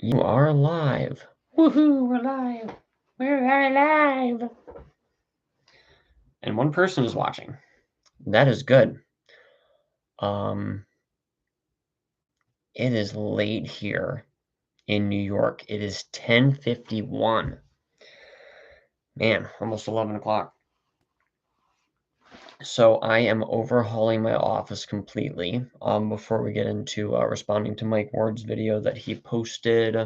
You are live. Woohoo, we're live. We are live. And one person is watching. That is good. It is late here in New York. It is 10:51. Man, almost 11 o'clock. So I am overhauling my office completely. Before we get into responding to Mike Ward's video that he posted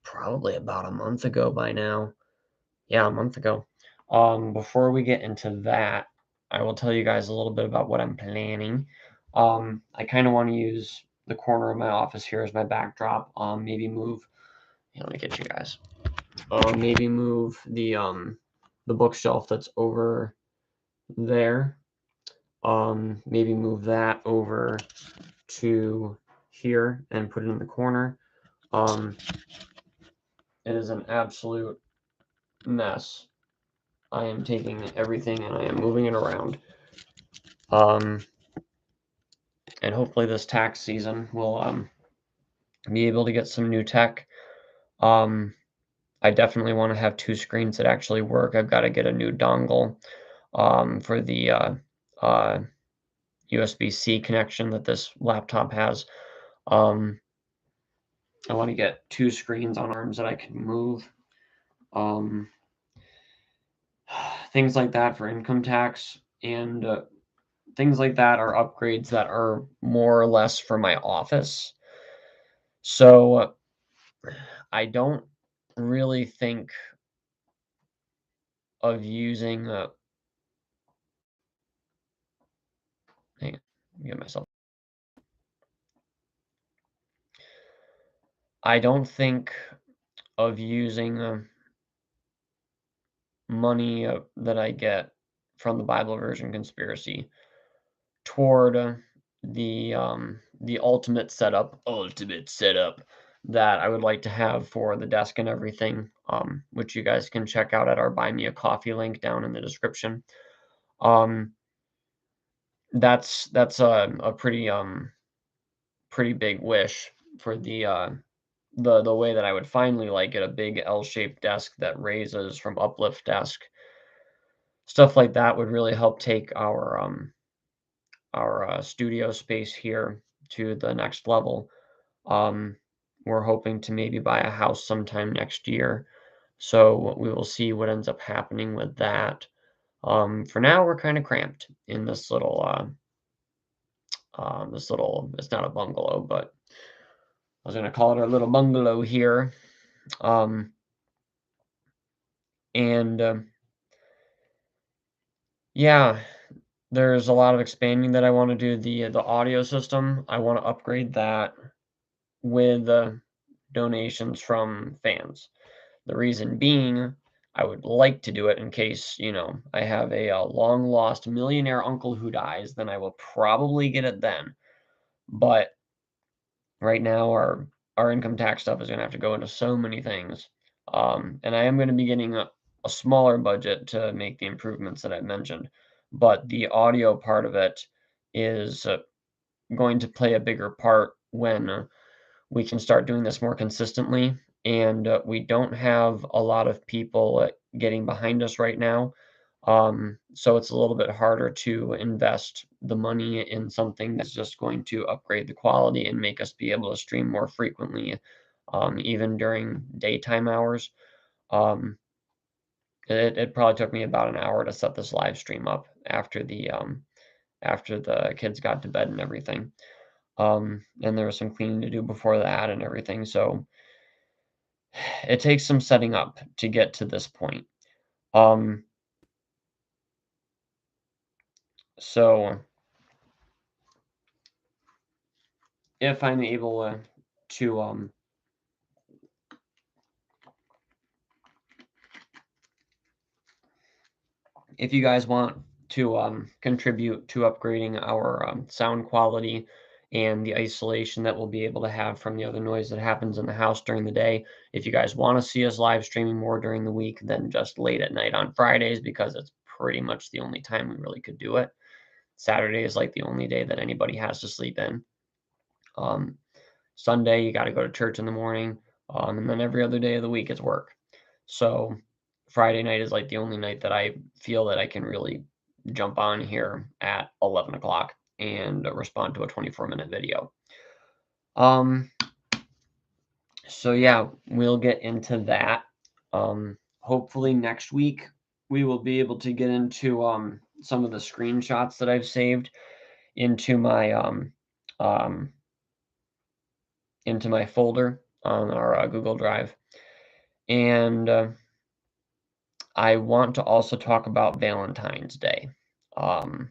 probably about a month ago by now. Yeah, a month ago. Before we get into that, I will tell you guys a little bit about what I'm planning. I kind of want to use the corner of my office here as my backdrop. Maybe move. Let me get you guys. Maybe move the bookshelf that's over there. Maybe move that over to here and put it in the corner. It is an absolute mess. I am taking everything and I am moving it around. And hopefully this tax season will be able to get some new tech. I definitely want to have 2 screens that actually work. I've got to get a new dongle for the USB-C connection that this laptop has. I want to get 2 screens on arms that I can move. Things like that for income tax and things like that are upgrades that are more or less for my office. So I don't really think of using hang on, get myself. I don't think of using money that I get from the Bible version conspiracy toward the ultimate setup that I would like to have for the desk and everything, which you guys can check out at our Buy Me a Coffee link down in the description. That's a pretty big wish for the way that I would finally like it, a big L-shaped desk that raises from uplift desk. Stuff like that would really help take our studio space here to the next level. We're hoping to maybe buy a house sometime next year, so we will see what ends up happening with that. For now, we're kind of cramped in this little, it's not a bungalow, but I was going to call it our little bungalow here. And yeah, there's a lot of expanding that I want to do. The audio system, I want to upgrade that with donations from fans. The reason being, I would like to do it in case, I have a long lost millionaire uncle who dies, then I will probably get it then. But right now, our income tax stuff is going to have to go into so many things. And I am going to be getting a smaller budget to make the improvements that I mentioned. But the audio part of it is going to play a bigger part when we can start doing this more consistently. And we don't have a lot of people getting behind us right now. So it's a little bit harder to invest the money in something that's just going to upgrade the quality and make us be able to stream more frequently, even during daytime hours. Um, it probably took me about an hour to set this live stream up after the kids got to bed and everything. And there was some cleaning to do before that and everything. So it takes some setting up to get to this point. So if I'm able to if you guys want to contribute to upgrading our sound quality and the isolation that we'll be able to have from the other noise that happens in the house during the day. If you guys want to see us live streaming more during the week than just late at night on Fridays, because it's pretty much the only time we really could do it. Saturday is like the only day that anybody has to sleep in. Sunday, you got to go to church in the morning. And then every other day of the week is work. So Friday night is like the only night that I feel that I can really jump on here at 11 o'clock and respond to a 24-minute video. So yeah, we'll get into that. Hopefully next week we will be able to get into some of the screenshots that I've saved into my folder on our Google Drive. And I want to also talk about Valentine's Day, about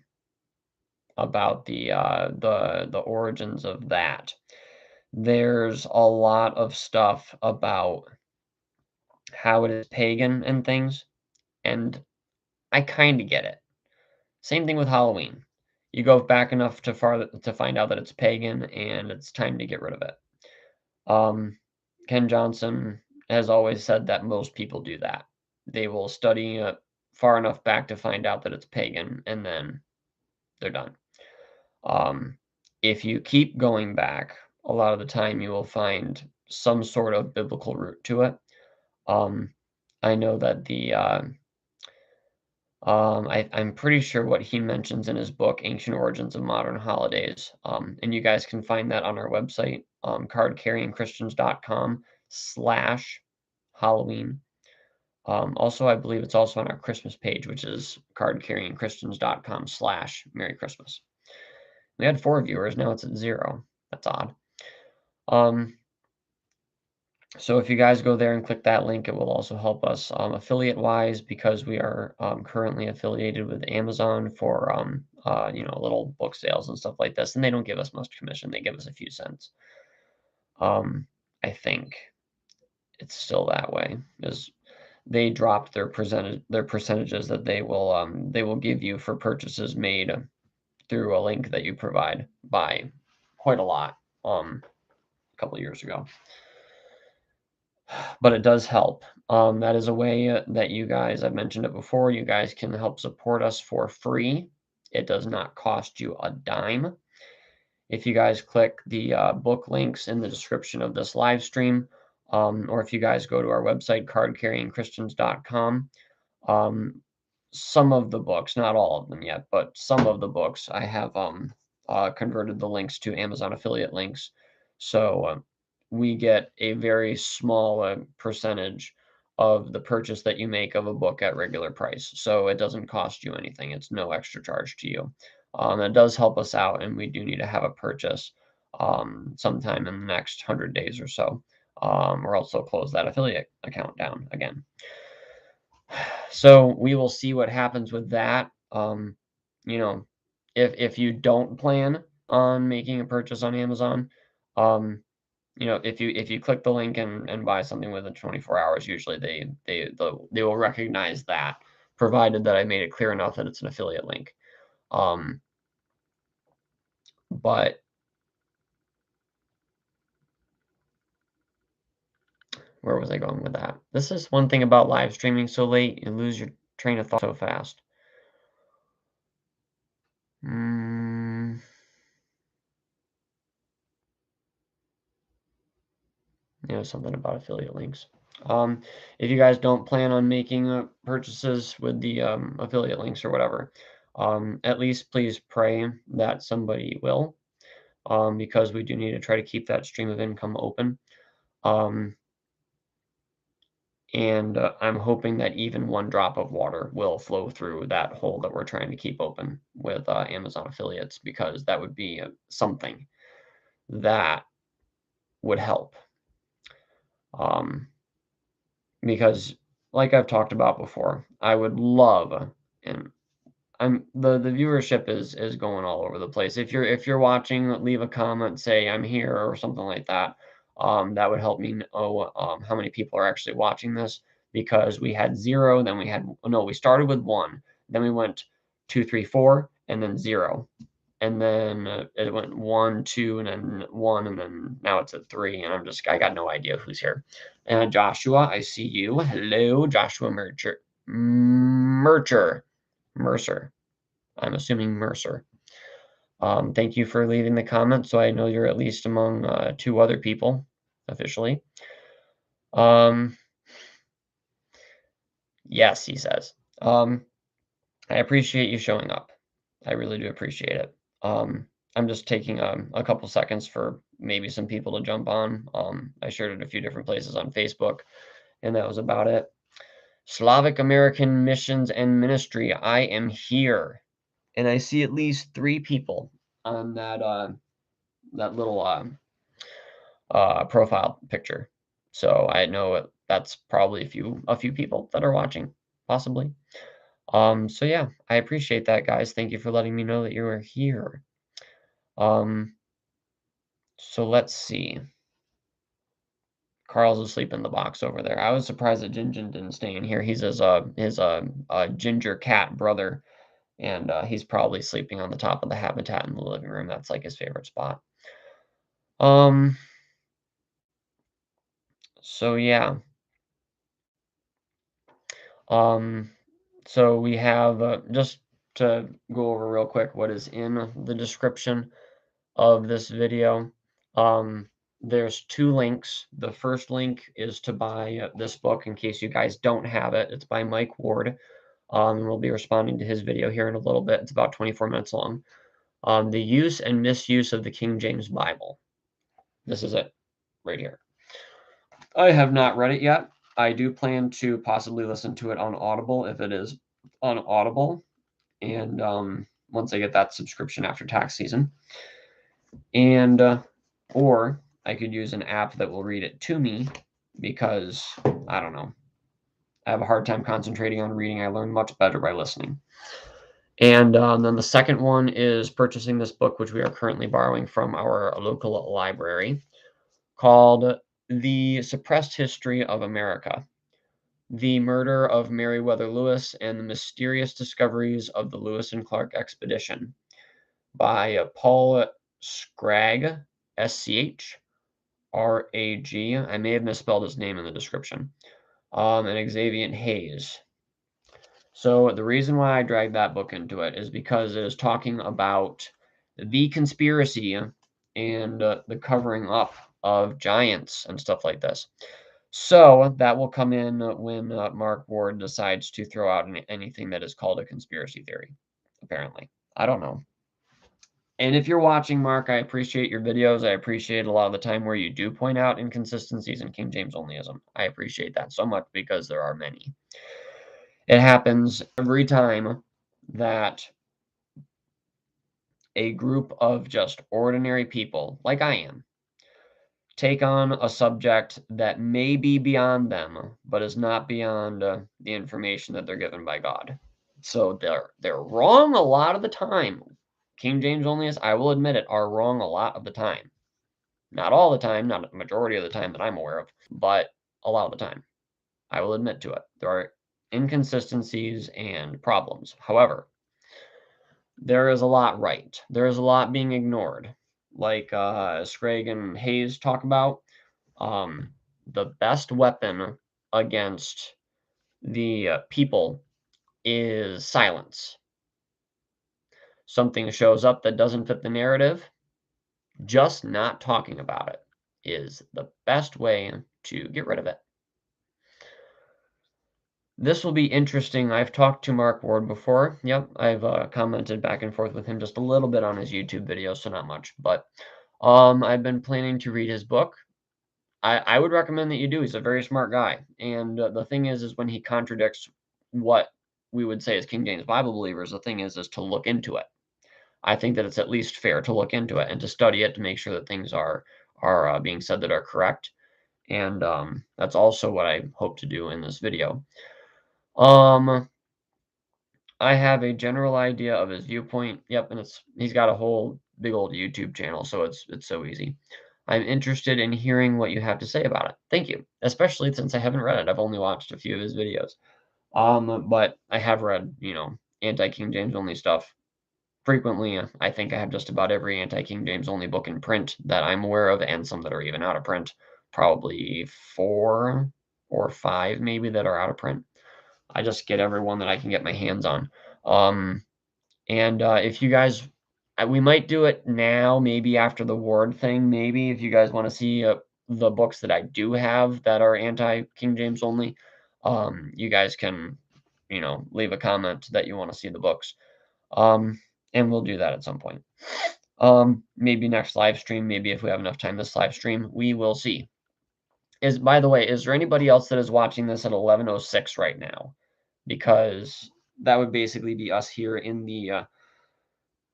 the origins of that. There's a lot of stuff about how it is pagan and things, and I kind of get it. Same thing with Halloween. You go back enough to find out that it's pagan, and it's time to get rid of it. Ken Johnson has always said that most people do that. They will study it far enough back to find out that it's pagan, and then they're done. If you keep going back, a lot of the time you will find some sort of biblical root to it. I know that I'm pretty sure what he mentions in his book, Ancient Origins of Modern Holidays, and you guys can find that on our website, cardcarryingchristians.com/Halloween. Also, I believe it's also on our Christmas page, which is cardcarryingchristians.com/Merry Christmas. We had 4 viewers, now it's at 0. That's odd. So if you guys go there and click that link, it will also help us affiliate-wise, because we are currently affiliated with Amazon for little book sales and stuff like this, and they don't give us much commission; they give us a few cents. I think it's still that way, because they dropped their percentages that they will give you for purchases made through a link that you provide by quite a lot a couple of years ago. But it does help. That is a way that you guys, I've mentioned it before, you guys can help support us for free. It does not cost you a dime. If you guys click the book links in the description of this live stream, or if you guys go to our website, cardcarryingchristians.com, some of the books, not all of them yet, but some of the books, I have converted the links to Amazon affiliate links. So we get a very small percentage of the purchase that you make of a book at regular price. So it doesn't cost you anything. It's no extra charge to you. It does help us out, and we do need to have a purchase sometime in the next 100 days or so, or else they'll close that affiliate account down again. So we will see what happens with that. If you don't plan on making a purchase on Amazon, if you click the link and buy something within 24 hours, usually they will recognize that, provided that I made it clear enough that it's an affiliate link. But where was I going with that? This is one thing about live streaming so late, you lose your train of thought so fast. Something about affiliate links. If you guys don't plan on making purchases with the affiliate links or whatever, at least please pray that somebody will, because we do need to try to keep that stream of income open. And I'm hoping that even one drop of water will flow through that hole that we're trying to keep open with Amazon affiliates, because that would be something that would help. Because like I've talked about before, I would love, and the viewership is going all over the place. If you're watching, leave a comment, say I'm here or something like that. That would help me know how many people are actually watching this, because we had 0, then we started with 1, then we went 2, 3, 4, and then 0. And then it went 1, 2, and then 1, and then now it's at 3, and I got no idea who's here. And Joshua, I see you. Hello, Joshua Mercer. I'm assuming Mercer. Thank you for leaving the comment, so I know you're at least among 2 other people officially. Um, yes, he says. I appreciate you showing up. I really do appreciate it. I'm just taking a couple seconds for maybe some people to jump on. I shared it a few different places on Facebook, and that was about it. Slavic American Missions and Ministry. I am here, and I see at least 3 people on that little profile picture. So I know that's probably a few people that are watching, possibly. So yeah, I appreciate that, guys. Thank you for letting me know that you are here. Um, so let's see. Carl's asleep in the box over there. I was surprised that Jinjin didn't stay in here. He's his ginger cat brother, and he's probably sleeping on the top of the habitat in the living room. That's like his favorite spot. Um, so yeah. Um, so we have just to go over real quick what is in the description of this video. Um, there's 2 links. The first link is to buy this book in case you guys don't have it. It's by Mike Ward. We'll be responding to his video here in a little bit. It's about 24 minutes long. The Use and Misuse of the King James Bible. This is it right here. I have not read it yet. I do plan to possibly listen to it on Audible if it is on Audible, and once I get that subscription after tax season. And or I could use an app that will read it to me because I don't know. I have a hard time concentrating on reading. I learn much better by listening. And then the second one is purchasing this book, which we are currently borrowing from our local library, called The Suppressed History of America: The Murder of Meriwether Lewis and the Mysterious Discoveries of the Lewis and Clark Expedition by Paul Scrag, Schrag. I may have misspelled his name in the description. And Xavier Haze. So the reason why I dragged that book into it is because it is talking about the conspiracy and the covering up of giants and stuff like this. So that will come in when Mark Ward decides to throw out anything that is called a conspiracy theory, apparently. I don't know. And if you're watching, Mark, I appreciate your videos. I appreciate a lot of the time where you do point out inconsistencies in King James onlyism. I appreciate that so much because there are many. It happens every time that a group of just ordinary people, like I am, take on a subject that may be beyond them, but is not beyond the information that they're given by God. So they're wrong a lot of the time. King James onlyists, I will admit it, are wrong a lot of the time. Not all the time, not a majority of the time that I'm aware of, but a lot of the time. I will admit to it. There are inconsistencies and problems. However, there is a lot right. There is a lot being ignored. Like Scrag and Haze talk about, the best weapon against the people is silence. Something shows up that doesn't fit the narrative, just not talking about it is the best way to get rid of it. This will be interesting. I've talked to Mark Ward before. Yep, I've commented back and forth with him just a little bit on his YouTube videos, so not much. But I've been planning to read his book. I would recommend that you do. He's a very smart guy. And the thing is when he contradicts what we would say as King James Bible believers, the thing is to look into it. I think that it's at least fair to look into it and to study it to make sure that things are being said that are correct. And that's also what I hope to do in this video. I have a general idea of his viewpoint. Yep, and he's got a whole big old YouTube channel, so it's so easy. I'm interested in hearing what you have to say about it. Thank you, especially since I haven't read it. I've only watched a few of his videos. But I have read, anti-King James only stuff frequently. I think I have just about every anti-King James only book in print that I'm aware of, and some that are even out of print. Probably 4 or 5 maybe that are out of print. I just get every one that I can get my hands on. And if you guys, we might do it now, maybe after the Ward thing, maybe if you guys want to see the books that I do have that are anti-King James only, you guys can, leave a comment that you want to see the books. And we'll do that at some point. Maybe next live stream, maybe if we have enough time this live stream, we will see. By the way, is there anybody else that is watching this at 11:06 right now? Because that would basically be us here in the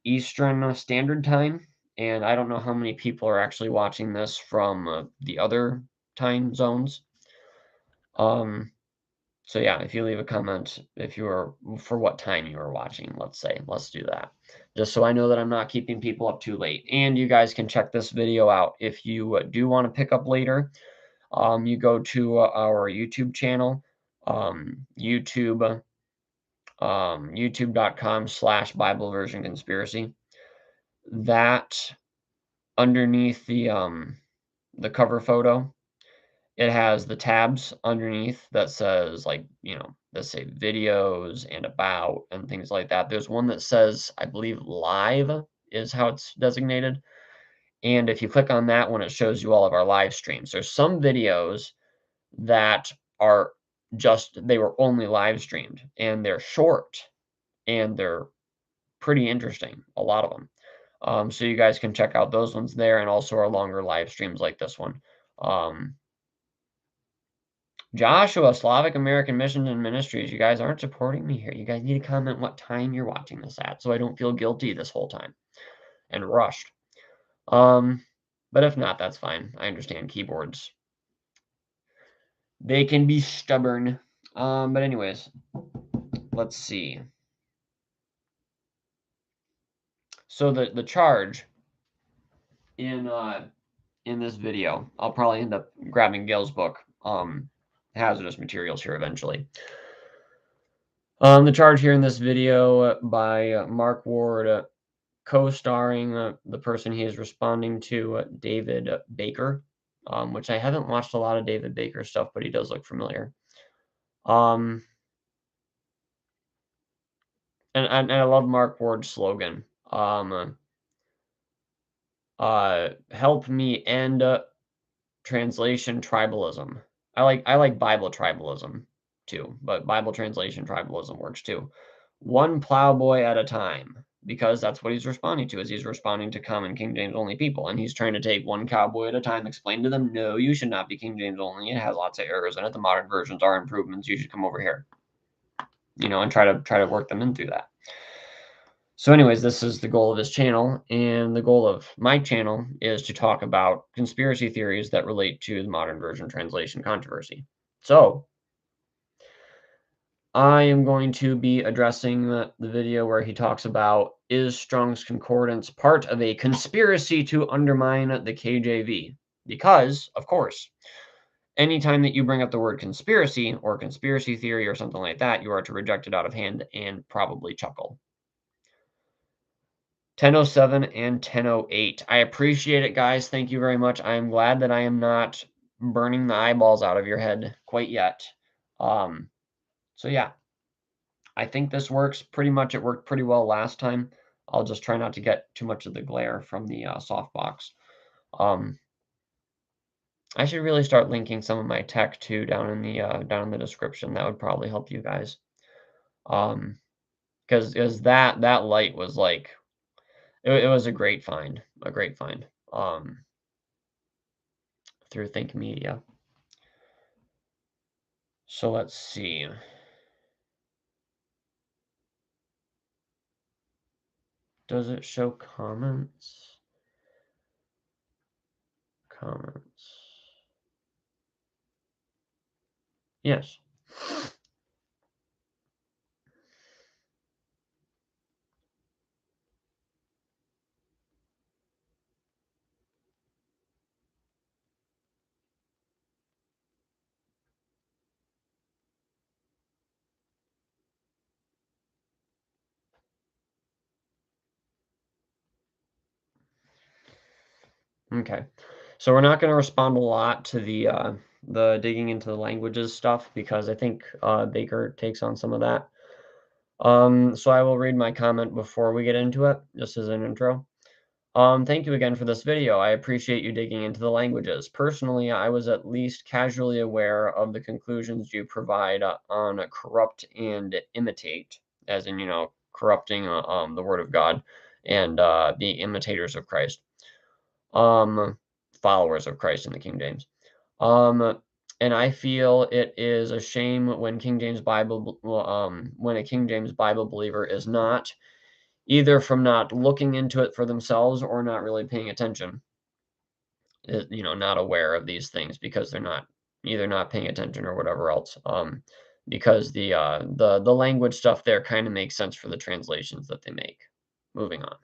Eastern Standard Time, and I don't know how many people are actually watching this from the other time zones. So yeah, if you leave a comment, if you're for what time you are watching, let's do that. Just so I know that I'm not keeping people up too late. And you guys can check this video out if you do want to pick up later. You go to our YouTube channel, youtube.com/Bible Version Conspiracy. That underneath the cover photo, it has the tabs underneath that says that say videos and about and things like that. There's one that says, I believe, live is how it's designated. And if you click on that one, it shows you all of our live streams. There's some videos that are they were only live streamed, and they're short and they're pretty interesting, a lot of them. So you guys can check out those ones there, and also our longer live streams like this one. Joshua, Slavic American Missions and Ministries, you guys aren't supporting me here. You guys need to comment what time you're watching this at, so I don't feel guilty this whole time and rushed. But if not, that's fine. I understand keyboards. They can be stubborn. But anyways, let's see. So the charge in this video, I'll probably end up grabbing Gail's book, Hazardous Materials, here eventually. The charge here in this video by Mark Ward, co-starring the person he is responding to, David Baker, which I haven't watched a lot of David Baker stuff, but he does look familiar. And I love Mark Ward's slogan. Help me end translation tribalism. I like Bible tribalism too, but Bible translation tribalism works too. One plowboy at a time, because that's what he's responding to. Is he's responding to common King James only people, and he's trying to take one cowboy at a time, explain to them, no, you should not be King James only. It has lots of errors in it. The modern versions are improvements. You should come over here, and try to work them in through that. So anyways, this is the goal of this channel, and the goal of my channel is to talk about conspiracy theories that relate to the modern version translation controversy. So I am going to be addressing the video where he talks about, is Strong's Concordance part of a conspiracy to undermine the KJV? Because, of course, anytime that you bring up the word conspiracy or conspiracy theory or something like that, you are to reject it out of hand and probably chuckle. 10:07 and 10:08. I appreciate it, guys. Thank you very much. I am glad that I am not burning the eyeballs out of your head quite yet. So yeah, I think this works pretty much. It worked pretty well last time. I'll just try not to get too much of the glare from the softbox. I should really start linking some of my tech too down in the description. That would probably help you guys. Because that light was like, it was a great find, through Think Media. So let's see. Does it show comments? Comments. Yes. Okay. So we're not going to respond a lot to the digging into the languages stuff, because I think Baker takes on some of that. So I will read my comment before we get into it, just as an intro. Thank you again for this video. I appreciate you digging into the languages. Personally, I was at least casually aware of the conclusions you provide on corrupt and imitate, as in, corrupting the word of God and the imitators of Christ, um, followers of Christ in the King James. Um, and I feel it is a shame when when a King James Bible believer is not either from not looking into it for themselves or not really paying attention, not aware of these things because they're not either not paying attention or whatever else. Because the language stuff there kind of makes sense for the translations that they make. Moving on.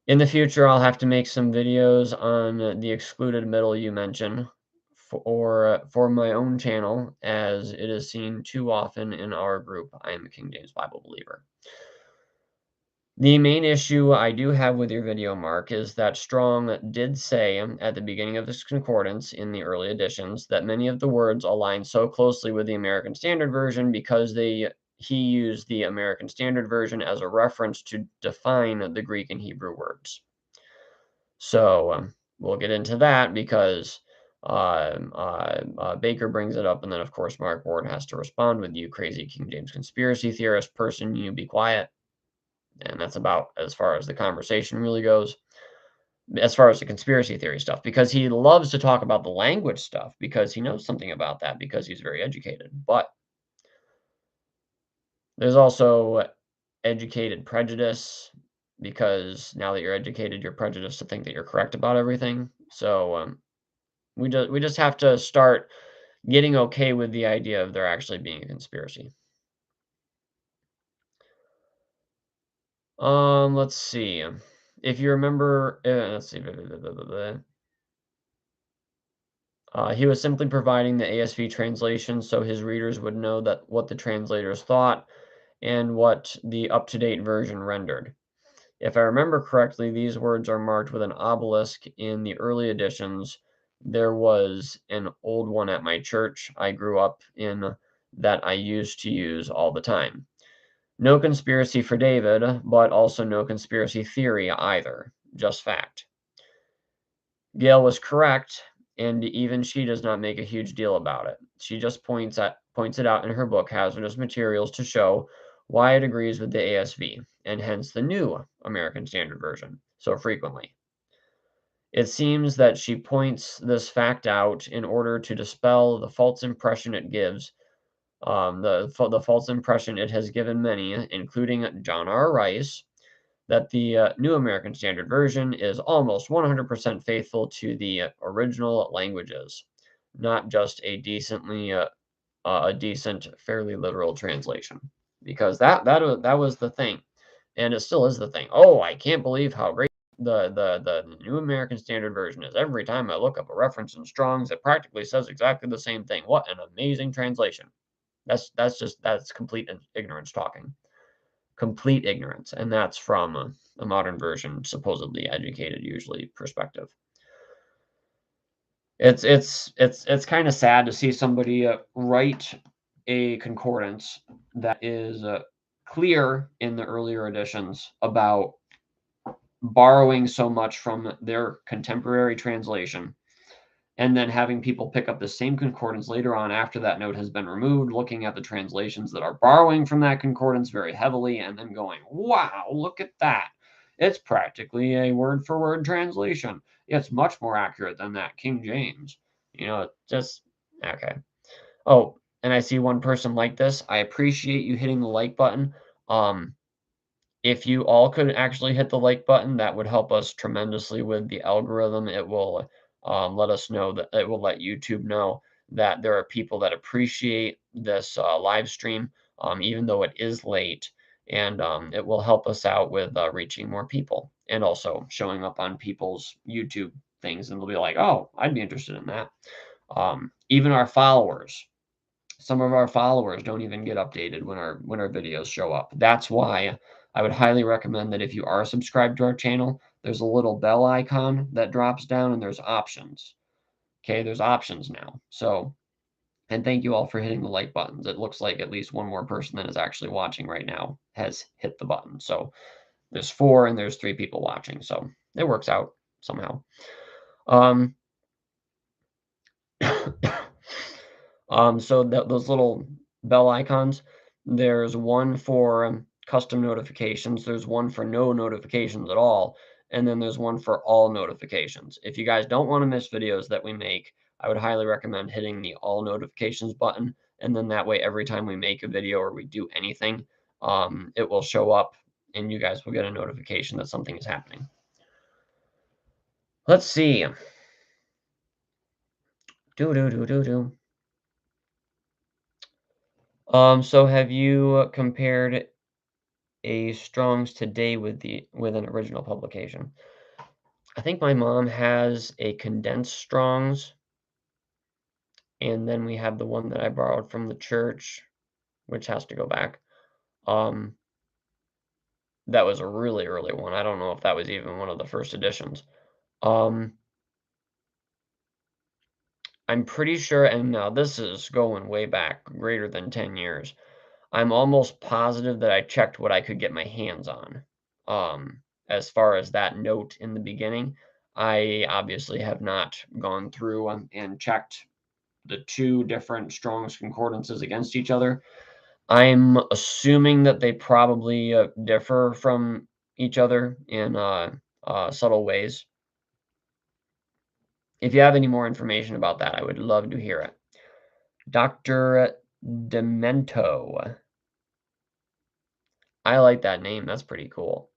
In the future, I'll have to make some videos on the excluded middle you mentioned for my own channel, as it is seen too often in our group. I am a King James Bible believer. The main issue I do have with your video, Mark, is that Strong did say at the beginning of this concordance in the early editions that many of the words align so closely with the American Standard Version because he used the American Standard Version as a reference to define the Greek and Hebrew words. So we'll get into that because Baker brings it up, and then of course Mark Ward has to respond with, "You crazy King James conspiracy theorist person, you be quiet." And that's about as far as the conversation really goes, as far as the conspiracy theory stuff, because he loves to talk about the language stuff because he knows something about that because he's very educated. But there's also educated prejudice because now that you're educated, you're prejudiced to think that you're correct about everything. So we just have to start getting okay with the idea of there actually being a conspiracy. Let's see. If you remember, let's see. He was simply providing the ASV translation so his readers would know that what the translators thought and what the up-to-date version rendered. If I remember correctly, these words are marked with an obelisk in the early editions. There was an old one at my church I grew up in that I used to use all the time. No conspiracy for David, but also no conspiracy theory either. Just fact. Gail was correct, and even she does not make a huge deal about it. She just points it out in her book Hazardous Materials to show why it agrees with the ASV, and hence the new American Standard Version, so frequently. It seems that she points this fact out in order to dispel the false impression it gives, the false impression it has given many, including John R. Rice, that the New American Standard Version is almost 100% faithful to the original languages, not just a decent, fairly literal translation. Because that was the thing, and it still is the thing. Oh, I can't believe how great the New American Standard Version is. Every time I look up a reference in Strong's, it practically says exactly the same thing. What an amazing translation! That's complete ignorance talking. Complete ignorance, and that's from a modern version, supposedly educated, usually perspective. It's kind of sad to see somebody write a concordance that is clear in the earlier editions about borrowing so much from their contemporary translation and then having people pick up the same concordance later on after that note has been removed, looking at the translations that are borrowing from that concordance very heavily, and then going, wow, look at that. It's practically a word-for-word translation. It's much more accurate than that King James. Just, okay. Oh, and I see one person like this. I appreciate you hitting the like button. If you all could actually hit the like button, that would help us tremendously with the algorithm. It will let us know that it will let YouTube know that there are people that appreciate this live stream, even though it is late. And it will help us out with reaching more people and also showing up on people's YouTube things. And they'll be like, oh, I'd be interested in that. Even our followers. Some of our followers don't even get updated when our videos show up. That's why I would highly recommend that if you are subscribed to our channel, there's a little bell icon that drops down and there's options. Okay, there's options now. So, and thank you all for hitting the like buttons. It looks like at least one more person that is actually watching right now has hit the button. So there's 4 and there's 3 people watching, so it works out somehow. Um, so those little bell icons, there's one for custom notifications, there's one for no notifications at all, and then there's one for all notifications. If you guys don't want to miss videos that we make, I would highly recommend hitting the all notifications button, and then that way every time we make a video or we do anything, it will show up and you guys will get a notification that something is happening. Let's see. So have you compared a Strong's today with an original publication? I think my mom has a condensed Strong's, and then we have the one that I borrowed from the church, which has to go back. That was a really early one. I don't know if that was even one of the first editions. I'm pretty sure, and now this is going way back, greater than 10 years. I'm almost positive that I checked what I could get my hands on. As far as that note in the beginning, I obviously have not gone through and checked the 2 different Strong's concordances against each other. I'm assuming that they probably differ from each other in subtle ways. If you have any more information about that, I would love to hear it. Dr. Demento. I like that name. That's pretty cool.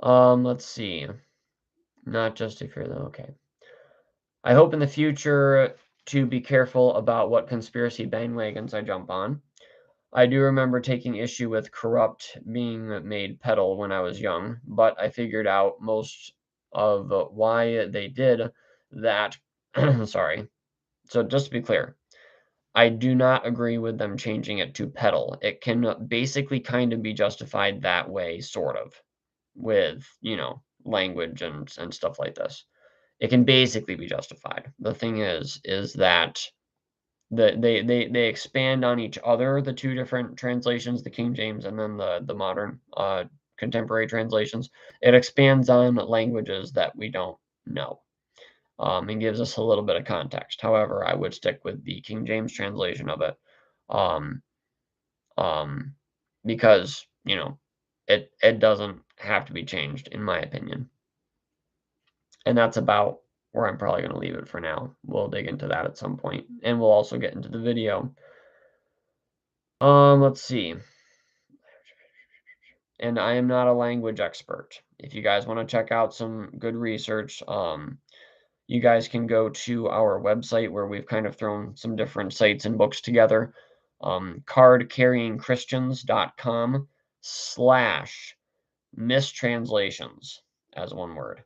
Let's see. Not just if you're okay. I hope in the future to be careful about what conspiracy bandwagons I jump on. I do remember taking issue with corrupt being made peddle when I was young, but I figured out most of why they did that. Sorry. So just to be clear, I do not agree with them changing it to peddle. It can basically kind of be justified that way, sort of, with, language and stuff like this. It can basically be justified. The thing is that they expand on each other, the 2 different translations, the King James and then the modern, contemporary translations. It expands on languages that we don't know, and gives us a little bit of context. However, I would stick with the King James translation of it, um, because, it doesn't have to be changed, in my opinion. And that's about where I'm probably gonna leave it for now. We'll dig into that at some point, and we'll also get into the video. Let's see. And I am not a language expert. If you guys wanna check out some good research, you guys can go to our website where we've kind of thrown some different sites and books together, cardcarryingchristians.com/mistranslations as one word.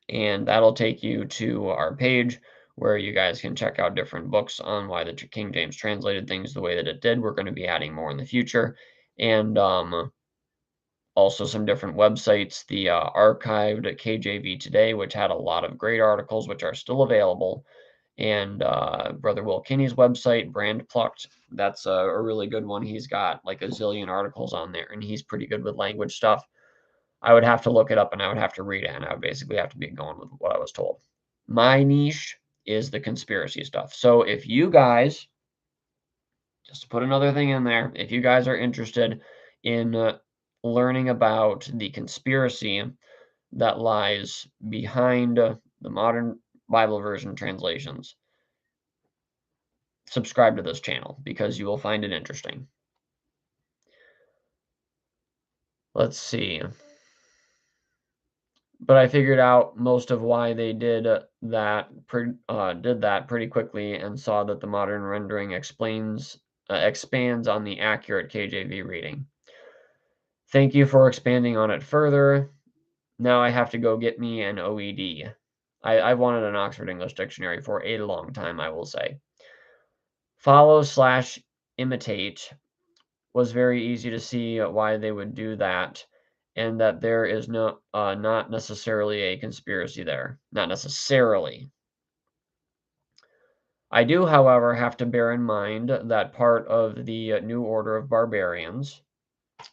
And that'll take you to our page where you guys can check out different books on why the King James translated things the way that it did. We're going to be adding more in the future. And also some different websites, the archived KJV Today, which had a lot of great articles, which are still available. And Brother Will Kinney's website, Brand Plucked, that's a really good one. He's got like a zillion articles on there, and he's pretty good with language stuff. I would have to look it up and I would have to read it, and I would basically have to be going with what I was told. My niche is the conspiracy stuff. So if you guys, just to put another thing in there, if you guys are interested in learning about the conspiracy that lies behind the modern Bible version translations, subscribe to this channel because you will find it interesting. Let's see. But I figured out most of why they did that pretty quickly and saw that the modern rendering expands on the accurate KJV reading. Thank you for expanding on it further. Now I have to go get me an OED. I wanted an Oxford English Dictionary for a long time, I will say. Follow/imitate was very easy to see why they would do that, and that there is not necessarily a conspiracy there. Not necessarily. I do, however, have to bear in mind that part of the New Order of Barbarians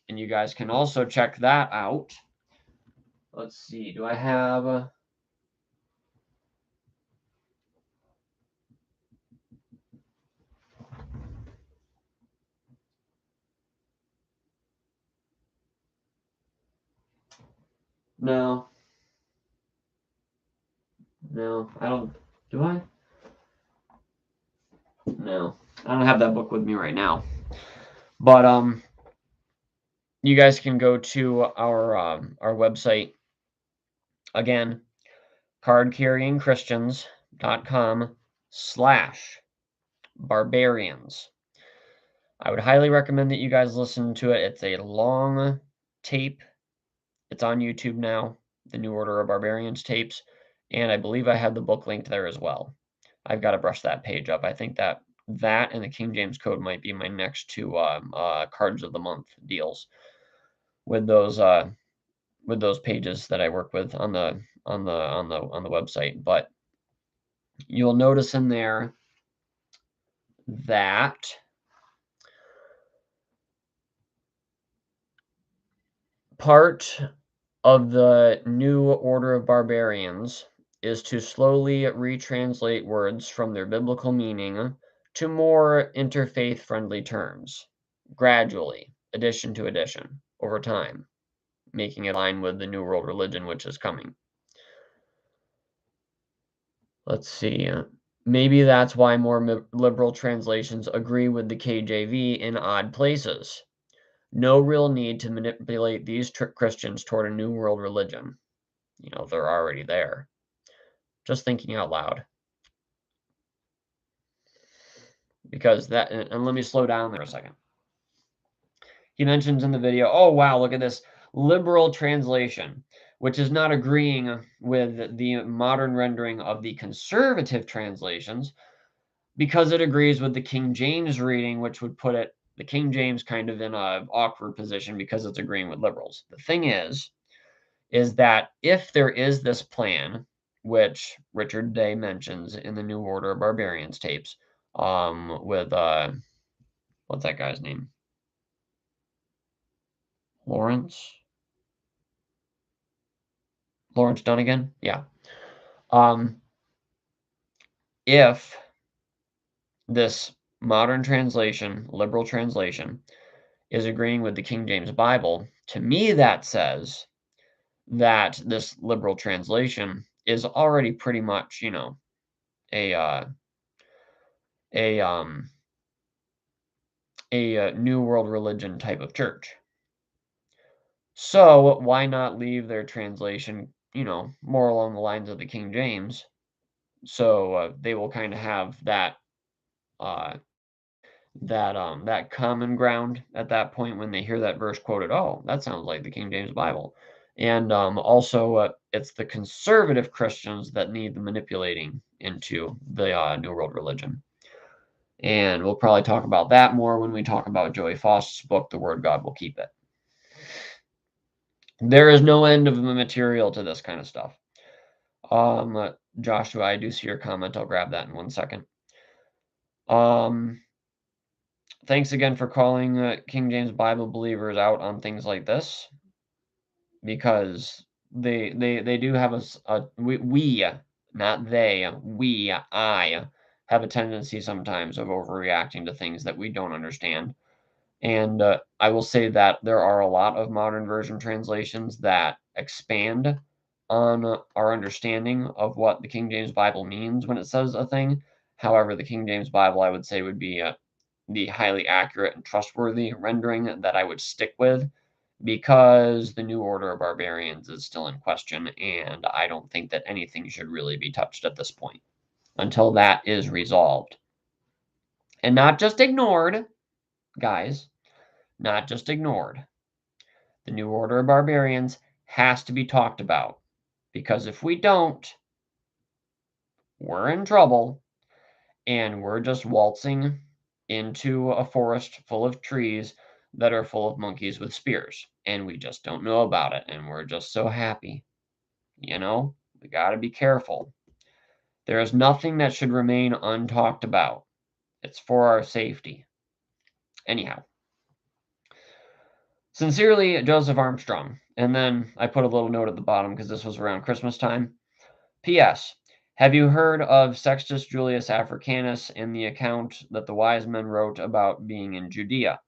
And you guys can also check that out. Let's see, do I have... No. No, I don't... Do I? No. I don't have that book with me right now. But you guys can go to our website again, cardcarryingchristians.com/barbarians. I would highly recommend that you guys listen to it. It's a long tape. It's on YouTube now, the New Order of Barbarians tapes, and I believe I have the book linked there as well. I've got to brush that page up. I think that and the King James Code might be my next two cards of the month deals with those pages that I work with on the website. But you'll notice in there that part of the New Order of Barbarians is to slowly retranslate words from their biblical meaning to more interfaith-friendly terms, gradually, edition to edition, over time, making it align with the New World Religion, which is coming. Let's see. Maybe that's why more liberal translations agree with the KJV in odd places. No real need to manipulate these Christians toward a New World religion. You know, they're already there. Just thinking out loud. Because that, and let me slow down there a second. He mentions in the video, oh, wow, look at this liberal translation, which is not agreeing with the modern rendering of the conservative translations, because it agrees with the King James reading, which would put the King James kind of in an awkward position because it's agreeing with liberals. The thing is that if there is this plan, which Richard Day mentions in the New Order of Barbarians tapes, with what's that guy's name? Lawrence Dunnigan? Yeah. If this modern translation, liberal translation, is agreeing with the King James Bible, to me that says that this liberal translation is already pretty much, you know, a New World Religion type of church. So why not leave their translation, you know, more along the lines of the King James? So they will kind of have that that common ground at that point when they hear that verse quoted. Oh, that sounds like the King James Bible. And also, it's the conservative Christians that need the manipulating into the New World Religion. And we'll probably talk about that more when we talk about Joey Faust's book, The Word God Will Keep It. There is no end of the material to this kind of stuff. Joshua, I do see your comment. I'll grab that in 1 second. Thanks again for calling King James Bible believers out on things like this, because they do have we not they, I have a tendency sometimes of overreacting to things that we don't understand. And I will say that there are a lot of modern version translations that expand on our understanding of what the King James Bible means when it says a thing. However, the King James Bible, I would say, would be the highly accurate and trustworthy rendering that I would stick with, because the New Order of Barbarians is still in question, and I don't think that anything should really be touched at this point until that is resolved. And not just ignored, guys. Not just ignored. The New Order of Barbarians has to be talked about, because if we don't, we're in trouble, and we're just waltzing into a forest full of trees that are full of monkeys with spears, and we just don't know about it, and we're just so happy. You know, we got to be careful. There is nothing that should remain untalked about. It's for our safety. Anyhow, Sincerely, Joseph Armstrong. And then I put a little note at the bottom because this was around Christmas time. P.S. Have you heard of Sextus Julius Africanus and the account that the wise men wrote about being in Judea?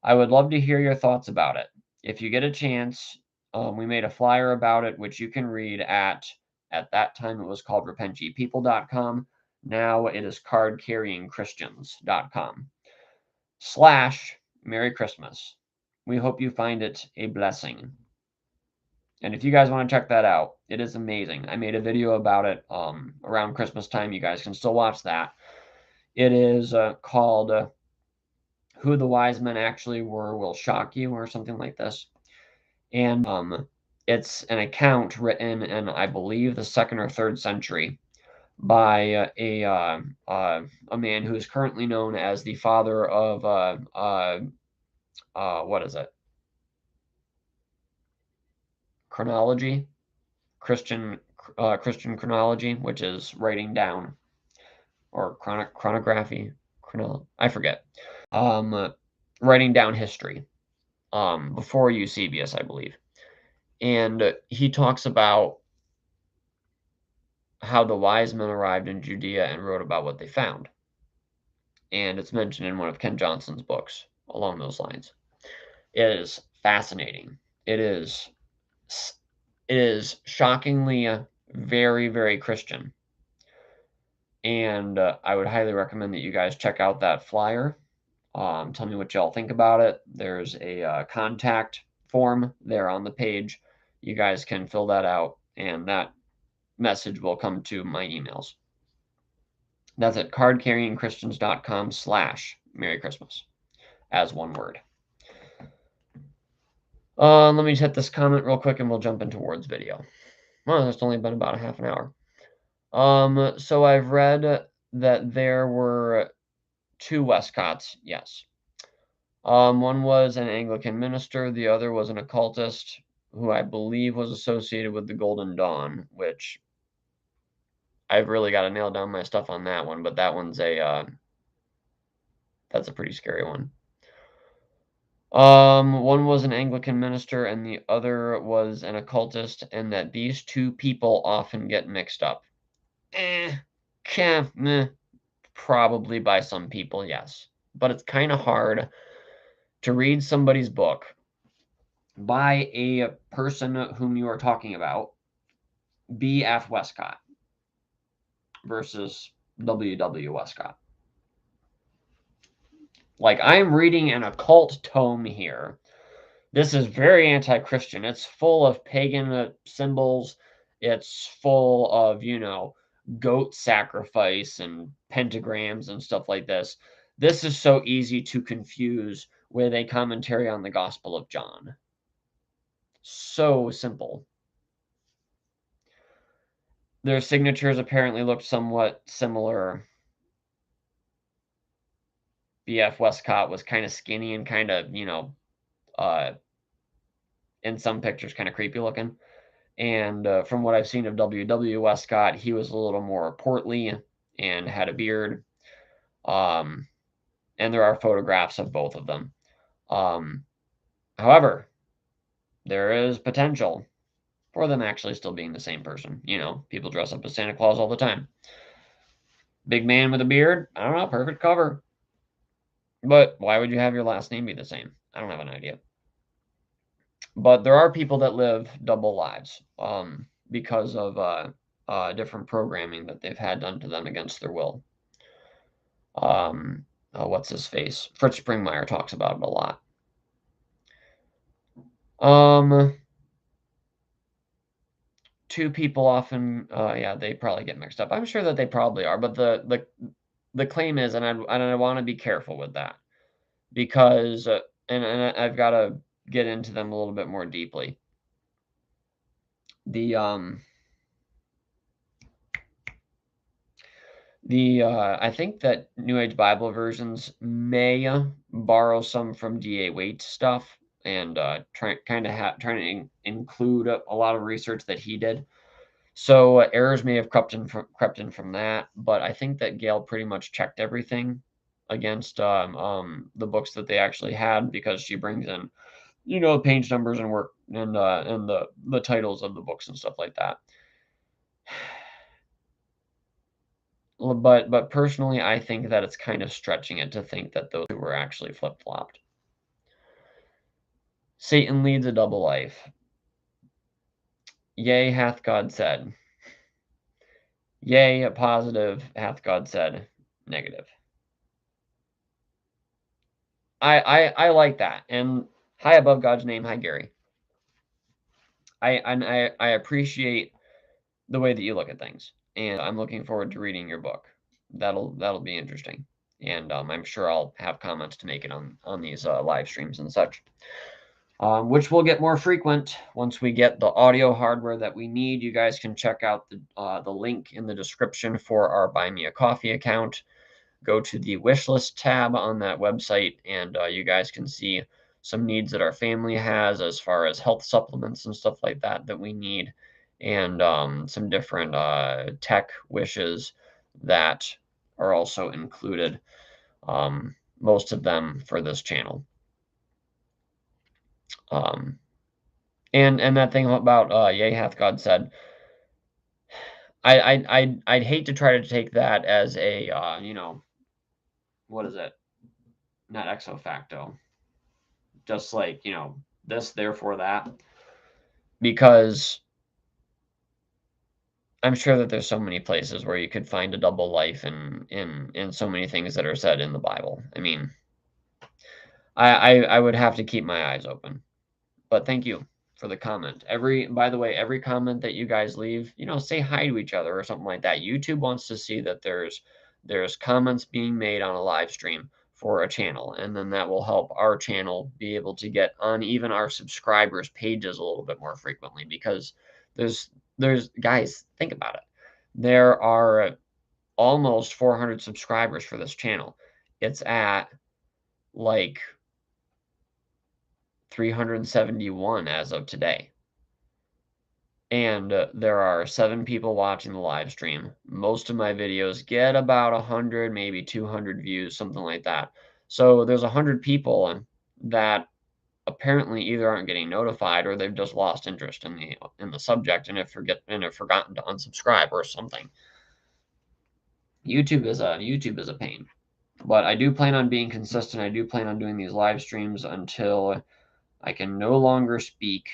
I would love to hear your thoughts about it. If you get a chance, we made a flyer about it, which you can read at that time it was called repentyepeople.com. Now it is cardcarryingchristians.com. / Merry Christmas. We hope you find it a blessing. And if you guys want to check that out, it is amazing. I made a video about it around Christmas time. You guys can still watch that. It is called Who the Wise Men Actually Were Will Shock You, or something like this. And it's an account written in, I believe, the 2nd or 3rd century by a man who is currently known as the father of what is it? Chronology, Christian chronology, which is writing down, or chronography, I forget. Writing down history. Before Eusebius, I believe, and he talks about how the wise men arrived in Judea and wrote about what they found, and it's mentioned in one of Ken Johnson's books along those lines. It is fascinating. It is shockingly very, very Christian. And I would highly recommend that you guys check out that flyer. Tell me what y'all think about it. There's a contact form there on the page. You guys can fill that out, and that message will come to my emails. That's at cardcarryingchristians.com / Merry Christmas, as one word. Let me just hit this comment real quick, and we'll jump into Ward's video. Well, it's only been about a half an hour. So I've read that there were 2 Westcotts, yes. One was an Anglican minister, the other was an occultist who I believe was associated with the Golden Dawn, which I've really got to nail down my stuff on that one, but that one's that's a pretty scary one. One was an Anglican minister and the other was an occultist, and that these 2 people often get mixed up. Probably by some people, yes. But it's kind of hard to read somebody's book by a person whom you are talking about, B.F. Westcott, versus W.W. Westcott. Like, I'm reading an occult tome here. This is very anti-Christian. It's full of pagan symbols. It's full of, goat sacrifice and pentagrams and stuff like this. This is so easy to confuse with a commentary on the Gospel of John. So simple. Their signatures apparently looked somewhat similar. B.F. Westcott was kind of skinny and kind of, in some pictures, kind of creepy looking. And from what I've seen of W.W. Westcott, he was a little more portly and had a beard. And there are photographs of both of them. However, there is potential for them actually still being the same person. People dress up as Santa Claus all the time. Big man with a beard, I don't know, perfect cover. But why would you have your last name be the same? I don't have an idea. But there are people that live double lives because of different programming that they've had done to them against their will. What's his face? Fritz Springmeier talks about it a lot. Two people often, yeah, they probably get mixed up. I'm sure that they probably are, but the claim is, and I want to be careful with that, because and I've got to get into them a little bit more deeply. I think that New Age Bible versions may borrow some from D.A. Waite's stuff, and trying to include a lot of research that he did. So errors may have crept in from that, but I think that Gail pretty much checked everything against the books that they actually had, because she brings in you know, page numbers and work and the titles of the books and stuff like that. But personally, I think that it's kind of stretching it to think that those two were actually flip-flopped. Satan leads a double life. Yea, hath God said. Yea, positive, hath God said, negative. I like that. And high above God's name, hi Gary. I appreciate the way that you look at things, and I'm looking forward to reading your book. That'll be interesting, and I'm sure I'll have comments to make it on these live streams and such, which will get more frequent once we get the audio hardware that we need. You guys can check out the link in the description for our Buy Me a Coffee account. Go to the wish list tab on that website, and you guys can see some needs that our family has as far as health supplements and stuff like that that we need, and some different tech wishes that are also included, most of them for this channel. And that thing about yea hath God said, I'd hate to try to take that as a you know, what is it, not ex facto, just like, you know, this, therefore that, because I'm sure that there's so many places where you could find a double life in so many things that are said in the Bible. I mean, I would have to keep my eyes open. But thank you for the comment. By the way, every comment that you guys leave, you know, say hi to each other or something like that. YouTube wants to see that there's comments being made on a live stream for a channel, and then that will help our channel be able to get on even our subscribers' pages a little bit more frequently, because there's guys, think about it. There are almost 400 subscribers for this channel. It's at like 371 as of today. And there are 7 people watching the live stream. Most of my videos get about 100, maybe 200 views, something like that. So there's 100 people that apparently either aren't getting notified, or they've just lost interest in the subject and have forgotten to unsubscribe or something. YouTube is a pain. But I do plan on being consistent. I do plan on doing these live streams until I can no longer speak,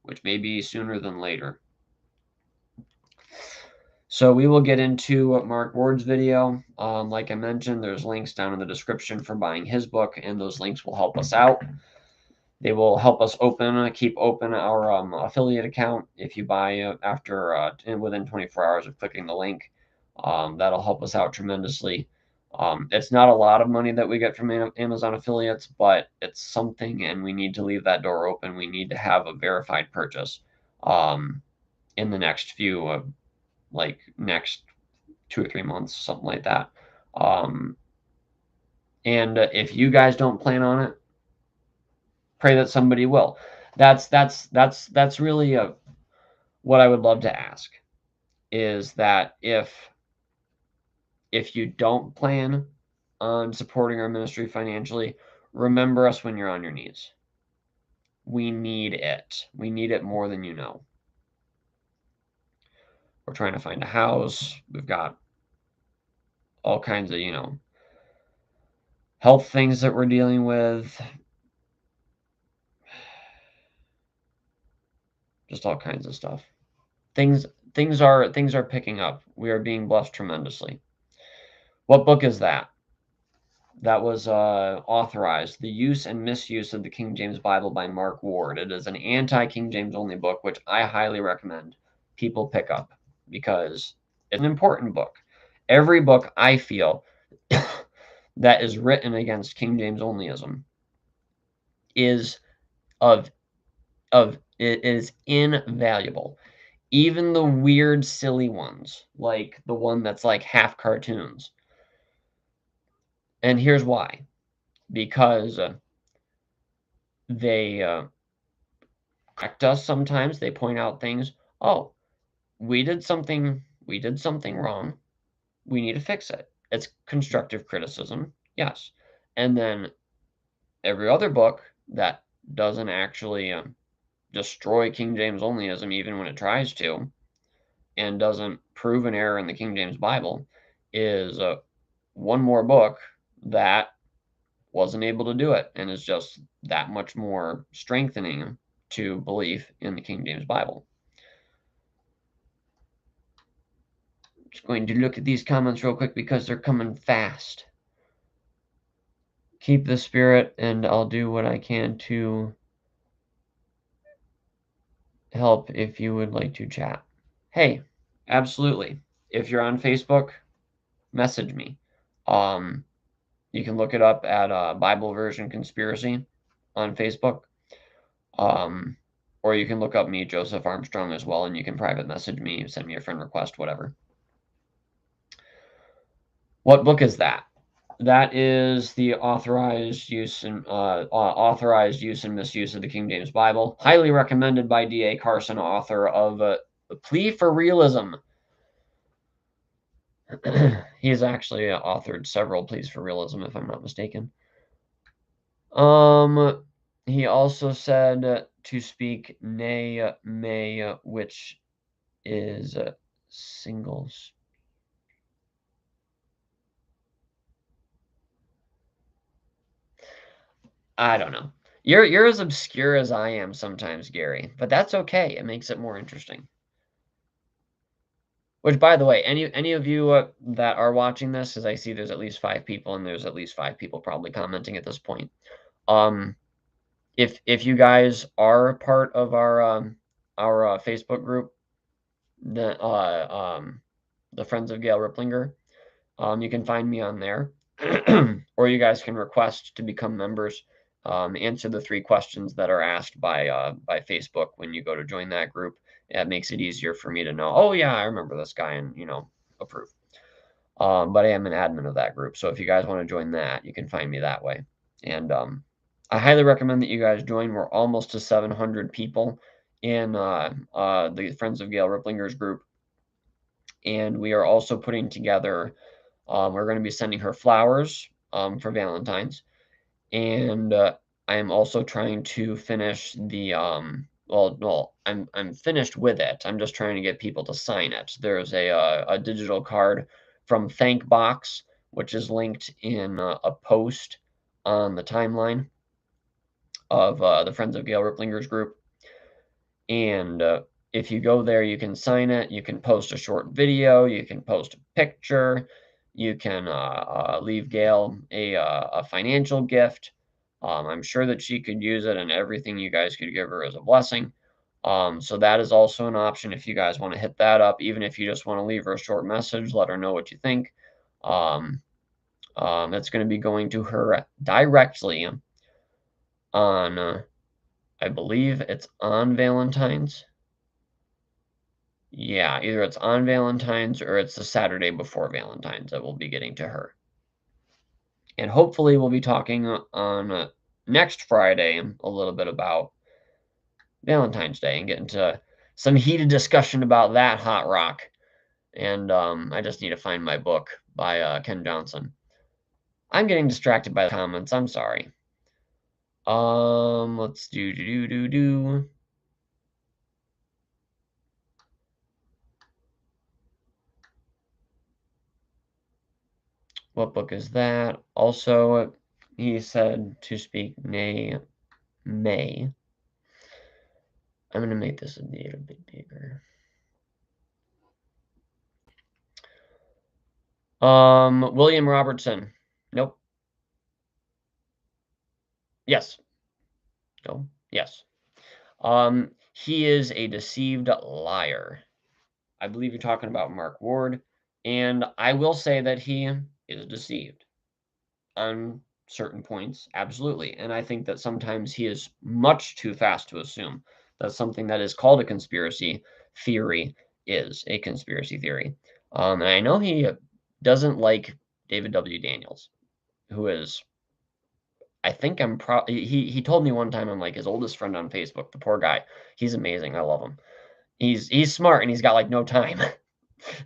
which may be sooner than later. So we will get into Mark Ward's video. Like I mentioned, there's links down in the description for buying his book, and those links will help us out. They will help us keep open our affiliate account. If you buy after within 24 hours of clicking the link, that'll help us out tremendously. It's not a lot of money that we get from Amazon affiliates, but it's something, and we need to leave that door open. We need to have a verified purchase in the next few like next 2 or 3 months, something like that. And if you guys don't plan on it, pray that somebody will. That's really what I would love to ask, is that if you don't plan on supporting our ministry financially, remember us when you're on your knees. We need it. We need it more than you know. We're trying to find a house. We've got all kinds of, you know, health things that we're dealing with. Just all kinds of stuff. Things are picking up. We are being blessed tremendously. What book is that? That was Authorized, The Use and Misuse of the King James Bible by Mark Ward. It is an anti-King James only book, which I highly recommend people pick up, because it's an important book. Every book, I feel, that is written against King James onlyism is it is invaluable. Even the weird, silly ones, like the one that's like half cartoons. And here's why. Because they correct us sometimes. They point out things. Oh, we did something wrong. We need to fix it. It's constructive criticism, yes. And then every other book that doesn't actually destroy King James onlyism even when it tries to, and doesn't prove an error in the King James Bible, is one more book that wasn't able to do it, and is just that much more strengthening to belief in the King James Bible. Just going to look at these comments real quick because they're coming fast. Keep the spirit, and I'll do what I can to help if you would like to chat. Hey, absolutely. If you're on Facebook, message me. You can look it up at Bible Version Conspiracy on Facebook. Or you can look up me, Joseph Armstrong, as well, and you can private message me, send me a friend request, whatever. What book is that? That is the authorized use and misuse of the King James Bible. Highly recommended by D.A. Carson, author of The Plea for Realism. He has actually authored several pleas for realism, if I'm not mistaken. He also said to speak nay may, which is singles. I don't know. You're as obscure as I am sometimes, Gary, but that's okay. It makes it more interesting. Which, by the way, any of you that are watching this, because I see there's at least 5 people, and there's at least 5 people probably commenting at this point. If you guys are part of our Facebook group, the Friends of Gail Riplinger, you can find me on there, or you guys can request to become members. Answer the 3 questions that are asked by Facebook when you go to join that group. It makes it easier for me to know, oh yeah, I remember this guy, and approve. But I am an admin of that group, so if you guys want to join that, you can find me that way. And I highly recommend that you guys join. We're almost to 700 people in the Friends of Gail Riplinger's group, and we are also putting together. We're going to be sending her flowers for Valentine's, and I am also trying to finish the well, I'm finished with it. I'm just trying to get people to sign it. There's a digital card from Thankbox, which is linked in a post on the timeline of the Friends of Gail Riplinger's group. And if you go there, you can sign it. You can post a short video. You can post a picture. You can leave Gail a financial gift. I'm sure that she could use it, and everything you guys could give her as a blessing. So that is also an option if you guys want to hit that up. Even if you just want to leave her a short message, let her know what you think. It's going to be going to her directly on, I believe it's on Valentine's. Yeah, either it's on Valentine's or it's the Saturday before Valentine's that we'll be getting to her. And hopefully we'll be talking on next Friday a little bit about Valentine's Day and get into some heated discussion about that hot rock. And I just need to find my book by Ken Johnson. I'm getting distracted by the comments. I'm sorry. Let's do. What book is that? Also, he said to speak nay may. I'm going to make this a little bit bigger. William Robertson. Nope. Yes. No. Yes. He is a deceived liar. I believe you're talking about Mark Ward, and I will say that he is deceived on certain points, absolutely. And I think that sometimes he is much too fast to assume that something that is called a conspiracy theory is a conspiracy theory. And I know he doesn't like David W. Daniels, who is, I think he told me one time I'm like his oldest friend on Facebook. The poor guy, he's amazing. I love him. He's smart and he's got like no time,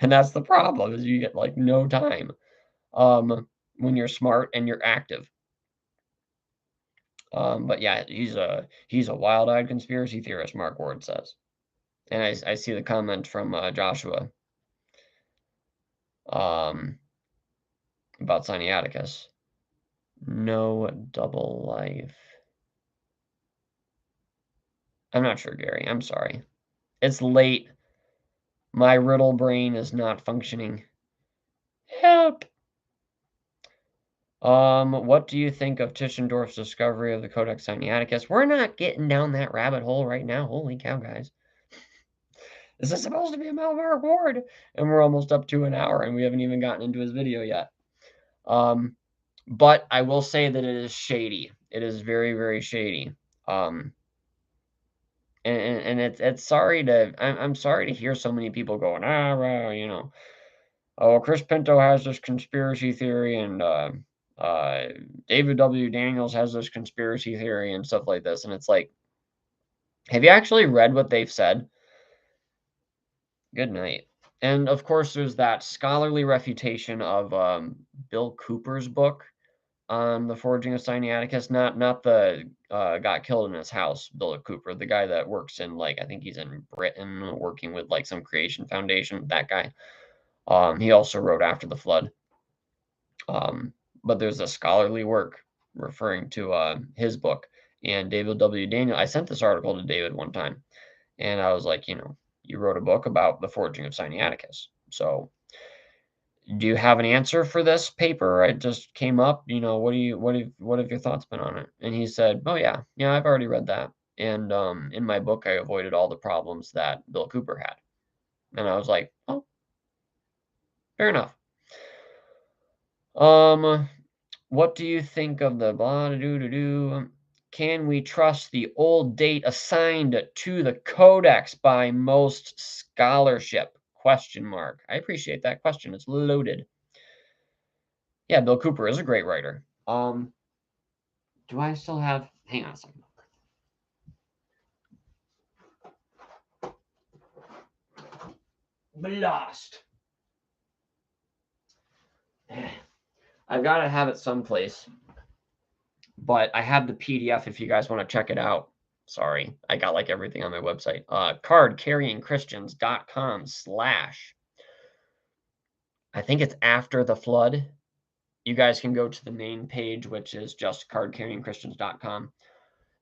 and that's the problem is you get like no time when you're smart and you're active. But yeah, he's a wild-eyed conspiracy theorist, Mark Ward says. And I see the comment from Joshua about Sinaiticus. No double life. I'm not sure, Gary. I'm sorry. It's late. My riddle brain is not functioning. Help! What do you think of Tischendorf's discovery of the Codex Sinaiticus? We're not getting down that rabbit hole right now. Holy cow, guys. This is supposed to be a Mark Ward, and we're almost up to an hour, and we haven't even gotten into his video yet. But I will say that it is shady. It is very, very shady. And it's sorry to I'm sorry to hear so many people going, well, you know, oh, Chris Pinto has this conspiracy theory, and David W. Daniels has this conspiracy theory and stuff like this. And it's like, have you actually read what they've said? Good night. And of course, there's that scholarly refutation of Bill Cooper's book on the forging of Sinaiticus. Not the got killed in his house, Bill Cooper, the guy that works in, like, I think he's in Britain working with like some creation foundation. That guy. He also wrote After the Flood. But there's a scholarly work referring to his book, and David W. Daniel. I sent this article to David one time, and I was like, you know, you wrote a book about the forging of Sinaiticus. So, do you have an answer for this paper? It just came up. You know, what have your thoughts been on it? And he said, oh yeah, I've already read that. And in my book, I avoided all the problems that Bill Cooper had. And I was like, oh, fair enough. What do you think of the blah do do do? Can we trust the old date assigned to the codex by most scholarship? Question mark. I appreciate that question. It's loaded. Yeah, Bill Cooper is a great writer. Do I still have? Hang on a second. Blast. I've got to have it someplace, but I have the PDF if you guys want to check it out. Sorry, I got like everything on my website. Cardcarryingchristians.com/ I think it's After the Flood. You guys can go to the main page, which is just cardcarryingchristians.com,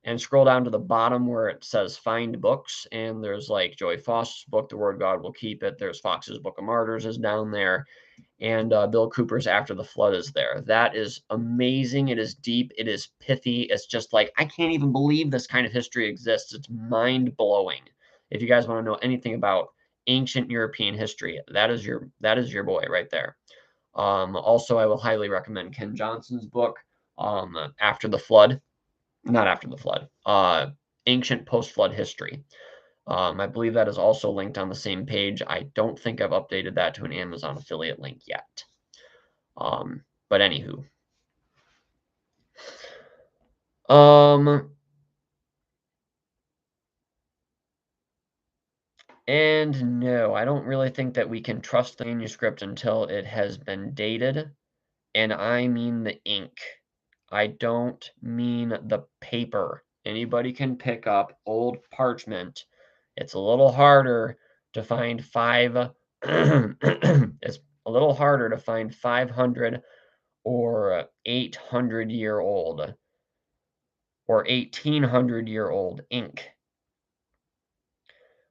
and scroll down to the bottom where it says Find Books, and there's like Joey Foster's book, The Word God Will Keep It. There's Fox's Book of Martyrs is down there, and Bill Cooper's After the Flood is there. That is amazing. It is deep. It is pithy. It's just like, I can't even believe this kind of history exists. It's mind-blowing. If you guys want to know anything about ancient European history, that is your boy right there. Also, I will highly recommend Ken Johnson's book, After the Flood. Not After the Flood. Ancient Post-Flood History. I believe that is also linked on the same page. I don't think I've updated that to an Amazon affiliate link yet. But anywho. And no, I don't really think that we can trust the manuscript until it has been dated. And I mean the ink. I don't mean the paper. Anybody can pick up old parchment. It's a little harder to find it's a little harder to find 500 or 800-year-old or 1800-year-old ink.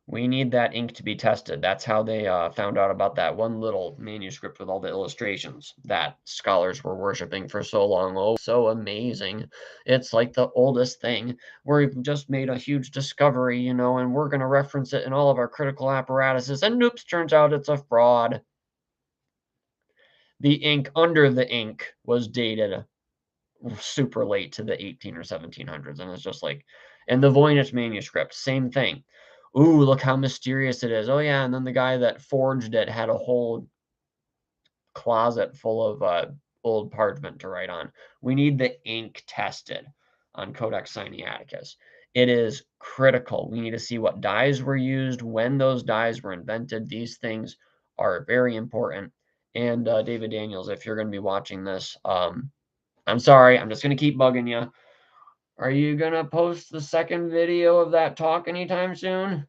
We need that ink to be tested. That's how they found out about that one little manuscript with all the illustrations that scholars were worshiping for so long. Oh, so amazing. It's like the oldest thing. We've just made a huge discovery, you know, and we're going to reference it in all of our critical apparatuses. And oops, turns out it's a fraud. The ink under the ink was dated super late to the 18 or 1700s. And it's just like, and the Voynich manuscript, same thing. Ooh, look how mysterious it is. Oh, yeah, and then the guy that forged it had a whole closet full of old parchment to write on. We need the ink tested on Codex Sinaiticus. It is critical. We need to see what dyes were used, when those dyes were invented. These things are very important. And David Daniels, if you're going to be watching this, I'm sorry. I'm just going to keep bugging you. Are you gonna post the second video of that talk anytime soon?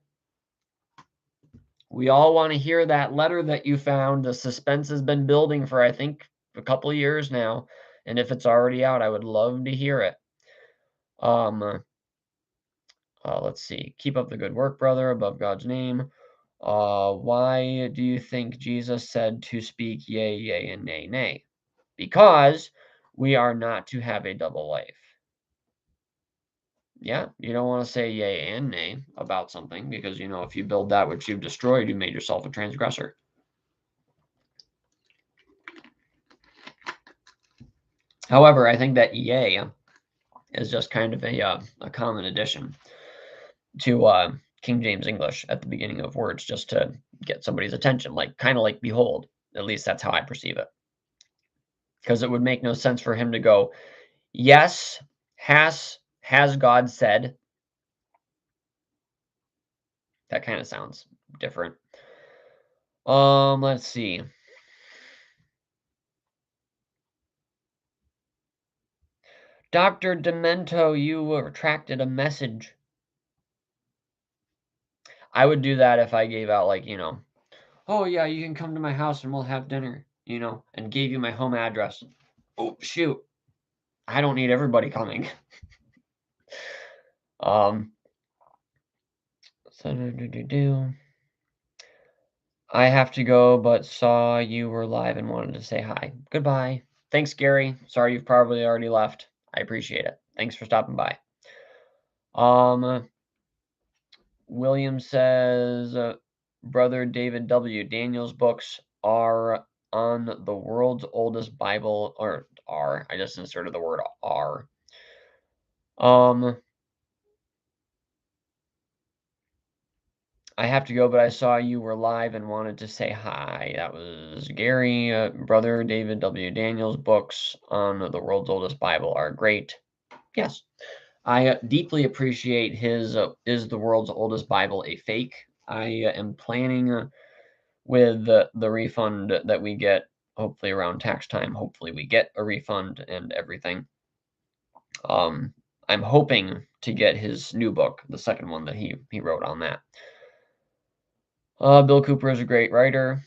We all want to hear that letter that you found. The suspense has been building for, I think, a couple of years now. And if it's already out, I would love to hear it. Let's see. Keep up the good work, brother, above God's name. Why do you think Jesus said to speak yea, yea, and nay, nay? Because we are not to have a double life. Yeah, you don't want to say yea and nay about something because, if you build that which you've destroyed, you made yourself a transgressor. However, I think that yea is just kind of a common addition to King James English at the beginning of words just to get somebody's attention, kind of like behold. At least that's how I perceive it. Because it would make no sense for him to go, yes, has God said. That kind of sounds different. Let's see. Dr. Demento, you retracted a message. I would do that if I gave out, oh, yeah, you can come to my house and we'll have dinner, and gave you my home address. Oh, shoot. I don't need everybody coming. I have to go, but saw you were live and wanted to say hi. Goodbye. Thanks, Gary. Sorry you've probably already left. I appreciate it. Thanks for stopping by. William says, Brother David W. Daniel's books are on the world's oldest Bible, or are. I just inserted the word are. I have to go, but I saw you were live and wanted to say hi. That was Gary. Brother David W. Daniel's books on the world's oldest Bible are great. Yes. I deeply appreciate his Is the World's Oldest Bible a Fake? I am planning with the refund that we get, hopefully around tax time. Hopefully we get a refund and everything. I'm hoping to get his new book, the second one that he wrote on that. Bill Cooper is a great writer.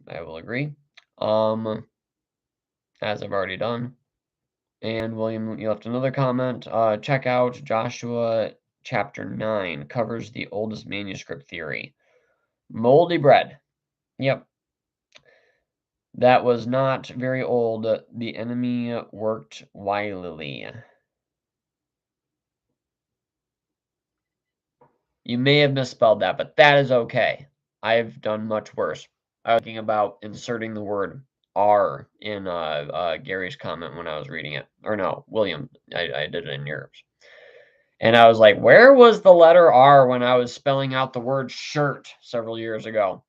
I will agree. As I've already done. And William, you left another comment. Check out Joshua chapter 9. Covers the oldest manuscript theory. Moldy bread. Yep. That was not very old. The enemy worked wilily. You may have misspelled that, but that is okay. I've done much worse. I was thinking about inserting the word R in Gary's comment when I was reading it. Or no, William. I did it in yours. And I was like, where was the letter R when I was spelling out the word shirt several years ago?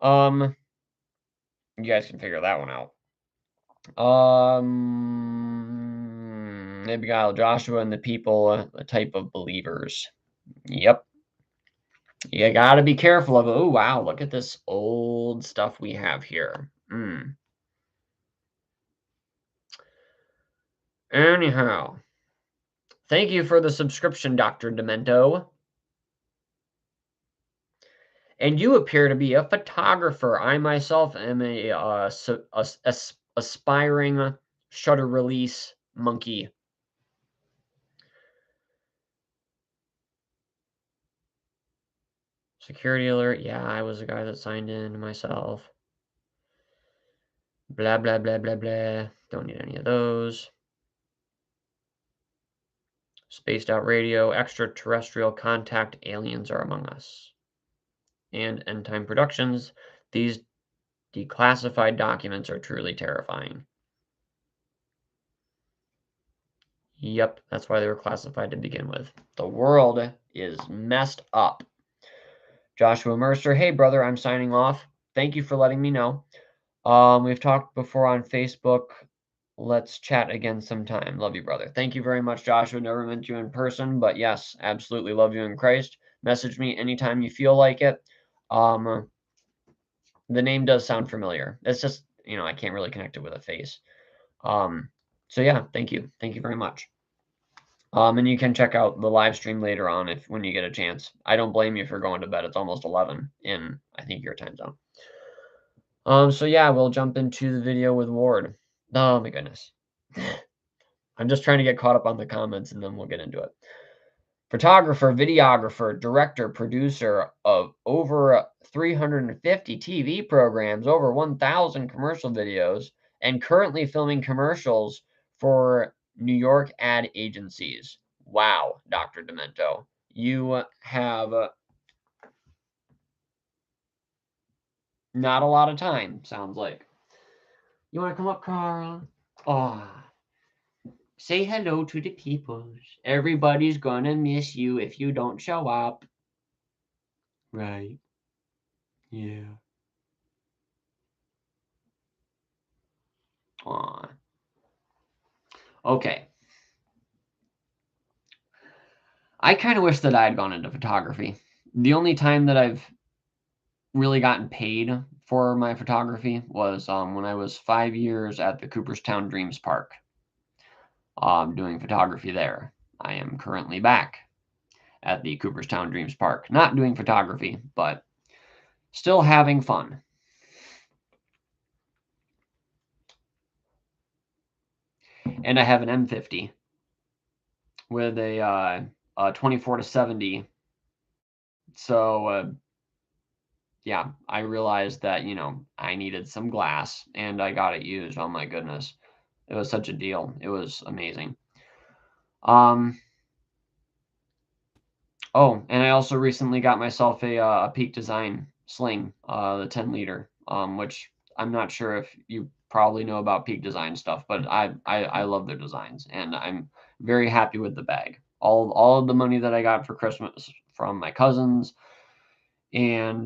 You guys can figure that one out. Abigail, Joshua, and the people, a type of believers. Yep. You gotta be careful of it. Oh, wow, look at this old stuff we have here. Anyhow, thank you for the subscription, Dr. Demento. And you appear to be a photographer. I myself am a aspiring shutter release monkey. Security alert. Yeah, I was the guy that signed in myself. Blah, blah, blah, blah, blah. Don't need any of those. Spaced out radio. Extraterrestrial contact. Aliens are among us. And End Time Productions. These declassified documents are truly terrifying. Yep, that's why they were classified to begin with. The world is messed up. Joshua Mercer, hey brother, I'm signing off. Thank you for letting me know. We've talked before on Facebook. Let's chat again sometime. Love you, brother. Thank you very much, Joshua. Never met you in person, but yes, absolutely love you in Christ. Message me anytime you feel like it. The name does sound familiar. It's just, I can't really connect it with a face. So yeah, thank you. Thank you very much. And you can check out the live stream later on when you get a chance. I don't blame you for going to bed. It's almost 11 in, I think, your time zone. So yeah, we'll jump into the video with Ward. Oh my goodness. I'm just trying to get caught up on the comments and then we'll get into it. Photographer, videographer, director, producer of over 350 TV programs, over 1,000 commercial videos, and currently filming commercials for New York ad agencies. Wow, Dr. Demento. You have not a lot of time, sounds like. You want to come up, Carl? Oh, say hello to the peoples. Everybody's gonna miss you if you don't show up. Right. Yeah. Aw. Okay. I kind of wish that I had gone into photography. The only time that I've really gotten paid for my photography was when I was 5 years at the Cooperstown Dreams Park, doing photography there. I am currently back at the Cooperstown Dreams Park, not doing photography, but still having fun. And I have an M50 with a 24-70. So yeah, I realized that, I needed some glass and I got it used. Oh my goodness. It was such a deal. It was amazing. Oh, and I also recently got myself a Peak Design sling, the 10 liter, which I'm not sure if you probably know about Peak Design stuff, but I love their designs and I'm very happy with the bag. All of the money that I got for Christmas from my cousins and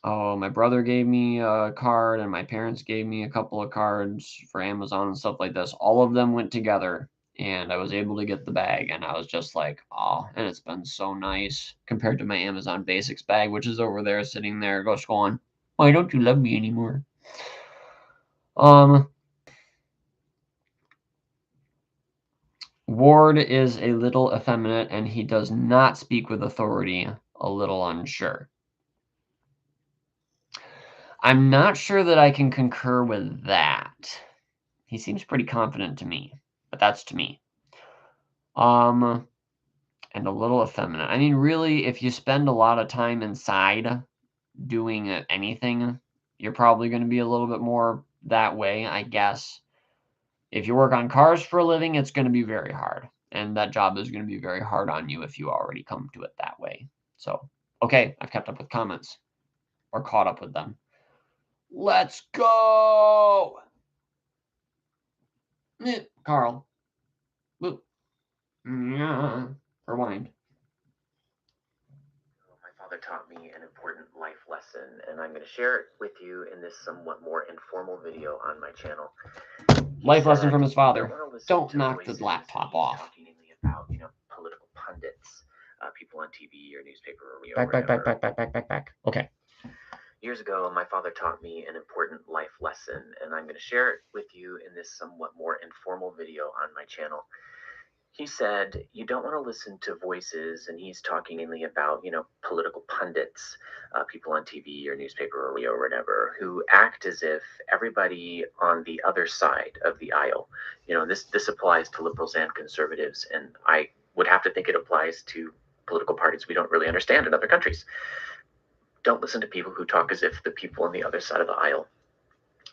my brother gave me a card and my parents gave me a couple of cards for Amazon and stuff like this. All of them went together and I was able to get the bag and I was just like, oh, and it's been so nice compared to my Amazon Basics bag, which is over there sitting there just going, why don't you love me anymore? Ward is a little effeminate and he does not speak with authority, a little unsure. I'm not sure that I can concur with that. He seems pretty confident to me, but that's to me. And a little effeminate. I mean, really, if you spend a lot of time inside doing anything, you're probably going to be a little bit more that way, I guess. If you work on cars for a living, it's going to be very hard. And that job is going to be very hard on you if you already come to it that way. So, okay, I've kept up with comments or caught up with them. Let's go! Carl. Boop. Yeah. Rewind. My father taught me an important life lesson, and I'm going to share it with you in this somewhat more informal video on my channel. Life lesson from his father. Don't knock the laptop off. About, political pundits, people on TV or newspaper or radio. Back. Okay. Years ago, my father taught me an important life lesson, and I'm going to share it with you in this somewhat more informal video on my channel. He said, you don't want to listen to voices, and he's talking mainly about, political pundits, people on TV or newspaper or radio or whatever, who act as if everybody on the other side of the aisle, this applies to liberals and conservatives, and I would have to think it applies to political parties we don't really understand in other countries. Don't listen to people who talk as if the people on the other side of the aisle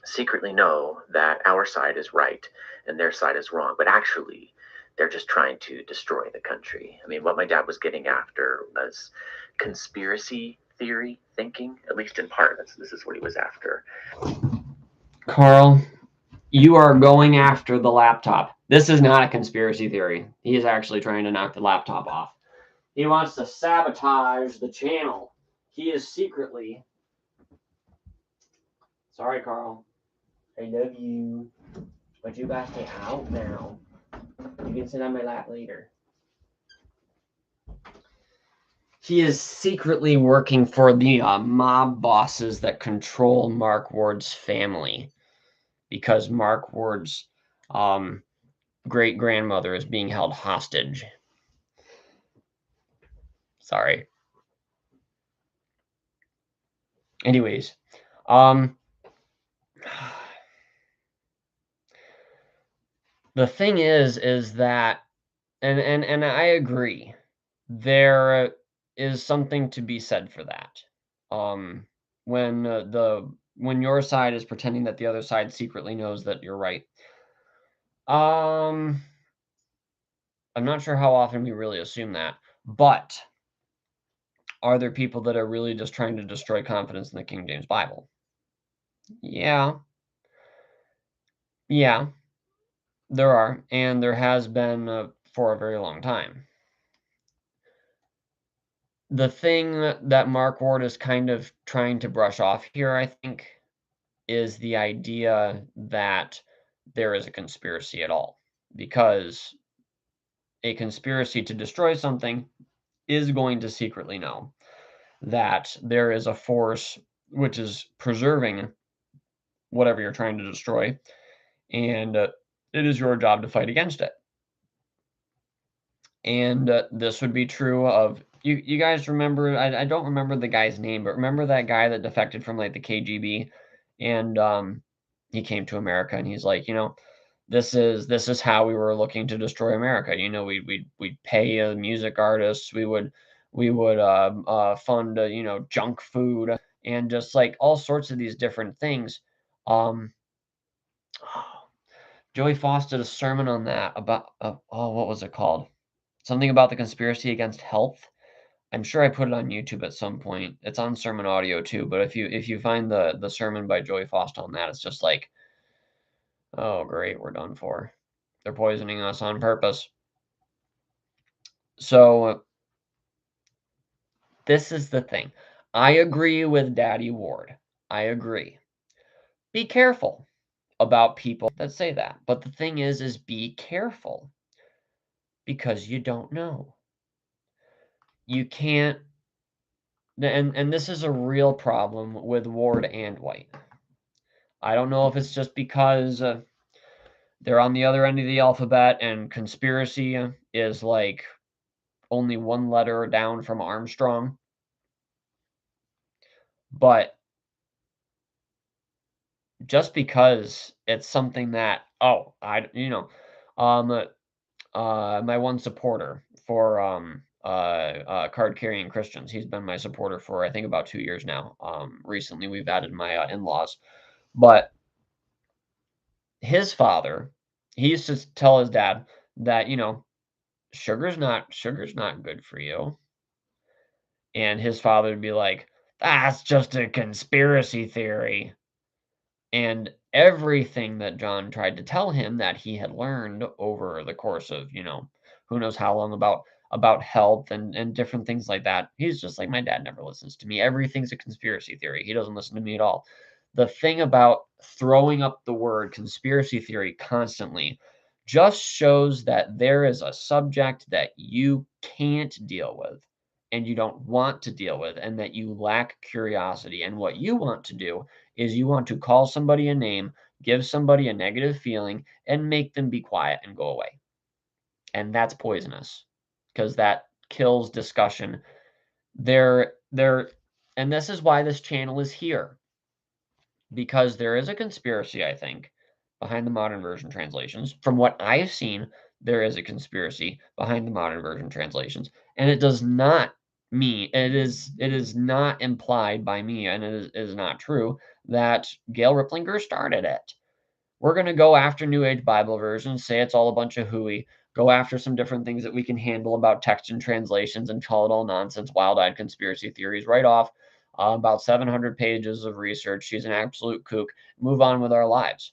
secretly know that our side is right and their side is wrong, but actually they're just trying to destroy the country. I mean, what my dad was getting after was conspiracy theory thinking, at least in part. This is what he was after. Carl, you are going after the laptop. This is not a conspiracy theory. He is actually trying to knock the laptop off. He wants to sabotage the channel. He is secretly... Sorry, Carl. I love you. But you gotta stay out now. You can sit on my lap later. He is secretly working for the mob bosses that control Mark Ward's family. Because Mark Ward's great-grandmother is being held hostage. Sorry. Anyways, the thing is that, and I agree, there is something to be said for that. Um, when your side is pretending that the other side secretly knows that you're right. I'm not sure how often we really assume that, but are there people that are really just trying to destroy confidence in the King James Bible? Yeah, yeah, there are, and there has been for a very long time. The thing that Mark Ward is kind of trying to brush off here, I think, is the idea that there is a conspiracy at all, because a conspiracy to destroy something is going to secretly know that there is a force which is preserving whatever you're trying to destroy, and it is your job to fight against it. And this would be true of you guys remember, I don't remember the guy's name, but remember that guy that defected from like the KGB, and he came to America, and he's like, this is how we were looking to destroy America. We'd pay music artists, we would fund junk food, and just like all sorts of these different things. Um, Joey Foss did a sermon on that about what was it called? Something about the conspiracy against health. I'm sure I put it on YouTube at some point. It's on sermon audio too, but if you find the sermon by Joey Foss on that, it's just like, oh great, we're done for. They're poisoning us on purpose. So this is the thing. I agree with Daddy Ward. I agree. Be careful about people that say that. But the thing is be careful, because you don't know. You can't, and this is a real problem with Ward and White. I don't know if it's just because they're on the other end of the alphabet and conspiracy is like only one letter down from Armstrong. But just because it's something that, my one supporter for card carrying Christians, he's been my supporter for I think about 2 years now. Recently we've added my in-laws, but his father, he used to tell his dad that, sugar's not good for you. And his father would be like, that's just a conspiracy theory. And everything that John tried to tell him that he had learned over the course of, who knows how long, about health and different things like that. He's just like, my dad never listens to me. Everything's a conspiracy theory. He doesn't listen to me at all. The thing about throwing up the word conspiracy theory constantly just shows that there is a subject that you can't deal with and you don't want to deal with, and that you lack curiosity. And what you want to do is you want to call somebody a name, give somebody a negative feeling, and make them be quiet and go away. And that's poisonous, because that kills discussion. And this is why this channel is here, because there is a conspiracy, I think, behind the modern version translations. From what I've seen, there is a conspiracy behind the modern version translations, and it does not mean it is not implied by me, and it is not true that Gail Riplinger started it. We're going to go after New Age Bible versions, say it's all a bunch of hooey, go after some different things that we can handle about text and translations, and call it all nonsense, wild-eyed conspiracy theories right off. About 700 pages of research. She's an absolute kook. Move on with our lives.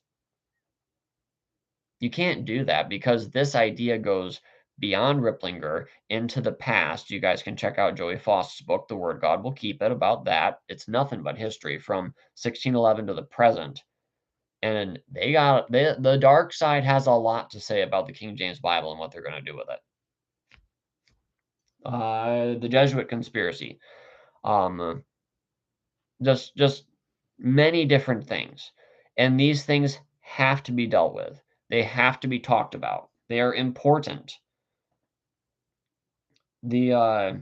You can't do that, because this idea goes beyond Riplinger into the past. You guys can check out Joey Foss's book, The Word God Will Keep It, about that. It's nothing but history from 1611 to the present. And the dark side has a lot to say about the King James Bible and what they're going to do with it. The Jesuit conspiracy. Just many different things. And these things have to be dealt with. They have to be talked about. They are important. The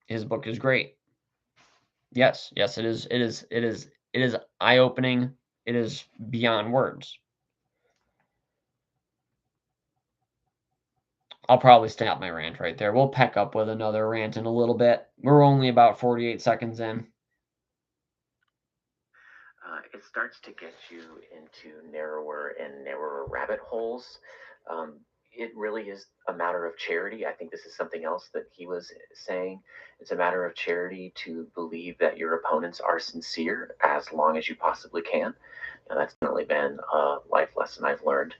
his book is great. Yes, yes, it is. It is. It is. It is eye-opening. It is beyond words. I'll probably stop my rant right there. We'll pick up with another rant in a little bit. We're only about 48 seconds in. It starts to get you into narrower and narrower rabbit holes. It really is a matter of charity. I think this is something else that he was saying. It's a matter of charity to believe that your opponents are sincere as long as you possibly can. And that's definitely been a life lesson I've learned.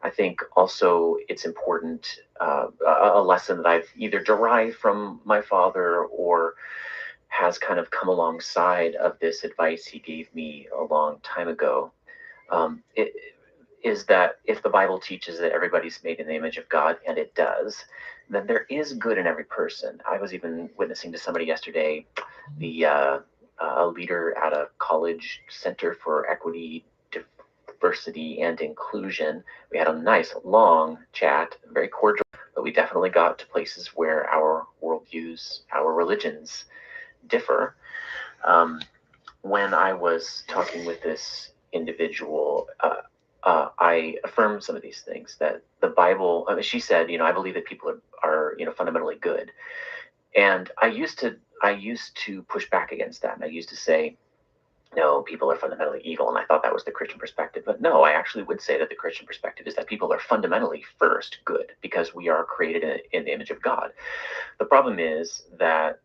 I think also it's important, a lesson that I've either derived from my father or has kind of come alongside of this advice he gave me a long time ago. It is that if the Bible teaches that everybody's made in the image of God, and it does, then there is good in every person. I was even witnessing to somebody yesterday, a leader at a college center for equity, diversity, and inclusion. We had a nice long chat, very cordial, but we definitely got to places where our worldviews, our religions differ. When I was talking with this individual, I affirmed some of these things that the Bible. I mean, she said, I believe that people are fundamentally good, and I used to push back against that, and I used to say, no, people are fundamentally evil, and I thought that was the Christian perspective. But no, I actually would say that the Christian perspective is that people are fundamentally first good because we are created in the image of God. The problem is that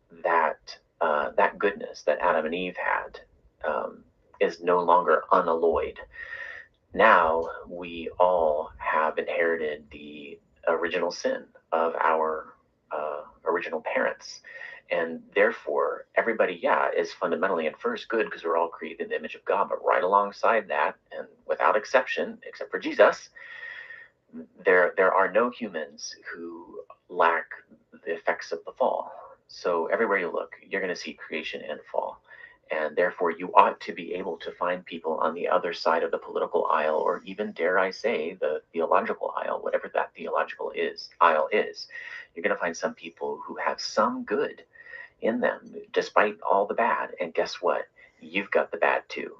goodness that Adam and Eve had is no longer unalloyed. Now we all have inherited the original sin of our original parents. And therefore, everybody, yeah, is fundamentally and first good because we're all created in the image of God. But right alongside that, and without exception, except for Jesus, there are no humans who lack the effects of the fall. So everywhere you look, you're going to see creation and fall. And therefore, you ought to be able to find people on the other side of the political aisle, or even, dare I say, the theological aisle, whatever that theological aisle is. You're going to find some people who have some good in them, despite all the bad. And guess what? You've got the bad too.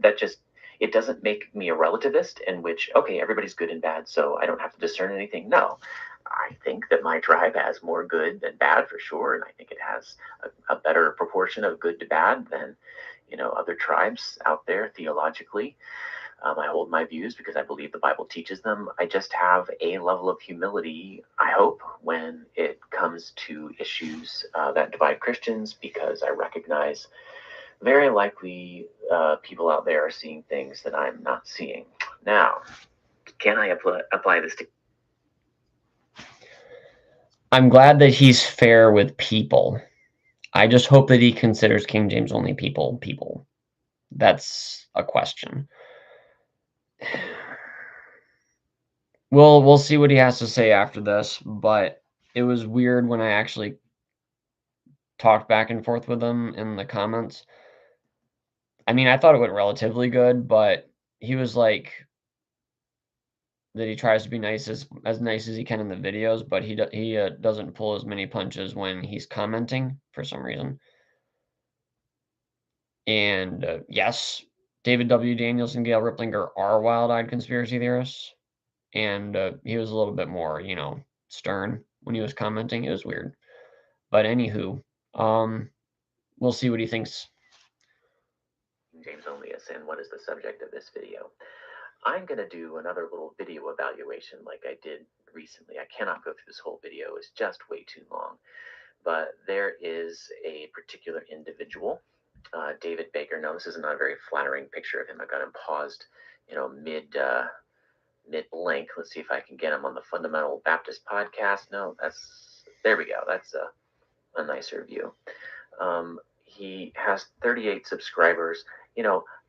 That just, it doesn't make me a relativist in which, okay, everybody's good and bad, so I don't have to discern anything. No, I think that my tribe has more good than bad for sure, and I think it has a better proportion of good to bad than other tribes out there theologically. I hold my views because I believe the Bible teaches them. I just have a level of humility, I hope, when it comes to issues that divide Christians, because I recognize very likely people out there are seeing things that I'm not seeing. Now, can I apply this to? I'm glad that he's fair with people. I just hope that he considers King James only people. That's a question. We'll see what he has to say after this, but it was weird when I actually talked back and forth with him in the comments. I mean, I thought it went relatively good, but he was like that he tries to be nice as he can in the videos, but he doesn't pull as many punches when he's commenting for some reason. And yes, David W. Daniels and Gail Riplinger are wild-eyed conspiracy theorists, and he was a little bit more, stern when he was commenting. It was weird, but anywho, we'll see what he thinks. James Onlyus, and what is the subject of this video? I'm going to do another little video evaluation like I did recently. I cannot go through this whole video, it's just way too long. But there is a particular individual, David Baker. Now, this is not a very flattering picture of him. I got him paused, mid blank. Let's see if I can get him on the Fundamental Baptist podcast. No, there we go. That's a nicer view. He has 38 subscribers.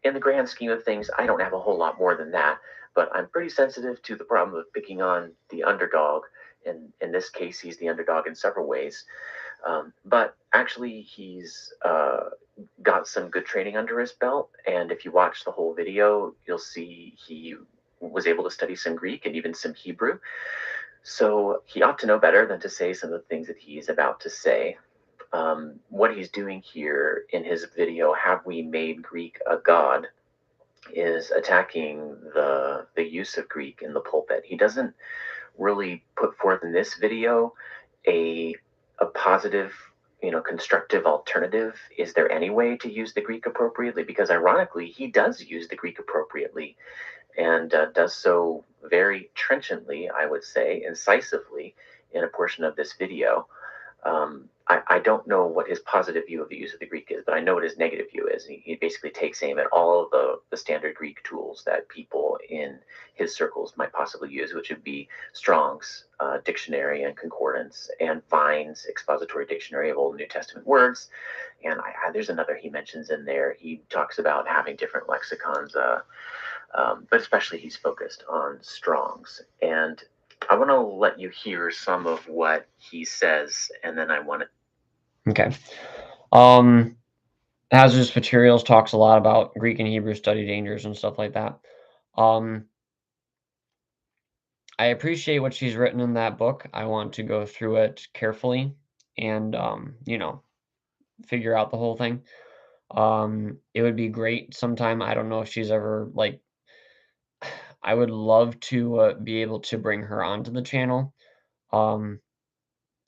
In the grand scheme of things, I don't have a whole lot more than that, but I'm pretty sensitive to the problem of picking on the underdog. And in this case, he's the underdog in several ways. But actually, he's got some good training under his belt. And if you watch the whole video, you'll see he was able to study some Greek and even some Hebrew. So he ought to know better than to say some of the things that he's about to say. What he's doing here in his video, Have We Made Greek a God, is attacking the use of Greek in the pulpit. He doesn't really put forth in this video a positive, constructive alternative. Is there any way to use the Greek appropriately? Because ironically, he does use the Greek appropriately, and does so very trenchantly, I would say, incisively, in a portion of this video. I don't know what his positive view of the use of the Greek is, but I know what his negative view is. He basically takes aim at all of the standard Greek tools that people in his circles might possibly use, which would be Strong's dictionary and concordance, and Vine's expository dictionary of Old and New Testament words. And there's another he mentions in there. He talks about having different lexicons, but especially he's focused on Strong's. And I want to let you hear some of what he says, and then I want to. Okay. Hazardous Materials talks a lot about Greek and Hebrew study dangers and stuff like that. I appreciate what she's written in that book. I want to go through it carefully and, figure out the whole thing. It would be great sometime. I don't know if she's ever like, I would love to be able to bring her onto the channel.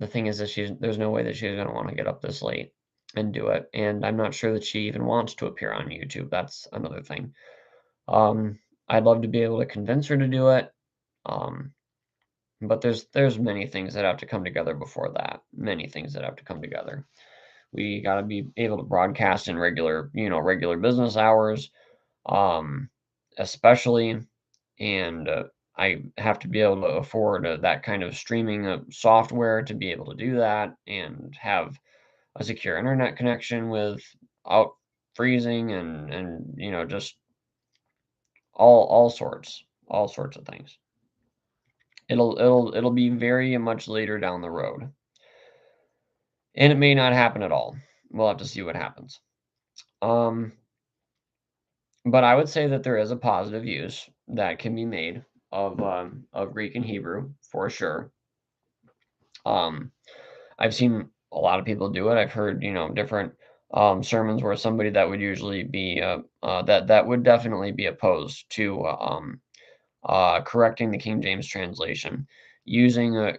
The thing is that there's no way that she's going to want to get up this late and do it. And I'm not sure that she even wants to appear on YouTube. That's another thing. I'd love to be able to convince her to do it. But there's many things that have to come together before that. Many things that have to come together. We got to be able to broadcast in regular business hours, especially, and I have to be able to afford that kind of streaming software to be able to do that and have a secure internet connection without freezing and just all sorts of things. It'll be very much later down the road. And it may not happen at all. We'll have to see what happens. But I would say that there is a positive use that can be made of Greek and Hebrew for sure. I've seen a lot of people do it. I've heard different sermons where somebody that would usually be that would definitely be opposed to correcting the King James translation using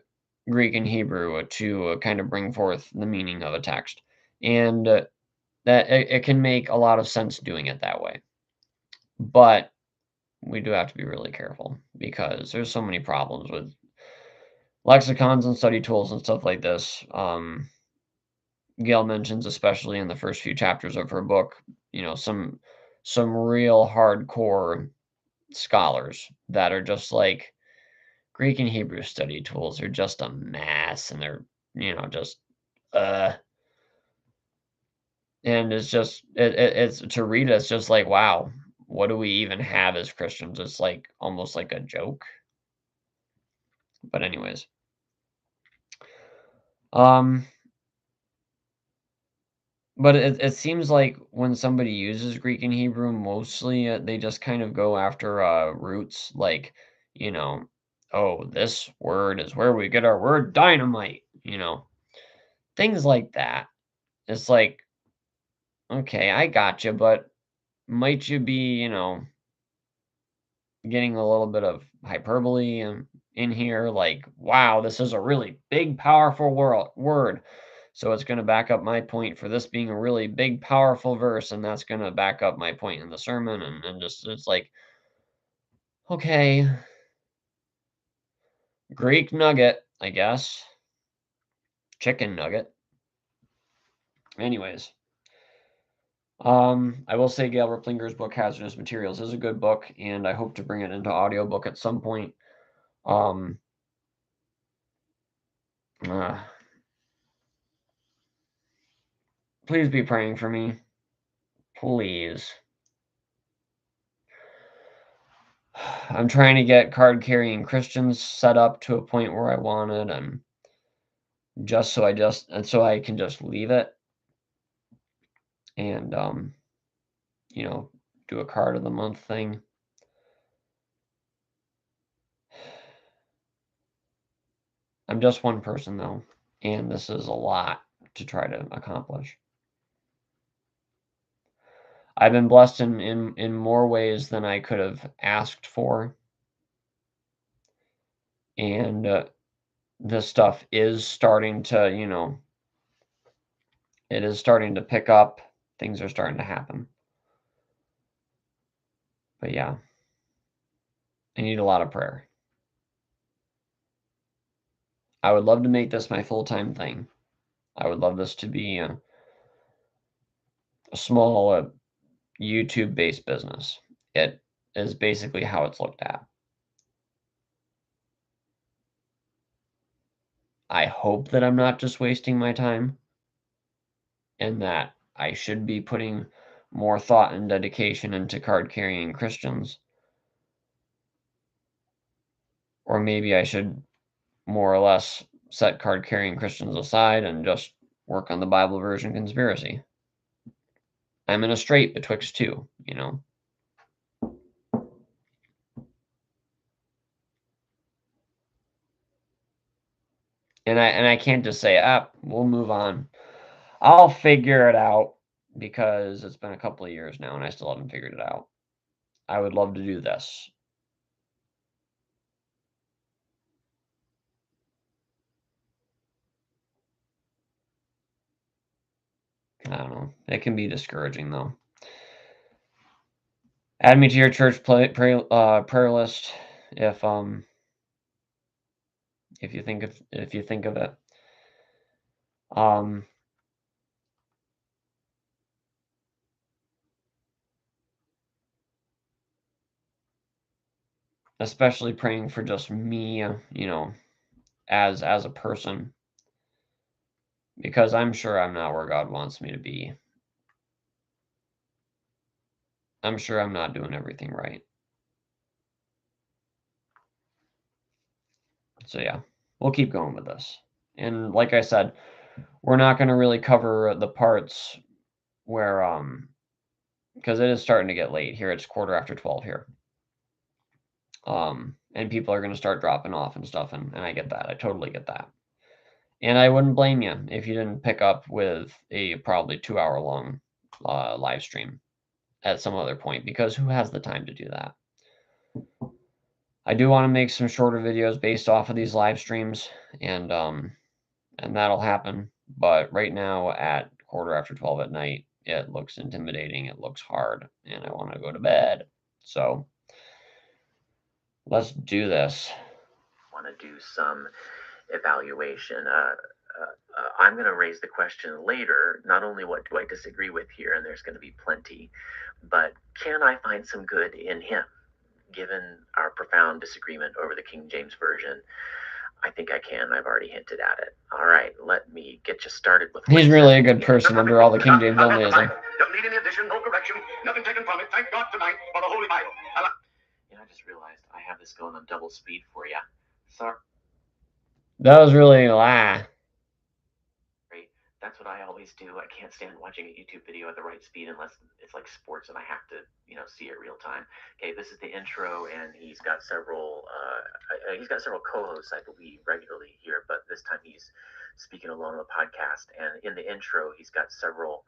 Greek and Hebrew to kind of bring forth the meaning of a text, and that it can make a lot of sense doing it that way. But we do have to be really careful because there's so many problems with lexicons and study tools and stuff like this. Gail mentions, especially in the first few chapters of her book, some real hardcore scholars that are just like, Greek and Hebrew study tools are just a mess, and they're just and it's to read it's just like, wow, what do we even have as Christians? It's like almost like a joke. But anyways, but it seems like when somebody uses Greek and Hebrew, mostly they just kind of go after roots, like, oh, this word is where we get our word dynamite, things like that. It's like, okay, I got you, but might you be, getting a little bit of hyperbole in here? Like, wow, this is a really big, powerful word. So it's going to back up my point for this being a really big, powerful verse, and that's going to back up my point in the sermon. And just, it's like, okay, Greek nugget, I guess. Chicken nugget. Anyways. I will say Gail Riplinger's book, Hazardous Materials, is a good book, and I hope to bring it into audiobook at some point. Please be praying for me. Please. I'm trying to get card-carrying Christians set up to a point where I wanted, and so I can just leave it and, do a card of the month thing. I'm just one person, though, and this is a lot to try to accomplish. I've been blessed in more ways than I could have asked for. And this stuff is starting to, it is starting to pick up. Things are starting to happen. But yeah, I need a lot of prayer. I would love to make this my full-time thing. I would love this to be a small YouTube-based business. It is basically how it's looked at. I hope that I'm not just wasting my time and that I should be putting more thought and dedication into card-carrying Christians. Or maybe I should more or less set card-carrying Christians aside and just work on the Bible version conspiracy. I'm in a strait betwixt two, And I can't just say, we'll move on. I'll figure it out because it's been a couple of years now and I still haven't figured it out. I would love to do this. I don't know. It can be discouraging though. Add me to your church prayer list if you think of it. Especially praying for just me, as a person, because I'm sure I'm not where God wants me to be. I'm sure I'm not doing everything right. So yeah, we'll keep going with this. And like I said, we're not going to really cover the parts where because it is starting to get late here. It's 12:15 here. And people are going to start dropping off and stuff, and I get that. I totally get that. And I wouldn't blame you if you didn't pick up with a probably 2-hour long live stream at some other point, because who has the time to do that? I do want to make some shorter videos based off of these live streams, and that'll happen. But right now at 12:15 at night, it looks intimidating. It looks hard, and I want to go to bed. So let's do this. Want to do some evaluation. I'm going to raise the question later, not only what do I disagree with here, and there's going to be plenty, but can I find some good in him, given our profound disagreement over the King James Version? I think I can. I've already hinted at it. All right, let me get you started with. He's really a good person under all the King James onlyism. Don't need any addition, no correction, nothing taken from it. Thank God tonight for the Holy Bible. I just realized I have this going on double speed for you. Sorry. That was really a lie. That's what I always do. I can't stand watching a YouTube video at the right speed unless it's like sports and I have to, see it real time. Okay, this is the intro, and he's got several co-hosts I believe regularly here, but this time he's speaking alone on the podcast. And in the intro, he's got several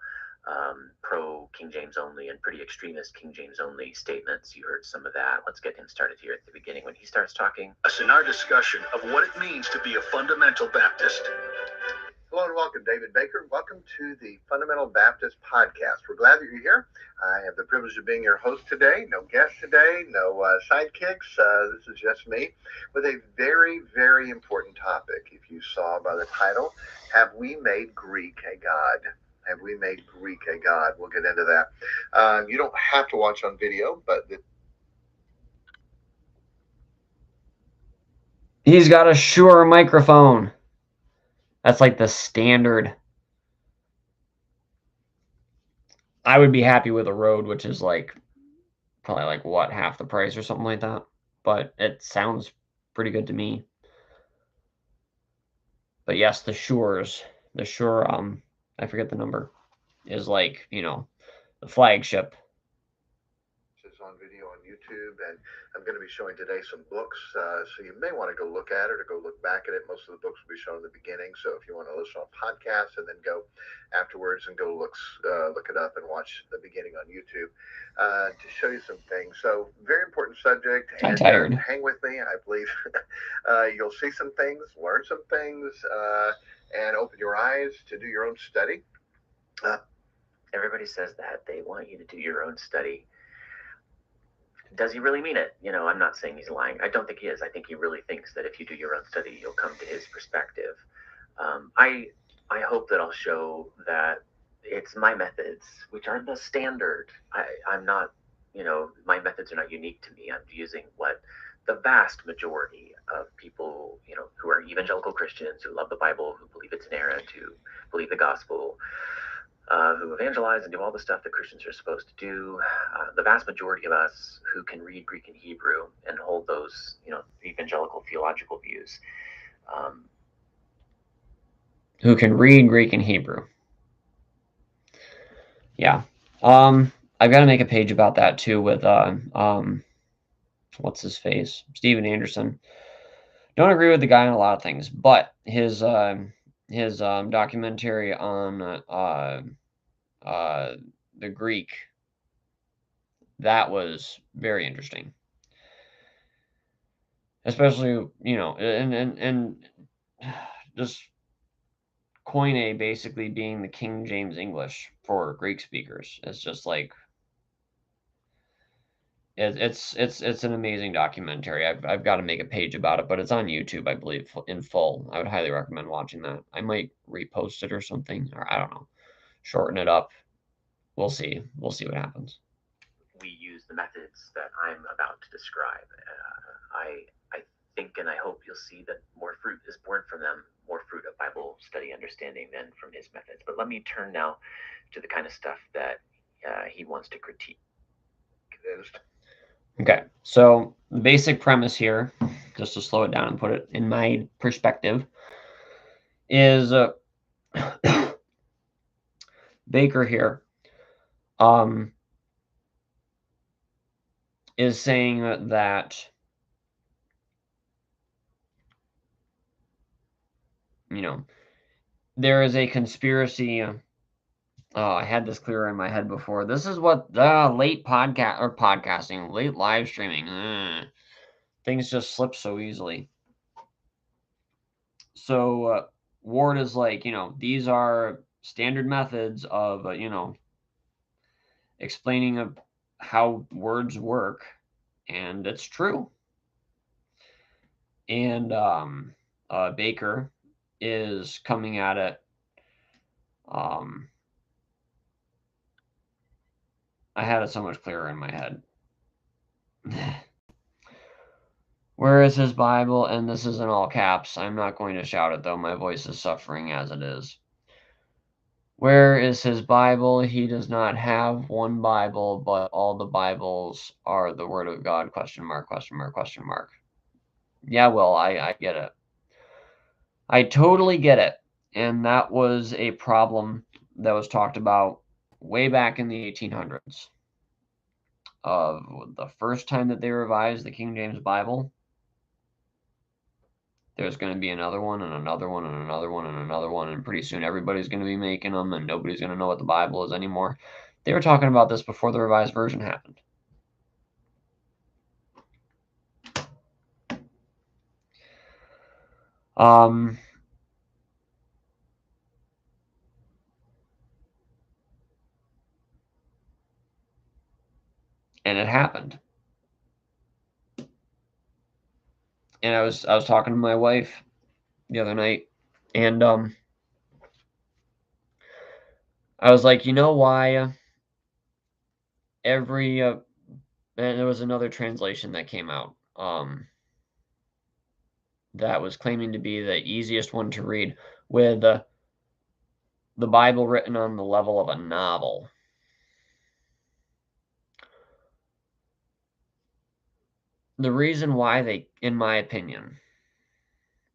pro King James only and pretty extremist King James only statements. You heard some of that. Let's get him started here at the beginning when he starts talking. In our discussion of what it means to be a fundamental Baptist. Hello and welcome, David Baker. Welcome to the Fundamental Baptist Podcast. We're glad that you're here. I have the privilege of being your host today. No guest today, no sidekicks. This is just me with a very, very important topic. If you saw by the title, Have We Made Greek a God? Have we made Greek a God? We'll get into that. You don't have to watch on video, but He's got a Shure microphone. That's like the standard. I would be happy with a Rode, which is probably half the price or something like that. But it sounds pretty good to me. But yes, the Shure, I forget the number, is the flagship. this is on video on YouTube, and I'm going to be showing today some books, so you may want to go look at it or go look back at it. Most of the books will be shown in the beginning, so if you want to listen on podcasts and then go afterwards and go look it up and watch the beginning on YouTube to show you some things. So very important subject, and hang with me. I believe you'll see some things, learn some things, and open your eyes to do your own study. Everybody says that they want you to do your own study. Does he really mean it? I'm not saying he's lying. I don't think he is. I think he really thinks that if you do your own study, you'll come to his perspective. I hope that I'll show that it's my methods, which are the standard. I'm not, my methods are not unique to me. I'm using what the vast majority of people, who are evangelical Christians, who love the Bible, who believe it's inerrant, who believe the gospel, who evangelize and do all the stuff that Christians are supposed to do. The vast majority of us who can read Greek and Hebrew and hold those, evangelical theological views. Who can read Greek and Hebrew. Yeah. I've got to make a page about that too with, what's his face? Steven Anderson. Don't agree with the guy on a lot of things, but his documentary on the Greek, that was very interesting. Especially, and just Koine basically being the King James English for Greek speakers. It's just like it's an amazing documentary. I've got to make a page about it, but it's on YouTube, I believe, in full. I would highly recommend watching that. I might repost it or something, or I don't know, shorten it up. We'll see. We'll see what happens. We use the methods that I'm about to describe. I think and I hope you'll see that more fruit is born from them, more fruit of Bible study understanding than from his methods. But let me turn now to the kind of stuff that he wants to critique. Okay, so the basic premise here, just to slow it down and put it in my perspective, is Baker here is saying that there is a conspiracy. I had this clearer in my head before. This is what the late podcasting, late live streaming, things just slip so easily. So Ward is like, these are standard methods of, explaining how words work, and it's true. And Baker is coming at it. I had it so much clearer in my head. Where is his Bible? And this is in all caps. I'm not going to shout it, though. My voice is suffering as it is. Where is his Bible? He does not have one Bible, but all the Bibles are the Word of God, ? Yeah, well, I get it. I totally get it. And that was a problem that was talked about way back in the 1800s. Of the first time that they revised the King James Bible, there's going to be another one and another one and another one and another one, and pretty soon everybody's going to be making them, and nobody's going to know what the Bible is anymore. They were talking about this before the revised version happened. And it happened. And I was talking to my wife the other night, and I was like, you know why every and there was another translation that came out that was claiming to be the easiest one to read, with the Bible written on the level of a novel. The reason why they, in my opinion,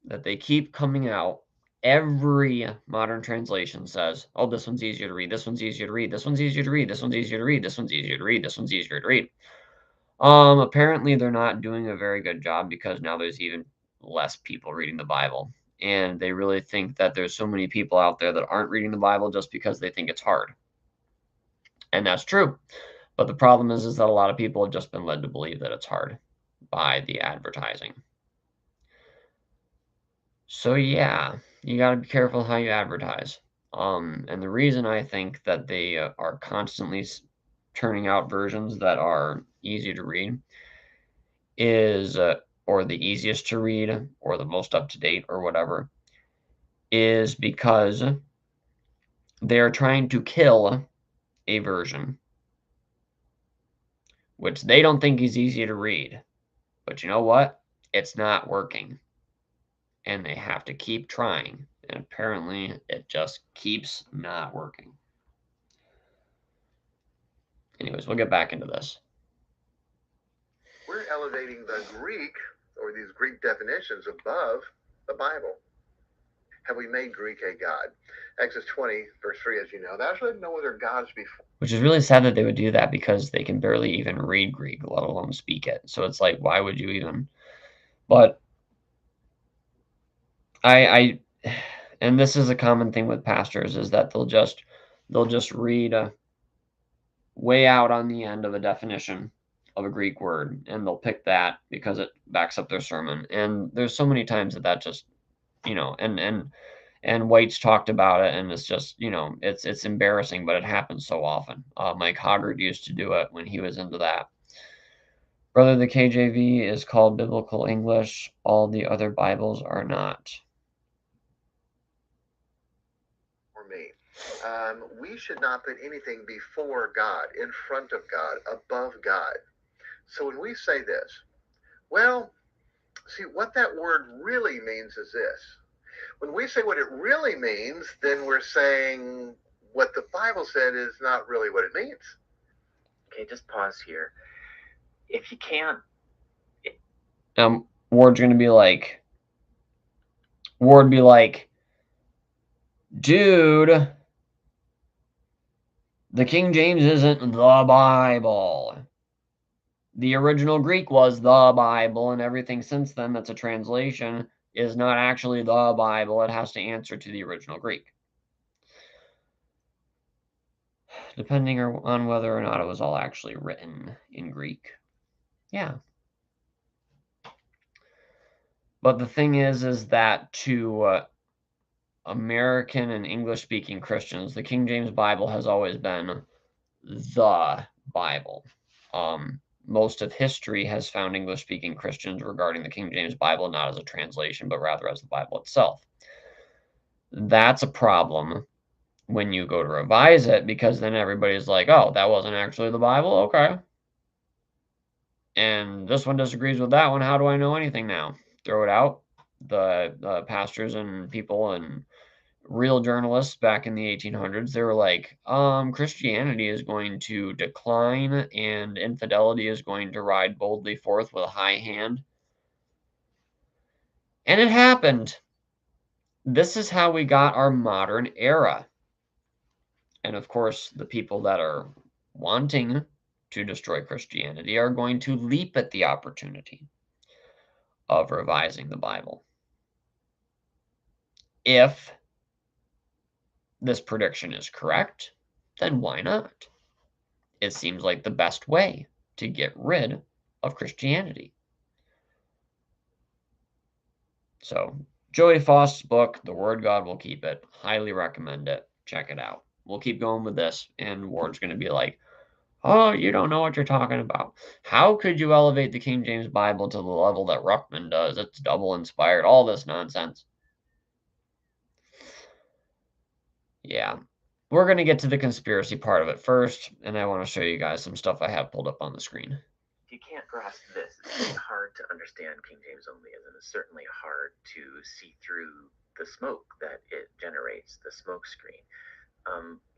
that they keep coming out, every modern translation says, oh, this one's easier to read, this one's easier to read, this one's easier to read, this one's easier to read, this one's easier to read, this one's easier to read. Apparently they're not doing a very good job because now there's even less people reading the Bible. And they really think that there's so many people out there that aren't reading the Bible just because they think it's hard. And that's true. But the problem is that a lot of people have just been led to believe that it's hard by the advertising. So yeah, you got to be careful how you advertise. And the reason I think that they are constantly turning out versions that are easy to read is, or the easiest to read, or the most up to date, or whatever, is because they are trying to kill a version which they don't think is easy to read. But you know what? It's not working. And they have to keep trying. And apparently, it just keeps not working. Anyways, we'll get back into this. We're elevating the Greek, or these Greek definitions, above the Bible. Have we made Greek a god? Exodus 20, verse 3, as you know, thou shalt know whether gods before. Which is really sad that they would do that because they can barely even read Greek, let alone speak it. So it's like, why would you even? But I and this is a common thing with pastors, is that they'll just read way out on the end of a definition of a Greek word, and they'll pick that because it backs up their sermon. And there's so many times that just, and White's talked about it, and it's just, it's embarrassing, but it happens so often. Mike Hoggard used to do it when he was into that. Brother, the KJV is called Biblical English. All the other Bibles are not. For me, we should not put anything before God, in front of God, above God. So when we say this, well, see, what that word really means is this. When we say what it really means, then we're saying what the Bible said is not really what it means. Okay, just pause here. If you can't... Ward's going to be like, dude, the King James isn't the Bible. The original Greek was the Bible, and everything since then that's a translation is not actually the Bible. It has to answer to the original Greek, depending on whether or not it was all actually written in Greek. Yeah. But the thing is that to American and English-speaking Christians, the King James Bible has always been the Bible. Most of history has found English-speaking Christians regarding the King James Bible not as a translation, but rather as the Bible itself. That's a problem when you go to revise it, because then everybody's like, oh, that wasn't actually the Bible? Okay. And this one disagrees with that one. How do I know anything now? Throw it out. The pastors and people and real journalists back in the 1800s, they were like, Christianity is going to decline and infidelity is going to ride boldly forth with a high hand. And it happened. This is how we got our modern era. And of course, the people that are wanting to destroy Christianity are going to leap at the opportunity of revising the Bible. If this prediction is correct, then why not? It seems like the best way to get rid of Christianity. So, Joey Foss's book, The Word God Will Keep It, highly recommend it. Check it out. We'll keep going with this, and Ward's going to be like, oh, you don't know what you're talking about. How could you elevate the King James Bible to the level that Ruckman does? It's double inspired, all this nonsense. Yeah. We're going to get to the conspiracy part of it first, and I want to show you guys some stuff I have pulled up on the screen. If you can't grasp this, it's really hard to understand King James onlyism. It's certainly hard to see through the smoke that it generates, the smoke screen.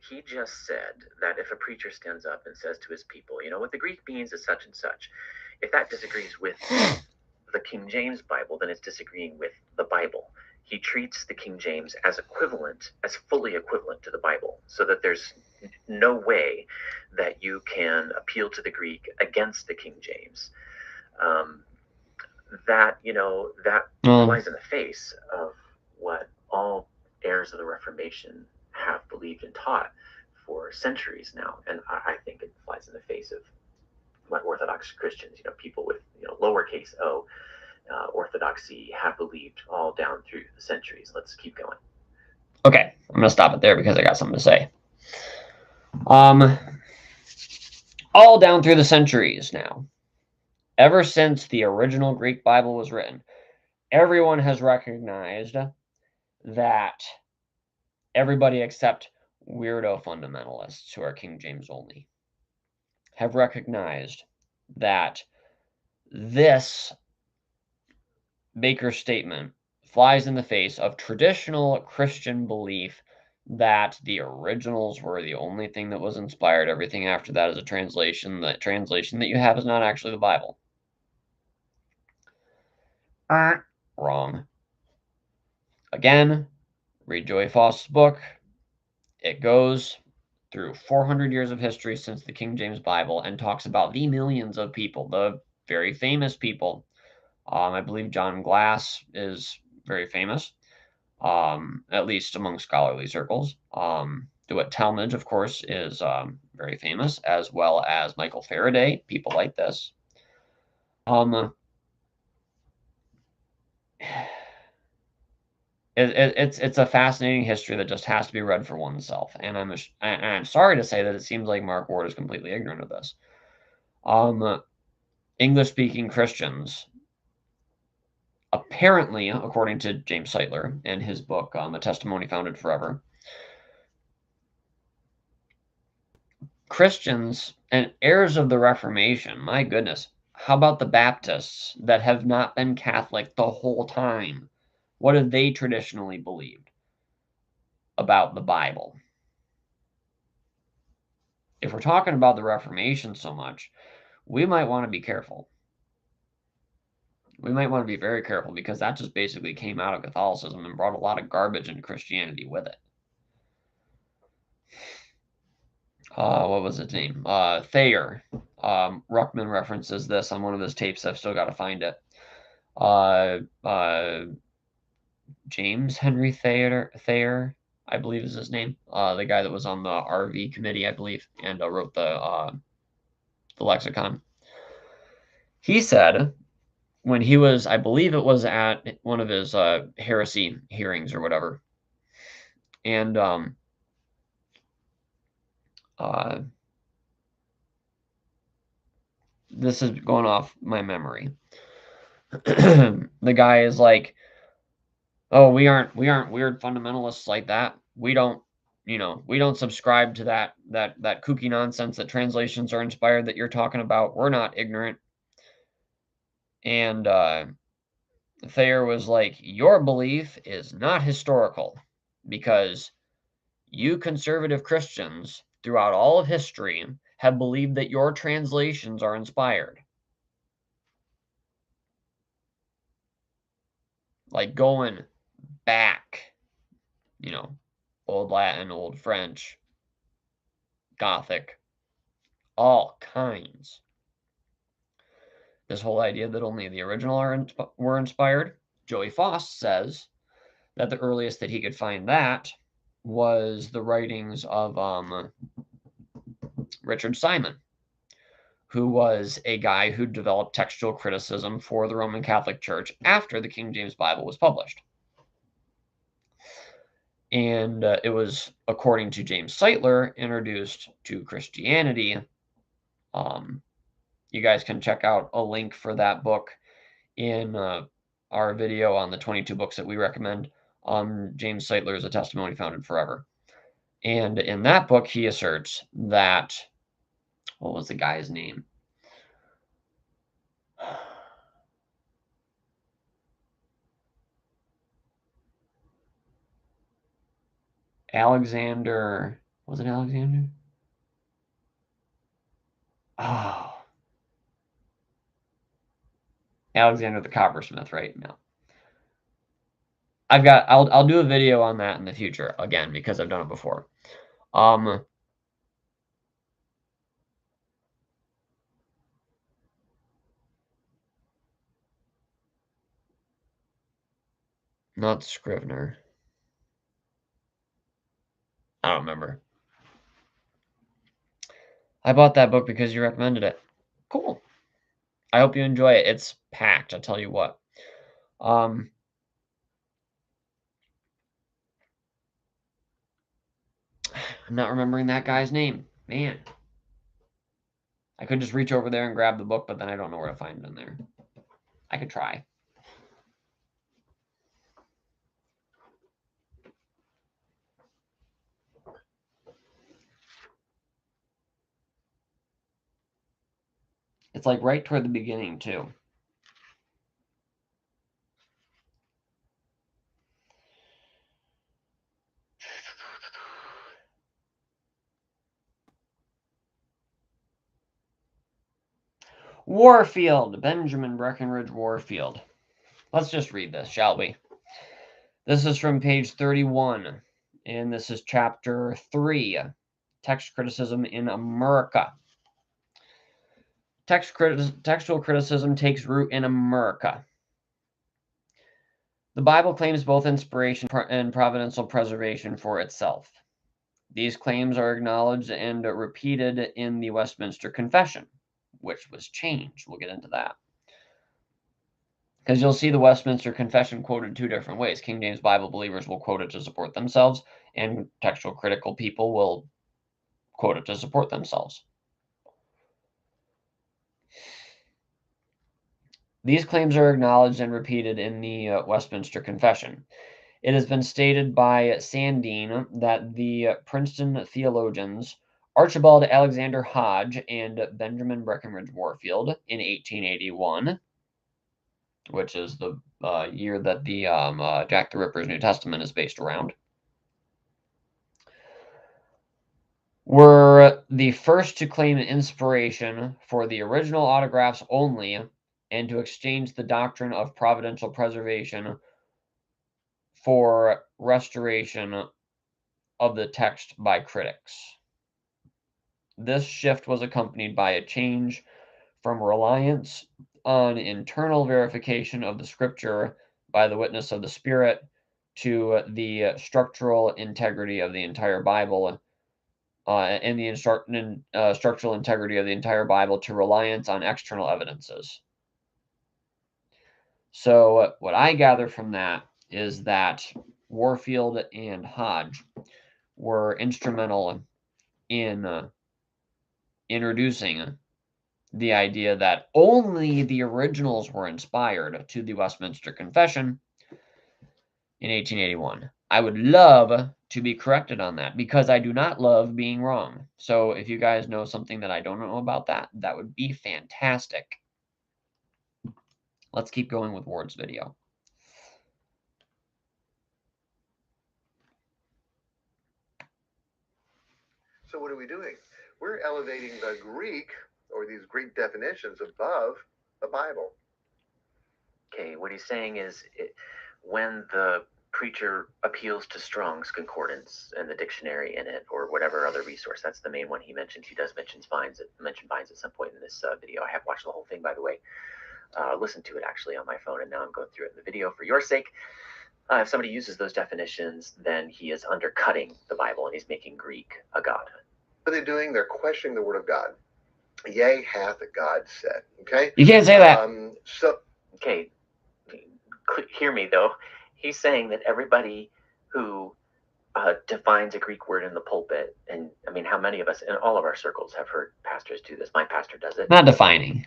He just said that if a preacher stands up and says to his people, you know, what the Greek means is such and such, if that disagrees with the King James Bible, then it's disagreeing with the Bible. He treats the King James as equivalent, as fully equivalent to the Bible, so that there's no way that you can appeal to the Greek against the King James. That flies in the face of what all heirs of the Reformation have believed and taught for centuries now, and I think it flies in the face of what Orthodox Christians, people with lowercase o, orthodoxy, have believed all down through the centuries. Let's keep going. Okay, I'm gonna stop it there because I got something to say. All down through the centuries now, ever since the original Greek Bible was written, everyone has recognized that everybody except weirdo fundamentalists who are King James only have recognized that this Baker's statement flies in the face of traditional Christian belief that the originals were the only thing that was inspired. Everything after that is a translation. The translation that you have is not actually the Bible. Wrong. Again, read Joey Foss's book. It goes through 400 years of history since the King James Bible and talks about the millions of people, the very famous people. I believe John Glass is very famous, at least among scholarly circles. DeWitt Talmage, of course, is very famous, as well as Michael Faraday, people like this. It's a fascinating history that just has to be read for oneself, and I'm sorry to say that it seems like Mark Ward is completely ignorant of this. English-speaking Christians, apparently, according to James Seitler in his book, A Testimony Founded Forever, Christians and heirs of the Reformation, my goodness, how about the Baptists that have not been Catholic the whole time? What have they traditionally believed about the Bible? If we're talking about the Reformation so much, we might want to be careful. We might want to be very careful because that just basically came out of Catholicism and brought a lot of garbage into Christianity with it. What was his name? Thayer. Ruckman references this on one of his tapes. I've still got to find it. James Henry Thayer, I believe is his name. The guy that was on the RV committee, I believe, and wrote the lexicon. He said when he was, I believe it was at one of his heresy hearings or whatever, and this is going off my memory. The guy is like, "Oh, we aren't weird fundamentalists like that. We don't subscribe to that kooky nonsense that translations are inspired that you're talking about. We're not ignorant." And Thayer was like, "Your belief is not historical because you conservative Christians throughout all of history have believed that your translations are inspired." Like going back, Old Latin, Old French, Gothic, all kinds. This whole idea that only the original were inspired. Joey Foss says that the earliest that he could find that was the writings of Richard Simon, who was a guy who developed textual criticism for the Roman Catholic Church after the King James Bible was published. And it was, according to James Seitler, introduced to Christianity. You guys can check out a link for that book in our video on the 22 books that we recommend on James Seitler's A Testimony Founded Forever. And in that book, he asserts that, what was the guy's name? Alexander, was it Alexander? Oh. Alexander the Coppersmith, right? No. I'll do a video on that in the future again because I've done it before. Not Scrivener. I don't remember. I bought that book because you recommended it. Cool. I hope you enjoy it. It's packed, I tell you what. I'm not remembering that guy's name. Man. I could just reach over there and grab the book, but then I don't know where to find it in there. I could try. It's like right toward the beginning, too. Warfield, Benjamin Breckinridge Warfield. Let's just read this, shall we? This is from page 31, and this is chapter 3, Text Criticism in America. Textual criticism takes root in America. The Bible claims both inspiration and providential preservation for itself. These claims are acknowledged and repeated in the Westminster Confession, which was changed. We'll get into that. Because you'll see the Westminster Confession quoted two different ways. King James Bible believers will quote it to support themselves, and textual critical people will quote it to support themselves. These claims are acknowledged and repeated in the Westminster Confession. It has been stated by Sandine that the Princeton theologians Archibald Alexander Hodge and Benjamin Breckinridge Warfield in 1881, which is the year that the Jack the Ripper's New Testament is based around, were the first to claim inspiration for the original autographs only and to exchange the doctrine of providential preservation for restoration of the text by critics. This shift was accompanied by a change from reliance on internal verification of the scripture by the witness of the Spirit to the structural integrity of the entire Bible and the structural integrity of the entire Bible to reliance on external evidences. So what I gather from that is that Warfield and Hodge were instrumental in introducing the idea that only the originals were inspired to the Westminster Confession in 1881. I would love to be corrected on that because I do not love being wrong. So if you guys know something that I don't know about that, that would be fantastic. Let's keep going with Ward's video. So what are we doing? We're elevating the Greek, or these Greek definitions, above the Bible. Okay, what he's saying is when the preacher appeals to Strong's Concordance and the dictionary in it, or whatever other resource, that's the main one he mentions. He does mention Vines at some point in this video. I have watched the whole thing, by the way. Listened to it actually on my phone, and now I'm going through it in the video for your sake. If somebody uses those definitions, then he is undercutting the Bible and he's making Greek a god. What are they doing? They're questioning the word of God. Yea, hath God said. Okay? You can't say that. Okay, hear me though. He's saying that everybody who defines a Greek word in the pulpit, and I mean, how many of us in all of our circles have heard pastors do this? My pastor does it. Not defining.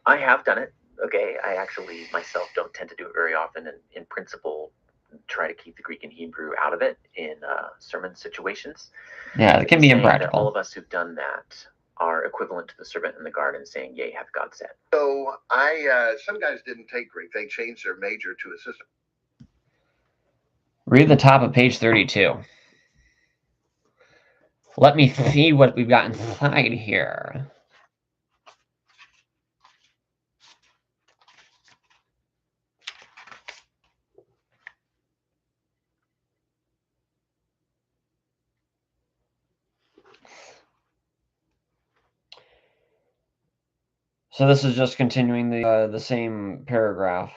I have done it. Okay, I actually myself don't tend to do it very often, and in principle try to keep the Greek and Hebrew out of it in sermon situations. Yeah, it can be impractical. All of us who've done that are equivalent to the servant in the garden saying, yea, hath God said. So some guys didn't take Greek. They changed their major to a system. Read the top of page 32. Let me see what we've got inside here. So this is just continuing the same paragraph.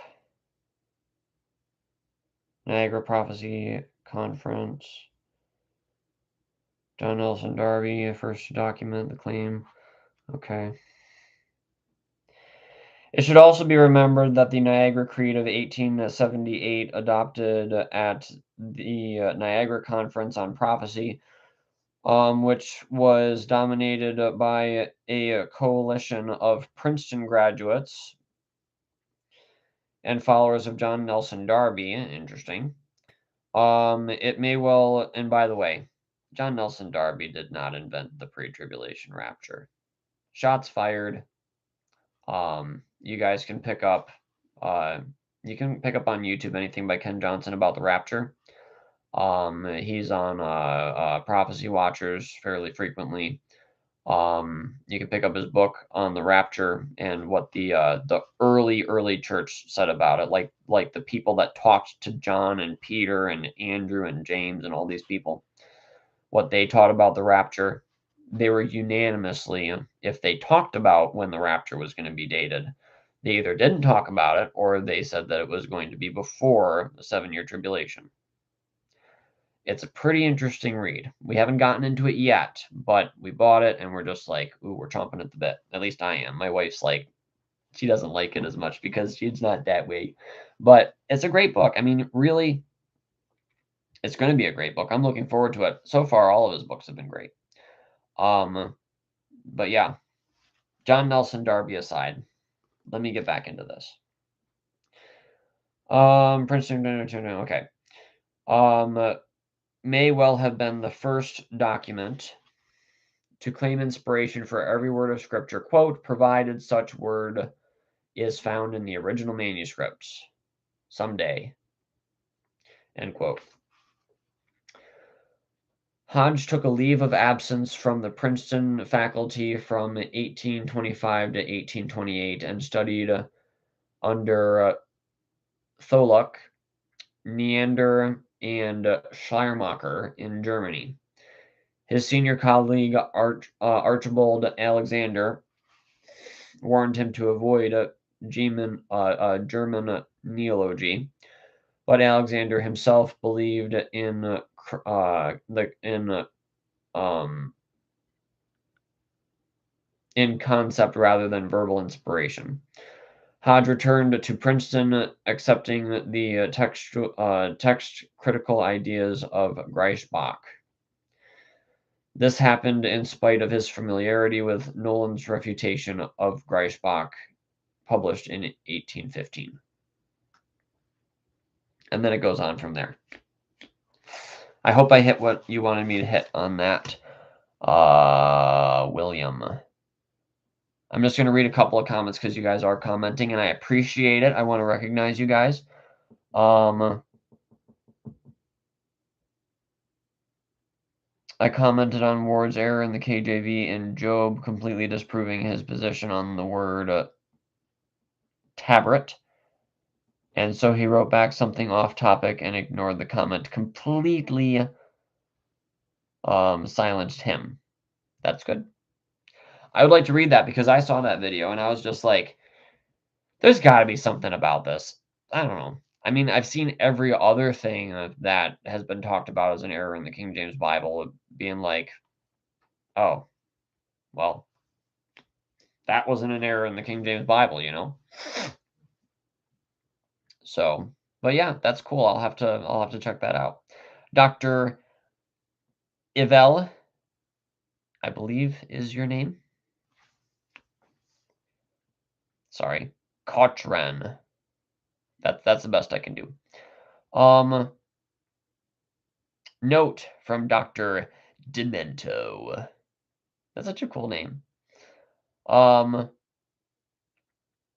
Niagara Prophecy Conference. John Nelson Darby, first to document the claim. Okay. It should also be remembered that the Niagara Creed of 1878, adopted at the Niagara Conference on Prophecy, which was dominated by a coalition of Princeton graduates and followers of John Nelson Darby. Interesting. It may well, and by the way, John Nelson Darby did not invent the pre-tribulation rapture. Shots fired. You guys can pick up, you can pick up on YouTube anything by Ken Johnson about the rapture. He's on Prophecy Watchers fairly frequently. You can pick up his book on the rapture and what the early church said about it, like the people that talked to John and Peter and Andrew and James and all these people, what they taught about the rapture. They were unanimously, if they talked about when the rapture was going to be dated, they either didn't talk about it or they said that it was going to be before the 7-year tribulation. It's a pretty interesting read. We haven't gotten into it yet, but we bought it and we're just like, ooh, we're chomping at the bit. At least I am. My wife's like, she doesn't like it as much because she's not that way. But it's a great book. I mean, really, it's going to be a great book. I'm looking forward to it. So far, all of his books have been great. But yeah, John Nelson Darby aside, let me get back into this. Princeton, okay. May well have been the first document to claim inspiration for every word of Scripture, quote, provided such word is found in the original manuscripts someday, end quote. Hodge took a leave of absence from the Princeton faculty from 1825 to 1828 and studied under Tholuck, Neander, and Schleiermacher in Germany. His senior colleague, Archibald Alexander, warned him to avoid German neology, but Alexander himself believed in concept rather than verbal inspiration. Hodge returned to Princeton, accepting the text critical ideas of Greifsbach. This happened in spite of his familiarity with Nolan's refutation of Greifsbach, published in 1815. And then it goes on from there. I hope I hit what you wanted me to hit on that, William. I'm just going to read a couple of comments because you guys are commenting, and I appreciate it. I want to recognize you guys. I commented on Ward's error in the KJV and Job completely disproving his position on the word tabret. And so he wrote back something off topic and ignored the comment, completely silenced him. That's good. I would like to read that because I saw that video and I was just like, there's got to be something about this. I don't know. I mean, I've seen every other thing that has been talked about as an error in the King James Bible being like, oh, well, that wasn't an error in the King James Bible, you know? So, but yeah, that's cool. I'll have to check that out. Dr. Ivel, I believe is your name. Sorry. Cochran. That's the best I can do. Note from Dr. Demento. That's such a cool name.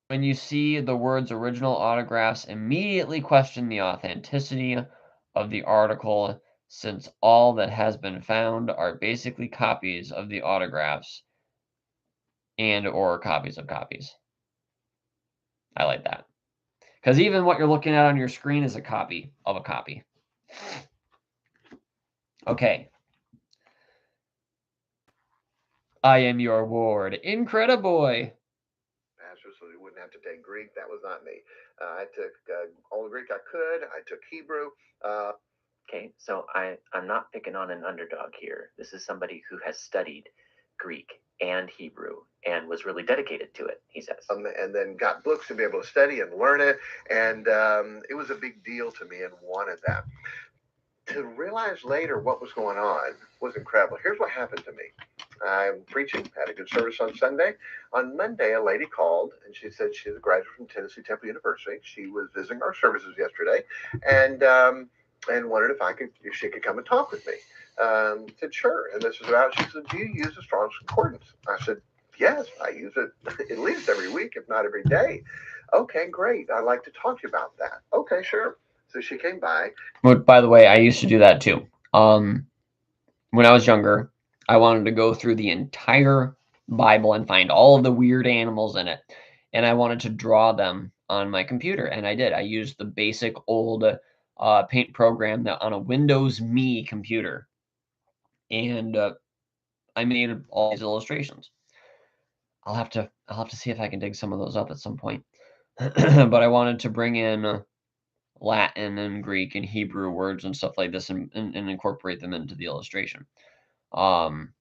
When you see the words original autographs, immediately question the authenticity of the article, since all that has been found are basically copies of the autographs and or copies of copies. I like that. Because even what you're looking at on your screen is a copy of a copy. Okay. I am your ward. Incrediboy. Pastor, so you wouldn't have to take Greek. That was not me. I took all the Greek I could. I took Hebrew. Okay, so I'm not picking on an underdog here. This is somebody who has studied Greek and Hebrew and was really dedicated to it, he says. And then got books to be able to study and learn it. And it was a big deal to me and wanted that. To realize later what was going on was incredible. Here's what happened to me. I'm preaching, had a good service on Sunday. On Monday, a lady called and she said she's a graduate from Tennessee Temple University. She was visiting our services yesterday and wondered if she could come and talk with me. I said, sure. And this is about, she said, do you use a Strong's Concordance? I said, yes, I use it at least every week, if not every day. Okay, great. I'd like to talk to you about that. Okay, sure. So she came by. But by the way, I used to do that too. When I was younger, I wanted to go through the entire Bible and find all of the weird animals in it. And I wanted to draw them on my computer. And I did. I used the basic old paint program that on a Windows Me computer. And I made all these illustrations. I'll have to see if I can dig some of those up at some point. But I wanted to bring in Latin and Greek and Hebrew words and stuff like this and incorporate them into the illustration. And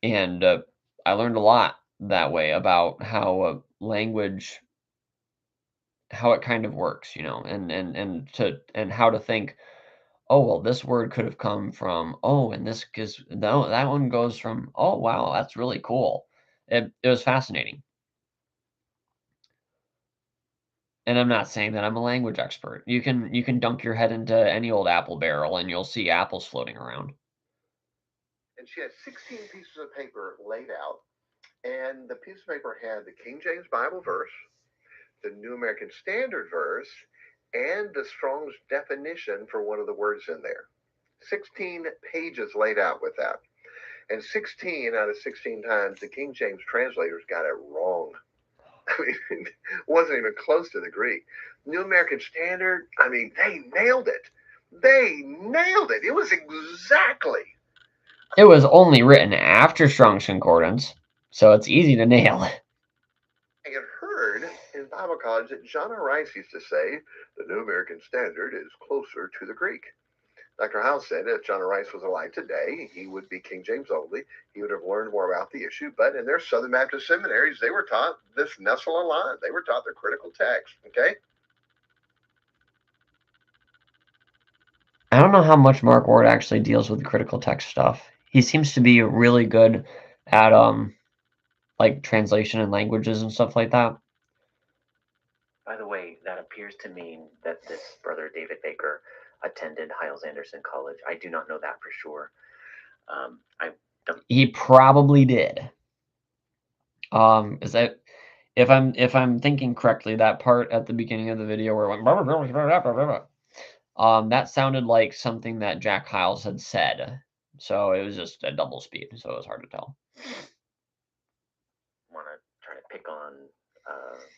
I learned a lot that way about how language, how it kind of works, and how to think, oh, well, this word could have come from, oh, and this because no, that one goes from, oh, wow, that's really cool. It was fascinating. And I'm not saying that I'm a language expert. You can dunk your head into any old apple barrel and you'll see apples floating around. And she had 16 pieces of paper laid out, and the piece of paper had the King James Bible verse, the New American Standard verse, and the Strong's definition for one of the words in there. 16 pages laid out with that. And 16 out of 16 times, the King James translators got it wrong. I mean, it wasn't even close to the Greek. New American Standard, I mean, they nailed it. They nailed it. It was exactly. It was only written after Strong's Concordance, so it's easy to nail. I had heard in Bible college that John R. Rice used to say the New American Standard is closer to the Greek. Dr. House said if John R. Rice was alive today, he would be King James only. He would have learned more about the issue. But in their Southern Baptist seminaries, they were taught this nestle a line. They were taught the critical text. Okay. I don't know how much Mark Ward actually deals with the critical text stuff. He seems to be really good at like translation and languages and stuff like that. By the way, that appears to mean that this brother David Baker attended Hyles-Anderson College. I do not know that for sure. He probably did. Is that if I'm thinking correctly, that part at the beginning of the video where it went that sounded like something that Jack Hyles had said. So it was just a double speed, so it was hard to tell. Want to try to pick on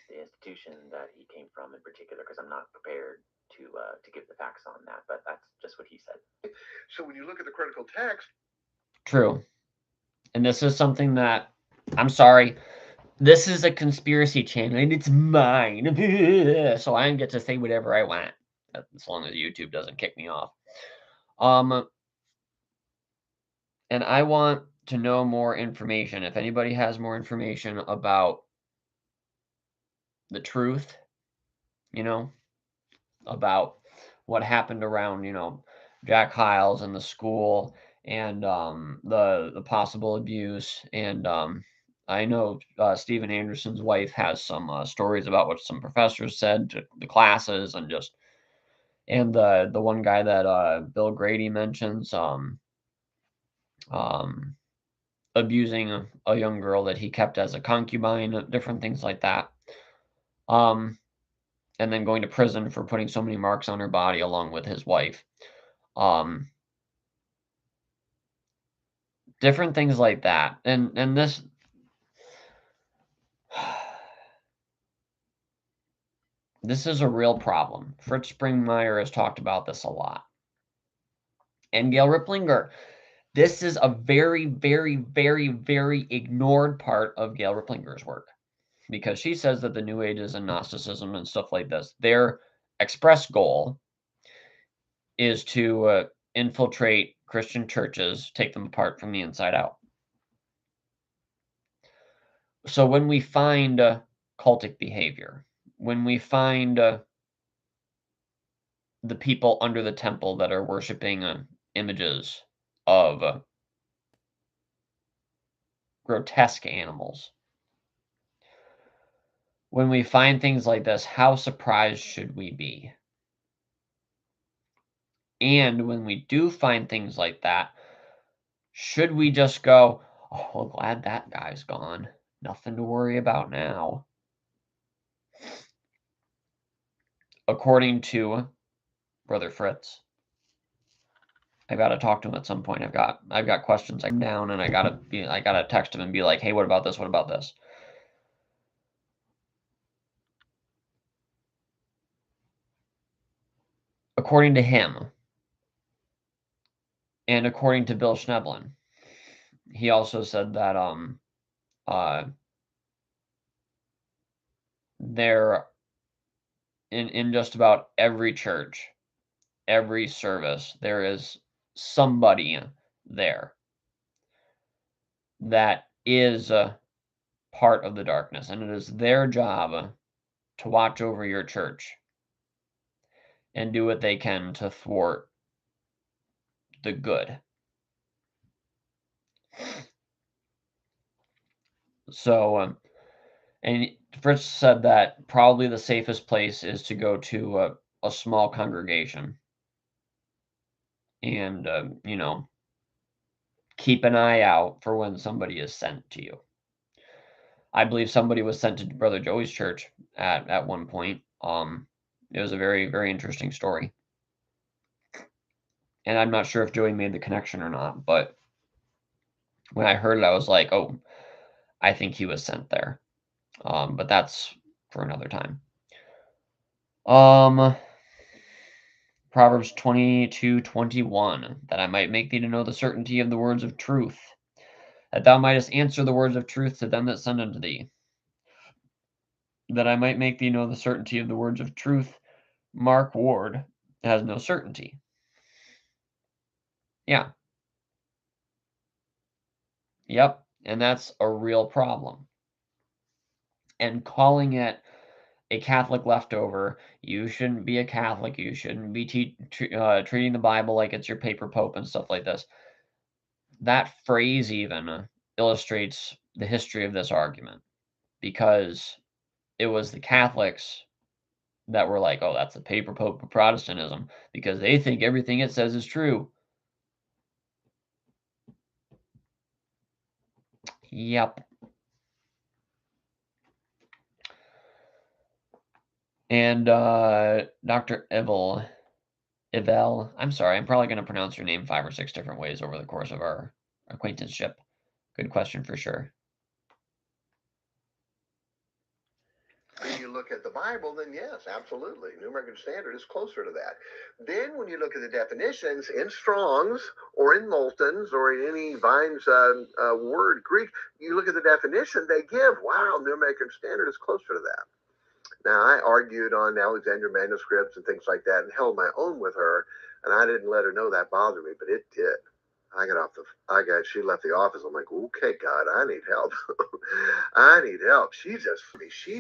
the institution that he came from in particular because I'm not prepared to give the facts on that, but that's just what he said. So when you look at the critical text, true, and this is something that I'm sorry. This is a conspiracy channel, and it's mine, so I get to say whatever I want, as long as YouTube doesn't kick me off. And I want to know more information. If anybody has more information about the truth, about what happened around, Jack Hyles and the school and the possible abuse. And I know Stephen Anderson's wife has some stories about what some professors said to the classes and the one guy that Bill Grady mentions abusing a young girl that he kept as a concubine, different things like that. And then going to prison for putting so many marks on her body along with his wife. Different things like that. And this this is a real problem. Fritz Springmeier has talked about this a lot. And Gail Riplinger. This is a very, very, very, very ignored part of Gail Riplinger's work. because she says that the New Ages and Gnosticism and stuff like this, their express goal is to infiltrate Christian churches, take them apart from the inside out. So when we find cultic behavior, when we find the people under the temple that are worshiping images of grotesque animals, when we find things like this, how surprised should we be? And when we do find things like that, should we just go, oh, well, glad that guy's gone. Nothing to worry about now. According to Brother Fritz, I gotta talk to him at some point. I've got questions I down, and I gotta text him and be like, hey, what about this? What about this? According to him, and according to Bill Schneblin, he also said that there in just about every church, every service, there is somebody there that is part of the darkness, and it is their job to watch over your church and do what they can to thwart the good. So, and Fritz said that probably the safest place is to go to a small congregation and, keep an eye out for when somebody is sent to you. I believe somebody was sent to Brother Joey's church at one point. It was a very, very interesting story. And I'm not sure if Joey made the connection or not, but when I heard it, I was like, oh, I think he was sent there. But that's for another time. Proverbs 22:21, that I might make thee to know the certainty of the words of truth, that thou mightest answer the words of truth to them that send unto thee, that I might make thee know the certainty of the words of truth. Mark Ward has no certainty. Yeah. Yep. And that's a real problem. And calling it a Catholic leftover, you shouldn't be a Catholic, you shouldn't be treating the Bible like it's your paper pope and stuff like this. That phrase even illustrates the history of this argument, because it was the Catholics that were like, oh, that's the paper pope of Protestantism, because they think everything it says is true. Yep. And Dr. Evel, I'm sorry, I'm probably going to pronounce your name 5 or 6 different ways over the course of our acquaintanceship. Good question for sure. When you look at the Bible, then yes, absolutely. New American Standard is closer to that. Then when you look at the definitions in Strong's or in Moulton's or in any Vine's word Greek, you look at the definition they give, wow, New American Standard is closer to that. Now, I argued on Alexandria manuscripts and things like that and held my own with her, and I didn't let her know that bothered me, but it did. She left the office. I'm like, okay, God, I need help. I need help. She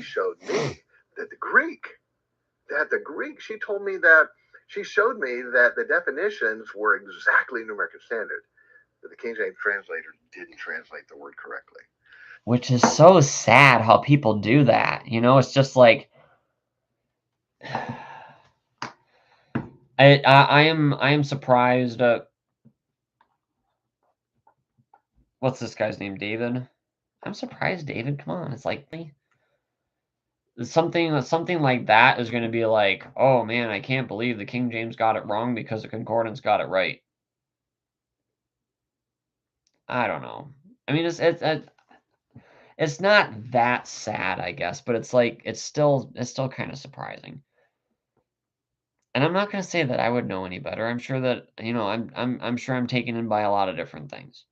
showed me that the Greek, she told me that, she showed me that the definitions were exactly New American Standard, but the King James translator didn't translate the word correctly. Which is so sad how people do that. It's just like, I am surprised. What's this guy's name? David. I'm surprised, David. Come on, it's like something like that is going to be like, oh man, I can't believe the King James got it wrong because the Concordance got it right. I don't know. I mean, it's not that sad, I guess, but it's like it's still kind of surprising. And I'm not going to say that I would know any better. I'm sure that I'm sure I'm taken in by a lot of different things.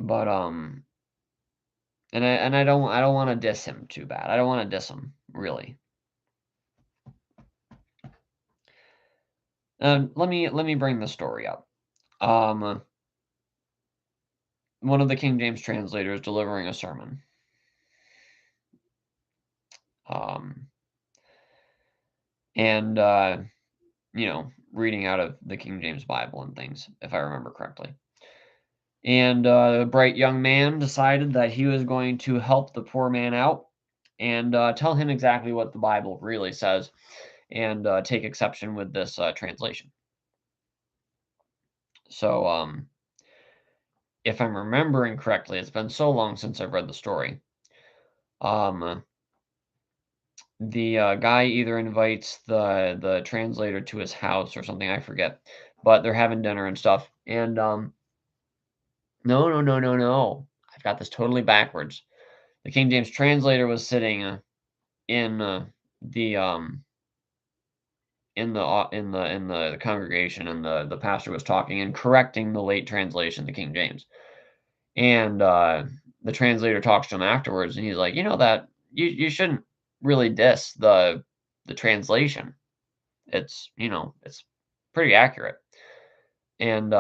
But And I don't want to diss him too bad. I don't want to diss him, really. Let me bring the story up. One of the King James translators delivering a sermon. And reading out of the King James Bible and things, if I remember correctly. And a bright young man decided that he was going to help the poor man out and tell him exactly what the Bible really says and take exception with this translation. So, if I'm remembering correctly, it's been so long since I've read the story. The guy either invites the translator to his house or something, I forget, but they're having dinner and stuff. And no, I've got this totally backwards. The King James translator was sitting in the congregation, and the pastor was talking and correcting the late translation, the King James. And the translator talks to him afterwards, and he's like, that you shouldn't really diss the translation. It's it's pretty accurate. And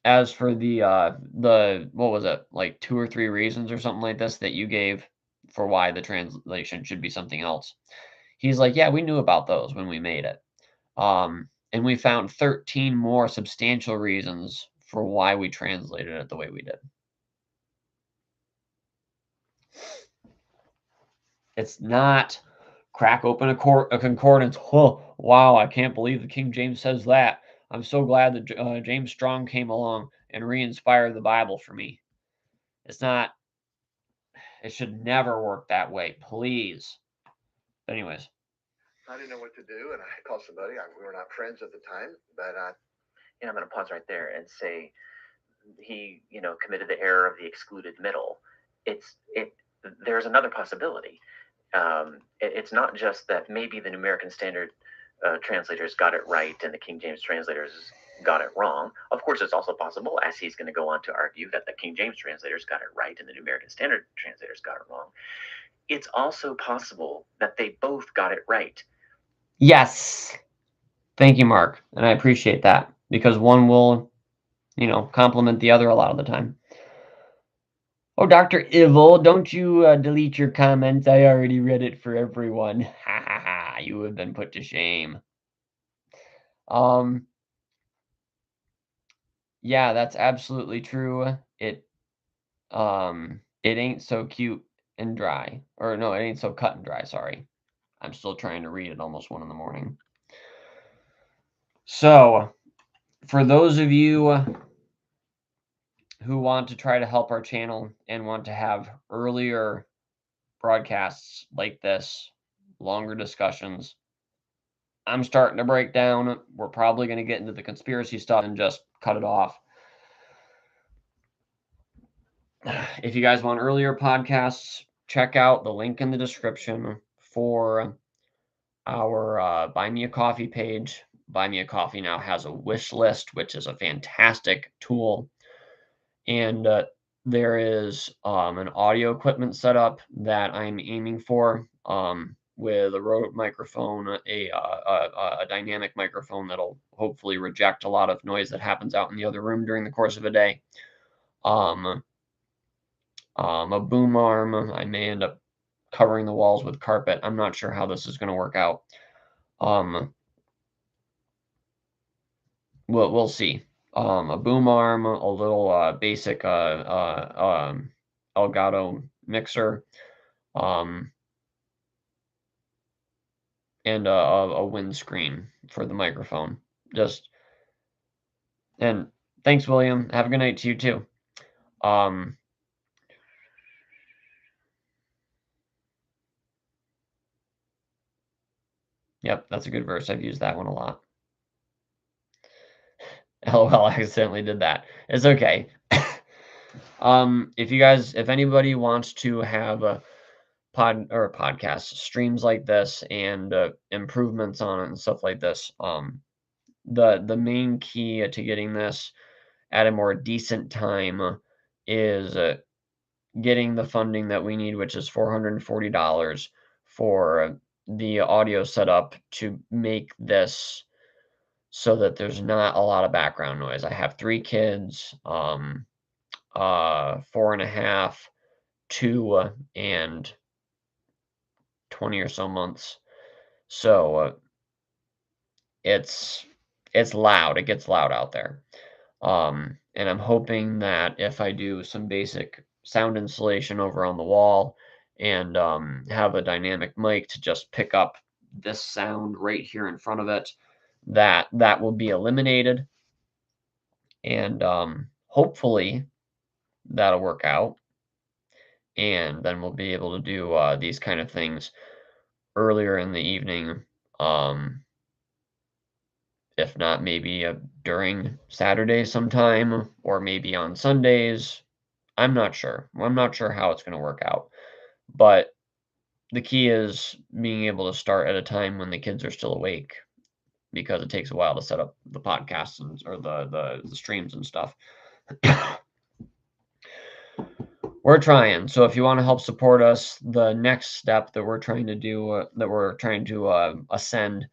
as for the what was it, like 2 or 3 reasons or something like this that you gave for why the translation should be something else. He's like, yeah, we knew about those when we made it. And we found 13 more substantial reasons for why we translated it the way we did. It's not crack open a concordance. Oh, wow, I can't believe the King James says that. I'm so glad that James Strong came along and re-inspired the Bible for me. It's not. It should never work that way, please. But anyways. I didn't know what to do, and I called somebody. We were not friends at the time, but I'm going to pause right there and say he, committed the error of the excluded middle. There's another possibility. It's not just that maybe the New American Standard translators got it right and the King James translators got it wrong. Of course, it's also possible, as he's going to go on to argue, that the King James translators got it right and the New American Standard translators got it wrong. It's also possible that they both got it right. Yes. Thank you, Mark. And I appreciate that, because one will, complement the other a lot of the time. Oh, Dr. Evil, don't you delete your comments. I already read it for everyone. Ha ha ha. You have been put to shame. Yeah, that's absolutely true. It ain't so cute and dry. Or no, it ain't so cut and dry, sorry. I'm still trying to read at almost 1 in the morning. So, for those of you who want to try to help our channel and want to have earlier broadcasts like this, longer discussions, I'm starting to break down. We're probably going to get into the conspiracy stuff and just cut it off. If you guys want earlier podcasts, check out the link in the description for our Buy Me a Coffee page. Buy Me a Coffee now has a wish list, which is a fantastic tool. And there is an audio equipment setup that I'm aiming for with a Rode microphone, a dynamic microphone that'll hopefully reject a lot of noise that happens out in the other room during the course of a day. A boom arm. I may end up covering the walls with carpet. I'm not sure how this is going to work out. We'll see. A boom arm, a little basic Elgato mixer, and a windscreen for the microphone. And thanks, William. Have a good night to you too. Yep, that's a good verse. I've used that one a lot. LOL, I accidentally did that. It's okay. If anybody wants to have a podcast streams like this and improvements on it and stuff like this, the main key to getting this at a more decent time is getting the funding that we need, which is $440 for the audio setup to make this so that there's not a lot of background noise. I have 3 kids, 4.5, 2, and 20 or so months. So it's loud. It gets loud out there. And I'm hoping that if I do some basic sound insulation over on the wall and have a dynamic mic to just pick up this sound right here in front of it, that will be eliminated. And hopefully that'll work out. And then we'll be able to do these kind of things earlier in the evening. If not, maybe during Saturday sometime, or maybe on Sundays. I'm not sure. I'm not sure how it's going to work out. But the key is being able to start at a time when the kids are still awake, because it takes a while to set up the podcasts or the streams and stuff. We're trying. So if you want to help support us, the next step that we're trying to do, ascend,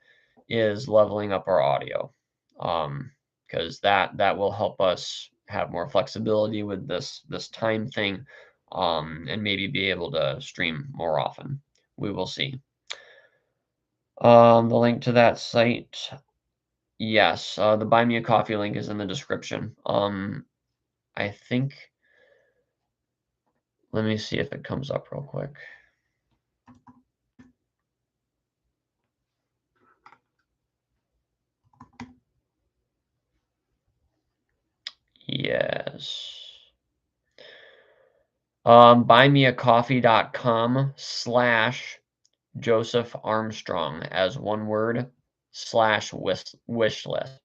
is leveling up our audio, because that will help us have more flexibility with this time thing, and maybe be able to stream more often. We will see. The link to that site, yes, the Buy Me a Coffee link is in the description. I think, let me see if it comes up real quick. Yes. buymeacoffee.com/Joseph Armstrong as one word /wish list.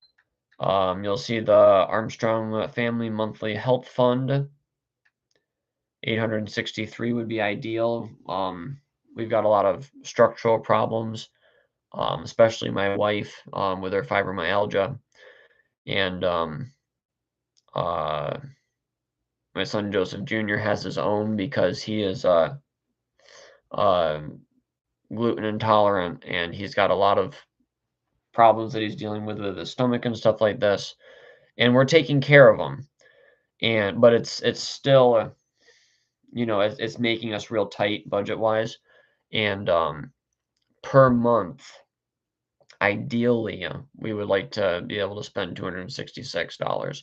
You'll see the Armstrong Family Monthly Health Fund. 863 would be ideal. We've got a lot of structural problems, especially my wife, with her fibromyalgia. And my son Joseph Jr. has his own because he is gluten intolerant, and he's got a lot of problems that he's dealing with his stomach and stuff like this. And we're taking care of him. But it's still, it's making us real tight budget wise. And per month, ideally, we would like to be able to spend $266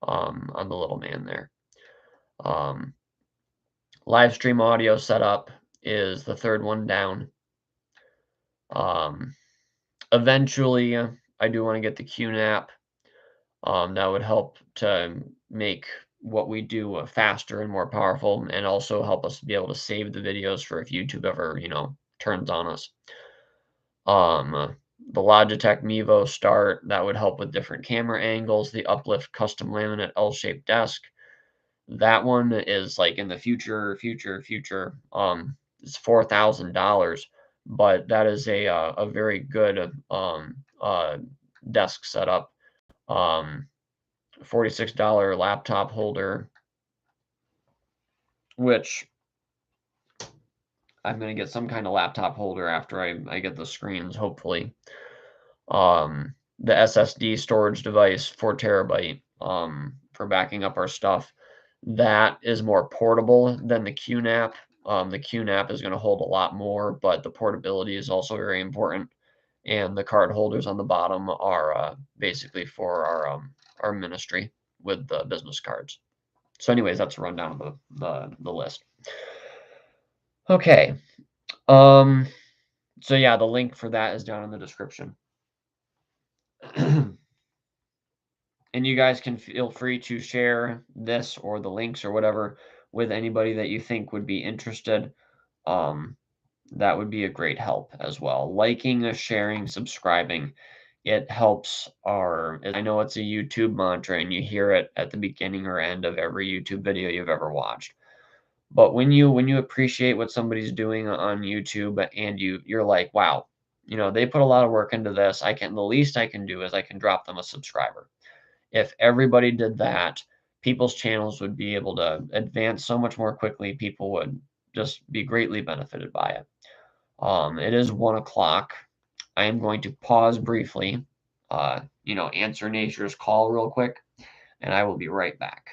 on the little man there. Live stream audio setup is the third one down. Eventually, I do want to get the QNAP. That would help to make what we do faster and more powerful, and also help us be able to save the videos for if YouTube ever, turns on us. The Logitech Mevo Start, that would help with different camera angles. The Uplift Custom Laminate L-shaped desk, that one is like in the future. It's $4,000, but that is a very good desk setup. $46 laptop holder, which I'm going to get some kind of laptop holder after I get the screens, hopefully. The SSD storage device, 4 terabyte, for backing up our stuff. That is more portable than the QNAP. The QNAP is going to hold a lot more, but the portability is also very important. And the card holders on the bottom are basically for our ministry with the business cards. So anyways, that's a rundown of the list. Okay. So yeah, the link for that is down in the description. And you guys can feel free to share this or the links or whatever with anybody that you think would be interested. That would be a great help as well. Liking, sharing, subscribing. It helps I know it's a YouTube mantra, and you hear it at the beginning or end of every YouTube video you've ever watched. But when you appreciate what somebody's doing on YouTube, and you're like, wow, they put a lot of work into this. The least I can do is I can drop them a subscriber. If everybody did that, people's channels would be able to advance so much more quickly. People would just be greatly benefited by it. It is 1 o'clock. I am going to pause briefly, answer Nature's call real quick, and I will be right back.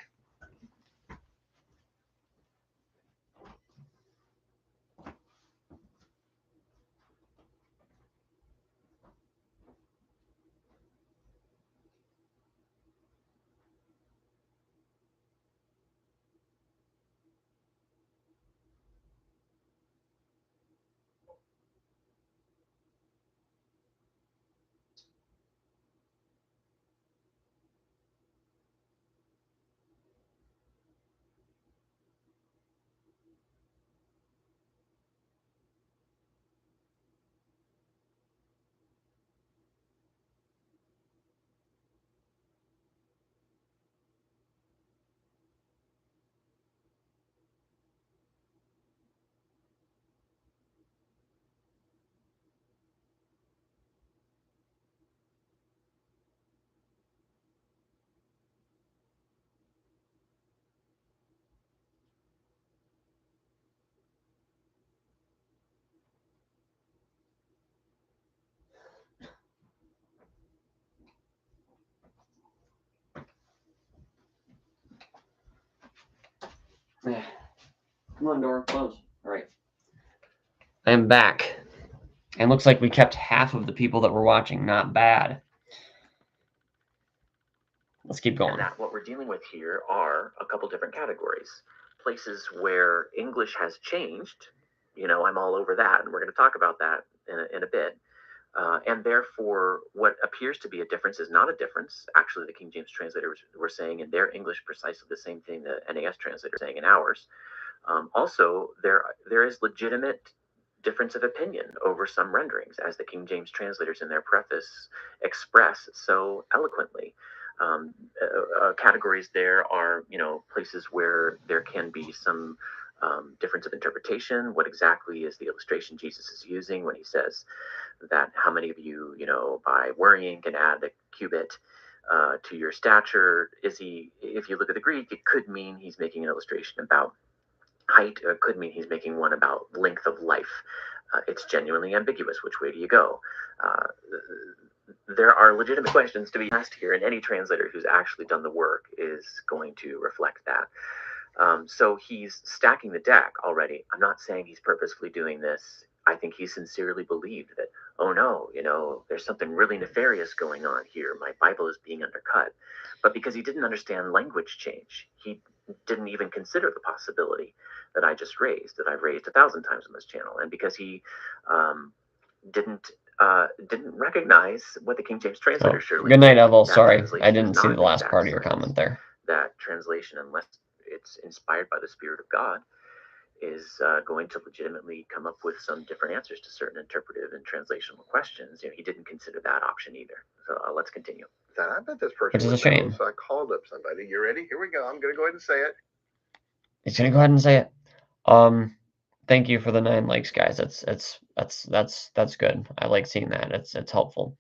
Come on, door, close. All right. I am back. And looks like we kept half of the people that were watching. Not bad. Let's keep going. And that what we're dealing with here are a couple different categories. Places where English has changed. I'm all over that, and we're going to talk about that in a bit. And therefore, what appears to be a difference is not a difference. Actually, the King James translators were saying in their English precisely the same thing the NAS translator is saying in ours. Also, there is legitimate difference of opinion over some renderings, as the King James translators in their preface express so eloquently. Categories there are, places where there can be some difference of interpretation. What exactly is the illustration Jesus is using when he says that how many of you, by worrying can add a cubit to your stature? If you look at the Greek, it could mean he's making an illustration about height, could mean he's making one about length of life. It's genuinely ambiguous. Which way do you go? There are legitimate questions to be asked here, and any translator who's actually done the work is going to reflect that. So he's stacking the deck already. I'm not saying he's purposefully doing this. I think he sincerely believed that, oh no, there's something really nefarious going on here. My Bible is being undercut. But because he didn't understand language change, he didn't even consider the possibility that I just raised, that I've raised 1,000 times on this channel. And because he didn't recognize what the King James translator surely. Good night, Evel. Sorry, I didn't see the last part of your comment there. That translation, unless it's inspired by the Spirit of God, is going to legitimately come up with some different answers to certain interpretive and translational questions. He didn't consider that option either. So let's continue. I bet this person Which is a shame. So I called up somebody. You ready? Here we go. I'm going to go ahead and say it. He's going to go ahead and say it. Thank you for the 9 likes, guys. That's good. I like seeing that. It's helpful.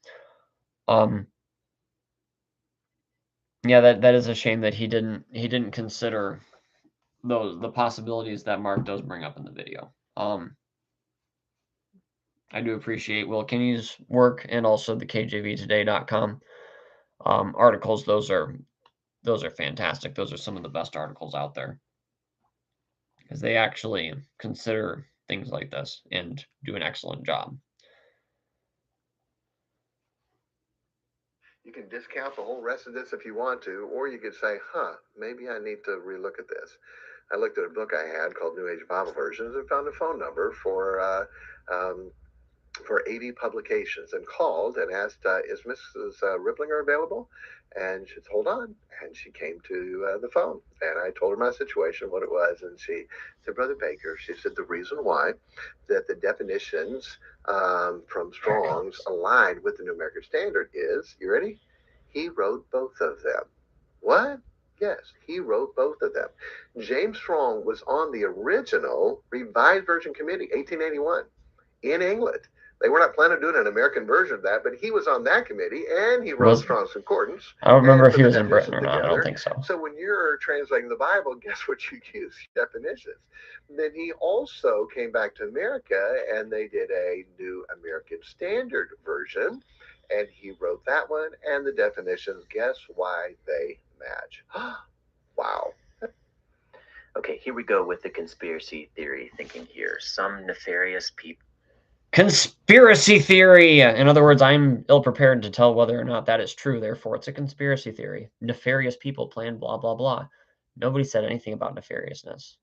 Yeah, that is a shame that he didn't consider the possibilities that Mark does bring up in the video. I do appreciate Will Kinney's work and also the KJVtoday.com articles. Those are fantastic. Those are some of the best articles out there, because they actually consider things like this and do an excellent job. You can discount the whole rest of this if you want to, or you could say, maybe I need to relook at this. I looked at a book I had called New Age Bible Versions and found a phone number for 80 publications, and called and asked, is Mrs. Riplinger available? And she said, hold on. And she came to the phone, and I told her my situation, what it was. And she said, Brother Baker, she said, the reason why that the definitions from Strong's aligned with the New American Standard is, you ready? He wrote both of them. What? Yes, he wrote both of them. James Strong was on the original Revised Version Committee, 1881, in England. They were not planning on doing an American version of that, but he was on that committee, and he wrote Strong's Concordance. I don't remember if he was in Britain or not. I don't think so. So when you're translating the Bible, guess what you use? Definitions. Then he also came back to America, and they did a New American Standard version, and he wrote that one, and the definitions, guess why they match? Wow. Okay, here we go with the conspiracy theory thinking here. Some nefarious people. Conspiracy theory! In other words, I'm ill-prepared to tell whether or not that is true, therefore it's a conspiracy theory. Nefarious people plan blah, blah, blah. Nobody said anything about nefariousness.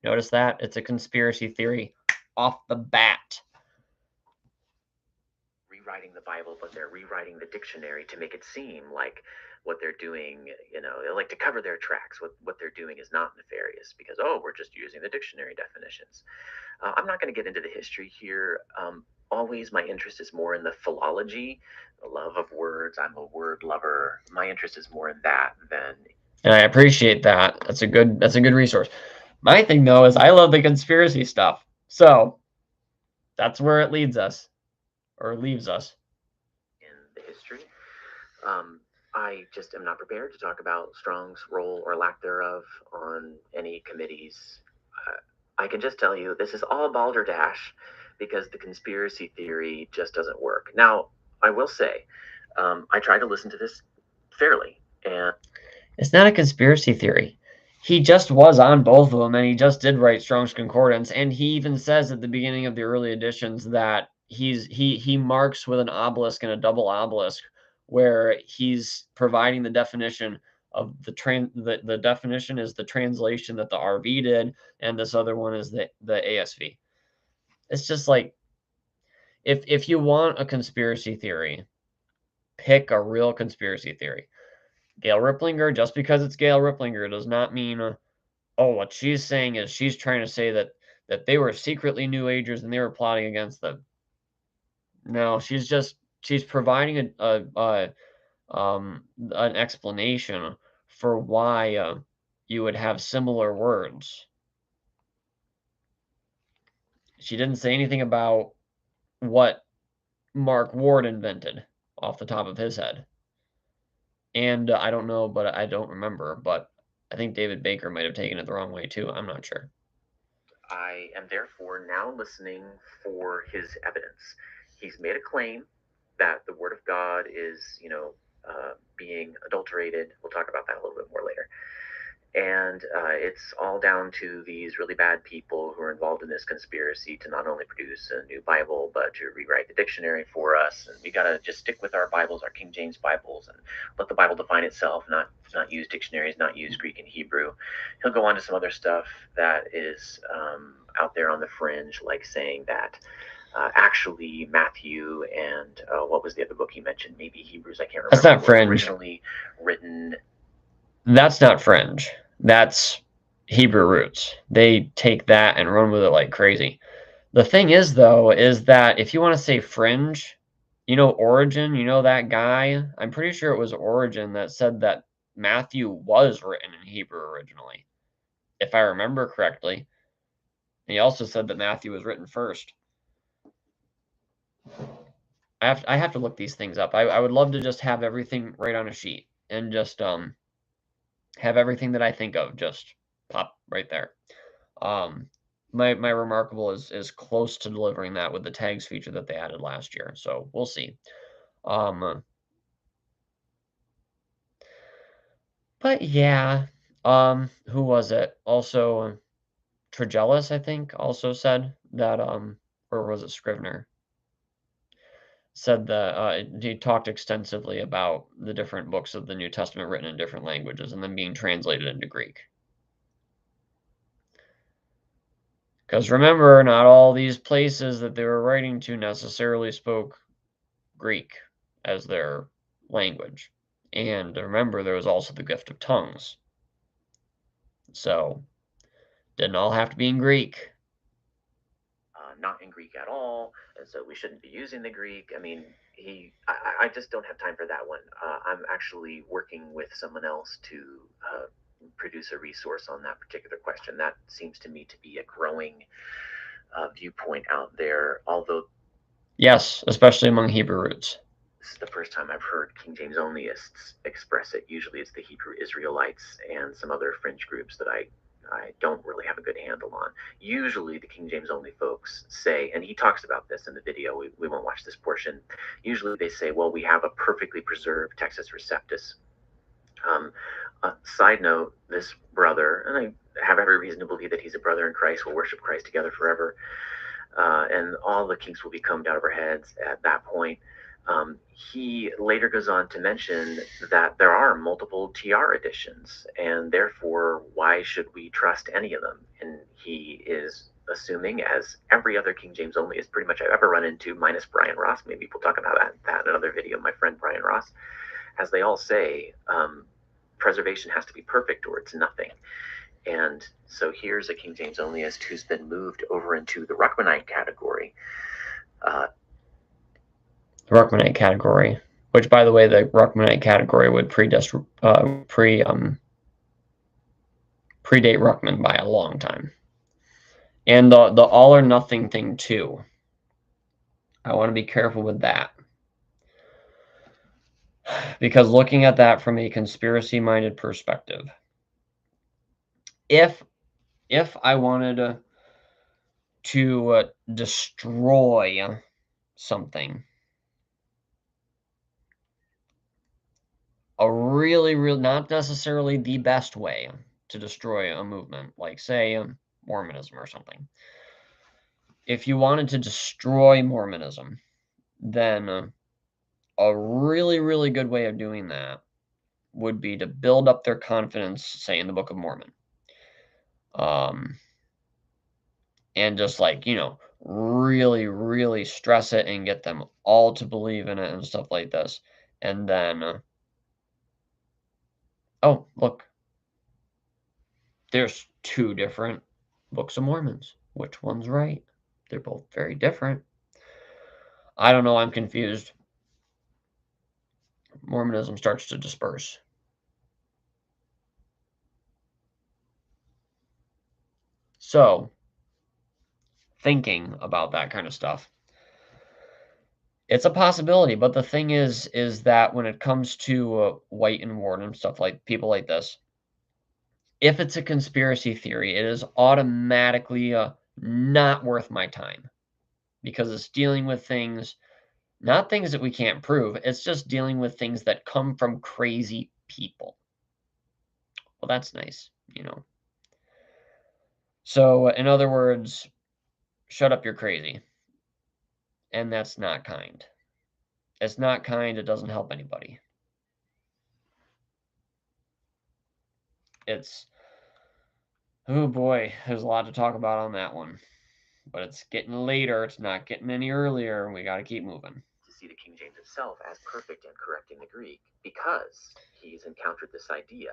Notice that? It's a conspiracy theory off the bat. Rewriting the Bible, but they're rewriting the dictionary to make it seem like what they're doing, they like to cover their tracks. What they're doing is not nefarious because, we're just using the dictionary definitions. I'm not going to get into the history here. Always my interest is more in the philology, the love of words. I'm a word lover. My interest is more in that than... And I appreciate that. That's a good resource. My thing, though, is I love the conspiracy stuff. So that's where it leads us, or leaves us. In the history. I just am not prepared to talk about Strong's role or lack thereof on any committees. I can just tell you this is all balderdash because the conspiracy theory just doesn't work. Now, I will say, I tried to listen to this fairly, and it's not a conspiracy theory. He just was on both of them, and he just did write Strong's Concordance, and he even says at the beginning of the early editions that he marks with an obelisk and a double obelisk where he's providing the definition of the definition is the translation that the RV did, and this other one is the ASV. It's just like, if you want a conspiracy theory, pick a real conspiracy theory. Gail Riplinger, just because it's Gail Riplinger does not mean, what she's saying is she's trying to say that they were secretly New Agers and they were plotting against them. No, she's providing an explanation for why you would have similar words. She didn't say anything about what Mark Ward invented off the top of his head. And I don't know, but I don't remember. But I think David Baker might have taken it the wrong way too. I'm not sure. I am therefore now listening for his evidence. He's made a claim that the Word of God is, being adulterated. We'll talk about that a little bit more later. And it's all down to these really bad people who are involved in this conspiracy to not only produce a new Bible, but to rewrite the dictionary for us. And we got to just stick with our Bibles, our King James Bibles, and let the Bible define itself, not use dictionaries, not use Greek and Hebrew. He'll go on to some other stuff that is out there on the fringe, like saying that actually Matthew and what was the other book he mentioned? Maybe Hebrews, I can't remember. That's not fringe. Originally written. That's not fringe. That's Hebrew roots. They take that and run with it like crazy. The thing is, though, is that if you want to say fringe, Origen, that guy, I'm pretty sure it was Origen that said that Matthew was written in Hebrew originally, if I remember correctly. He also said that Matthew was written first. I have to look these things up. I would love to just have everything right on a sheet and just have everything that I think of just pop right there. My remarkable is close to delivering that with the tags feature that they added last year. So we'll see. But yeah, who was it? Also, Tregellis, I think, also said that, or was it Scrivener? Said that he talked extensively about the different books of the New Testament written in different languages and then being translated into Greek. Because remember, not all these places that they were writing to necessarily spoke Greek as their language. And remember, there was also the gift of tongues. So, didn't all have to be in Greek. Not in Greek at all, and so we shouldn't be using the Greek. I mean, I just don't have time for that one. I'm actually working with someone else to produce a resource on that particular question. That seems to me to be a growing viewpoint out there, although Yes, especially among Hebrew roots. This is the first time I've heard King James onlyists express it. Usually it's the Hebrew Israelites and some other fringe groups that I don't really have a good handle on. Usually the King James only folks say, and he talks about this in the video, we won't watch this portion. Usually they say, well, we have a perfectly preserved Textus Receptus. Side note, this brother, and I have every reason to believe that he's a brother in Christ, will worship Christ together forever, and all the kinks will be combed out of our heads at that point. He later goes on to mention that there are multiple TR editions, and therefore, why should we trust any of them? And he is assuming, as every other King James only is pretty much I've ever run into, minus Brian Ross, maybe we'll talk about that in another video, my friend Brian Ross, as they all say, preservation has to be perfect or it's nothing. And so here's a King James onlyist who's been moved over into the Ruckmanite category. Ruckmanite category, which, by the way, the Ruckmanite category would predate Ruckman by a long time. And the all or nothing thing too. I want to be careful with that. Because looking at that from a conspiracy-minded perspective, if I wanted to destroy something, a really, not necessarily the best way to destroy a movement, like, say, Mormonism or something. If you wanted to destroy Mormonism, then a really, really good way of doing that would be to build up their confidence, say, in the Book of Mormon. And just, like, really, really stress it and get them all to believe in it and stuff like this. And then, oh, look, there's 2 different Books of Mormons. Which one's right? They're both very different. I don't know, I'm confused. Mormonism starts to disperse. So, thinking about that kind of stuff, it's a possibility, but the thing is that when it comes to White and Ward and stuff, like people like this, if it's a conspiracy theory, it is automatically not worth my time, because it's dealing with things, not things that we can't prove. It's just dealing with things that come from crazy people. Well, that's nice, So, in other words, shut up, you're crazy. And that's not kind. It's not kind. It doesn't help anybody. It's, oh boy, there's a lot to talk about on that one. But it's getting later. It's not getting any earlier. We got to keep moving. To see the King James itself as perfect in correcting the Greek, because he's encountered this idea,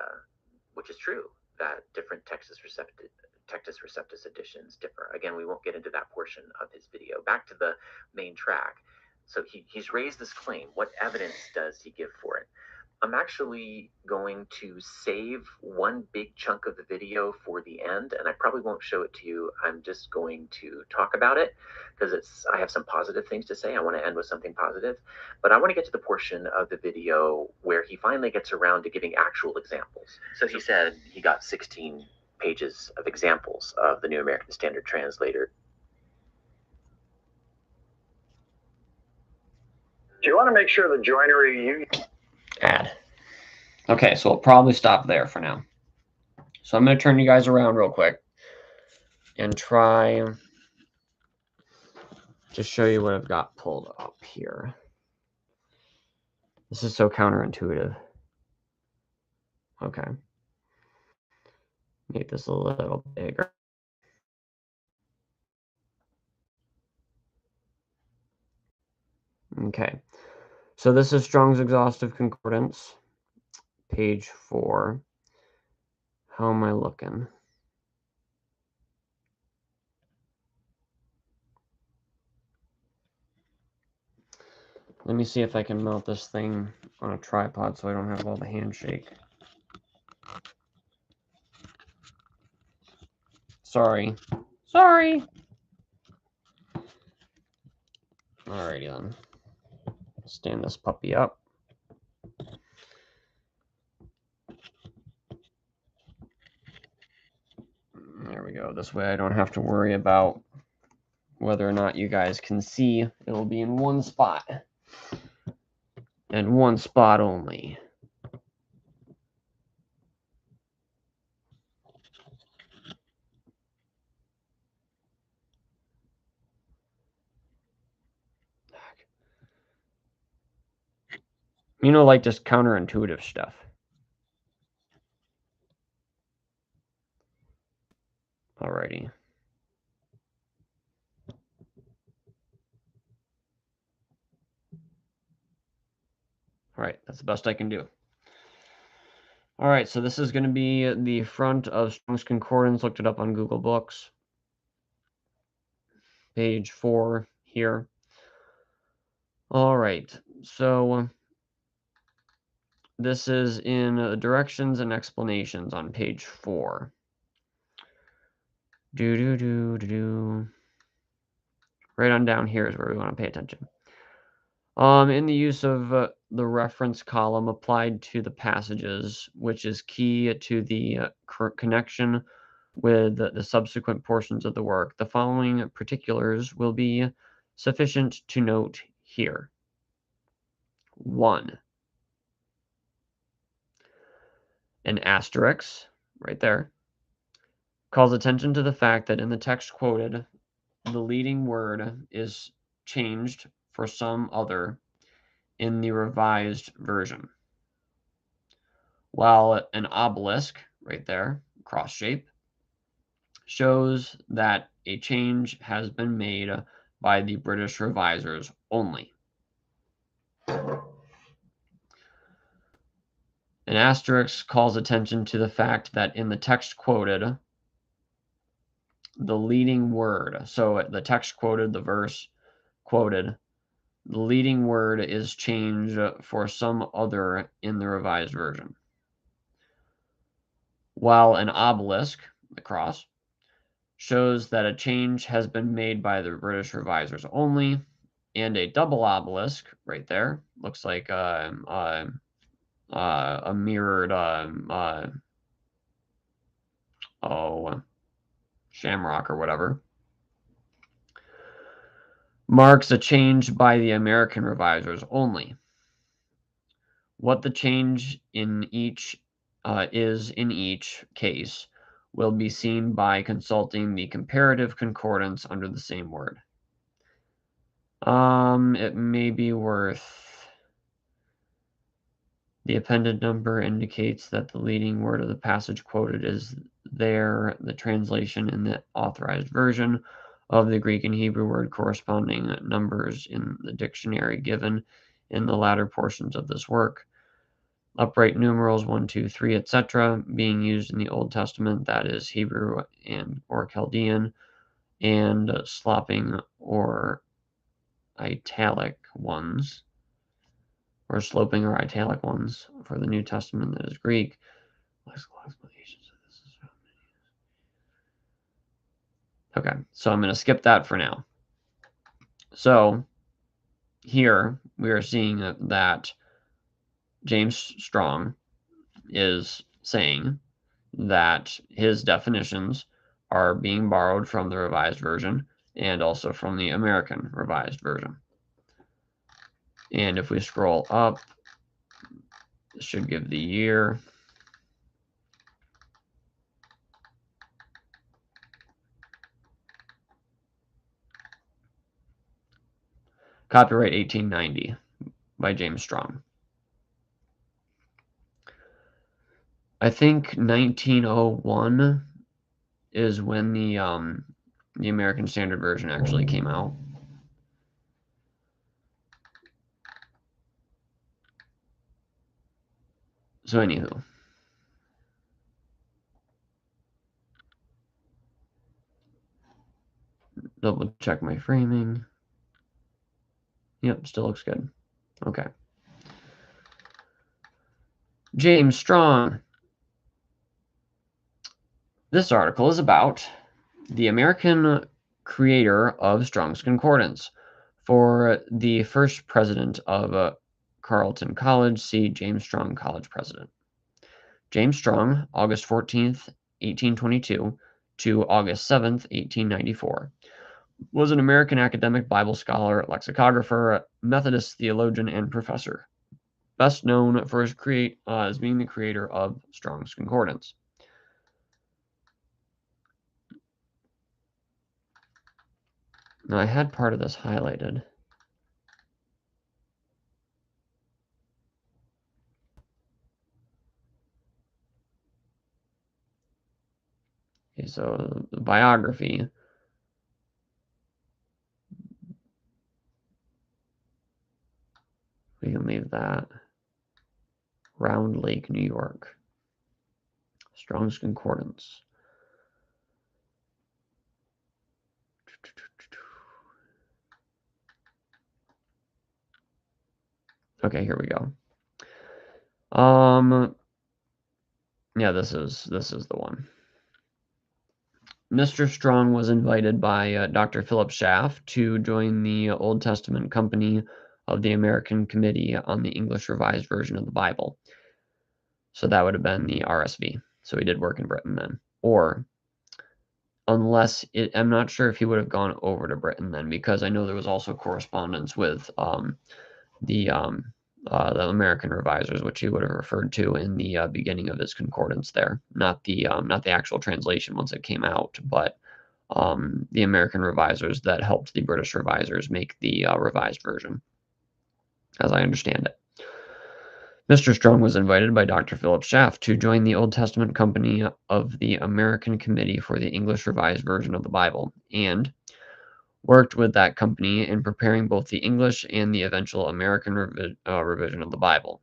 which is true, that different Textus Receptus editions differ. Again, we won't get into that portion of his video. Back to the main track. So he's raised this claim. What evidence does he give for it? I'm actually going to save one big chunk of the video for the end, and I probably won't show it to you. I'm just going to talk about it because I have some positive things to say. I want to end with something positive, but I want to get to the portion of the video where he finally gets around to giving actual examples. So he said he got 16 pages of examples of the New American Standard Translator. Do you want to make sure the joinery you Add. Okay, so we'll probably stop there for now. So I'm going to turn you guys around real quick and try to show you what I've got pulled up here. This is so counterintuitive. Okay. Make this a little bigger. Okay. So this is Strong's Exhaustive Concordance, page 4. How am I looking? Let me see if I can mount this thing on a tripod so I don't have all the handshake. Sorry. Alrighty then. Stand this puppy up. There we go. This way I don't have to worry about whether or not you guys can see. It'll be in one spot. And one spot only. You know, like just counterintuitive stuff. Alrighty. Alright, that's the best I can do. Alright, so this is going to be the front of Strong's Concordance. Looked it up on Google Books. Page 4 here. Alright, so this is in directions and explanations on page 4. Right on down here is where we want to pay attention. In the use of the reference column applied to the passages, which is key to the connection with the subsequent portions of the work, the following particulars will be sufficient to note here. 1. An asterisk, right there, calls attention to the fact that in the text quoted, the leading word is changed for some other in the revised version. While an obelisk, right there, cross shape, shows that a change has been made by the British revisers only. An asterisk calls attention to the fact that in the text quoted, the leading word, so the text quoted, the verse quoted, the leading word is changed for some other in the revised version. While an obelisk, the cross, shows that a change has been made by the British revisers only, and a double obelisk, right there, looks like a mirrored shamrock or whatever, marks a change by the American revisers only. What the change in each is in each case will be seen by consulting the comparative concordance under the same word. It may be worth. The appended number indicates that the leading word of the passage quoted is there. The translation in the authorized version of the Greek and Hebrew word corresponding numbers in the dictionary given in the latter portions of this work. Upright numerals 1, 2, 3, etc. being used in the Old Testament, that is Hebrew and or Chaldean, and slopping or italic ones, or sloping or italic ones for the New Testament, that is Greek. Okay, so I'm going to skip that for now. So here we are seeing that James Strong is saying that his definitions are being borrowed from the Revised Version and also from the American Revised Version. And if we scroll up, this should give the year. Copyright 1890 by James Strong. I think 1901 is when the American Standard Version actually came out. So anywho, double check my framing. Yep, still looks good. Okay. James Strong. This article is about the American creator of Strong's Concordance, For the first president of Carleton College, see James Strong, college president. James Strong, August 14th, 1822 to August 7th, 1894, was an American academic, Bible scholar, lexicographer, Methodist theologian, and professor, best known for his as being the creator of Strong's Concordance. Now, I had part of this highlighted. Okay, so the biography. We can leave that. Round Lake, New York. Strong's Concordance. Okay, here we go. Yeah, this is the one. Mr. Strong was invited by Dr. Philip Schaff to join the Old Testament Company of the American Committee on the English Revised Version of the Bible. So that would have been the RSV. So he did work in Britain then. Or, unless I'm not sure if he would have gone over to Britain then, because I know there was also correspondence with the American Revisers, which he would have referred to in the beginning of his concordance there. Not the actual translation once it came out, but the American Revisers that helped the British Revisers make the revised version, as I understand it. Mr. Strong was invited by Dr. Philip Schaff to join the Old Testament Company of the American Committee for the English Revised Version of the Bible, and worked with that company in preparing both the English and the eventual American revision of the Bible.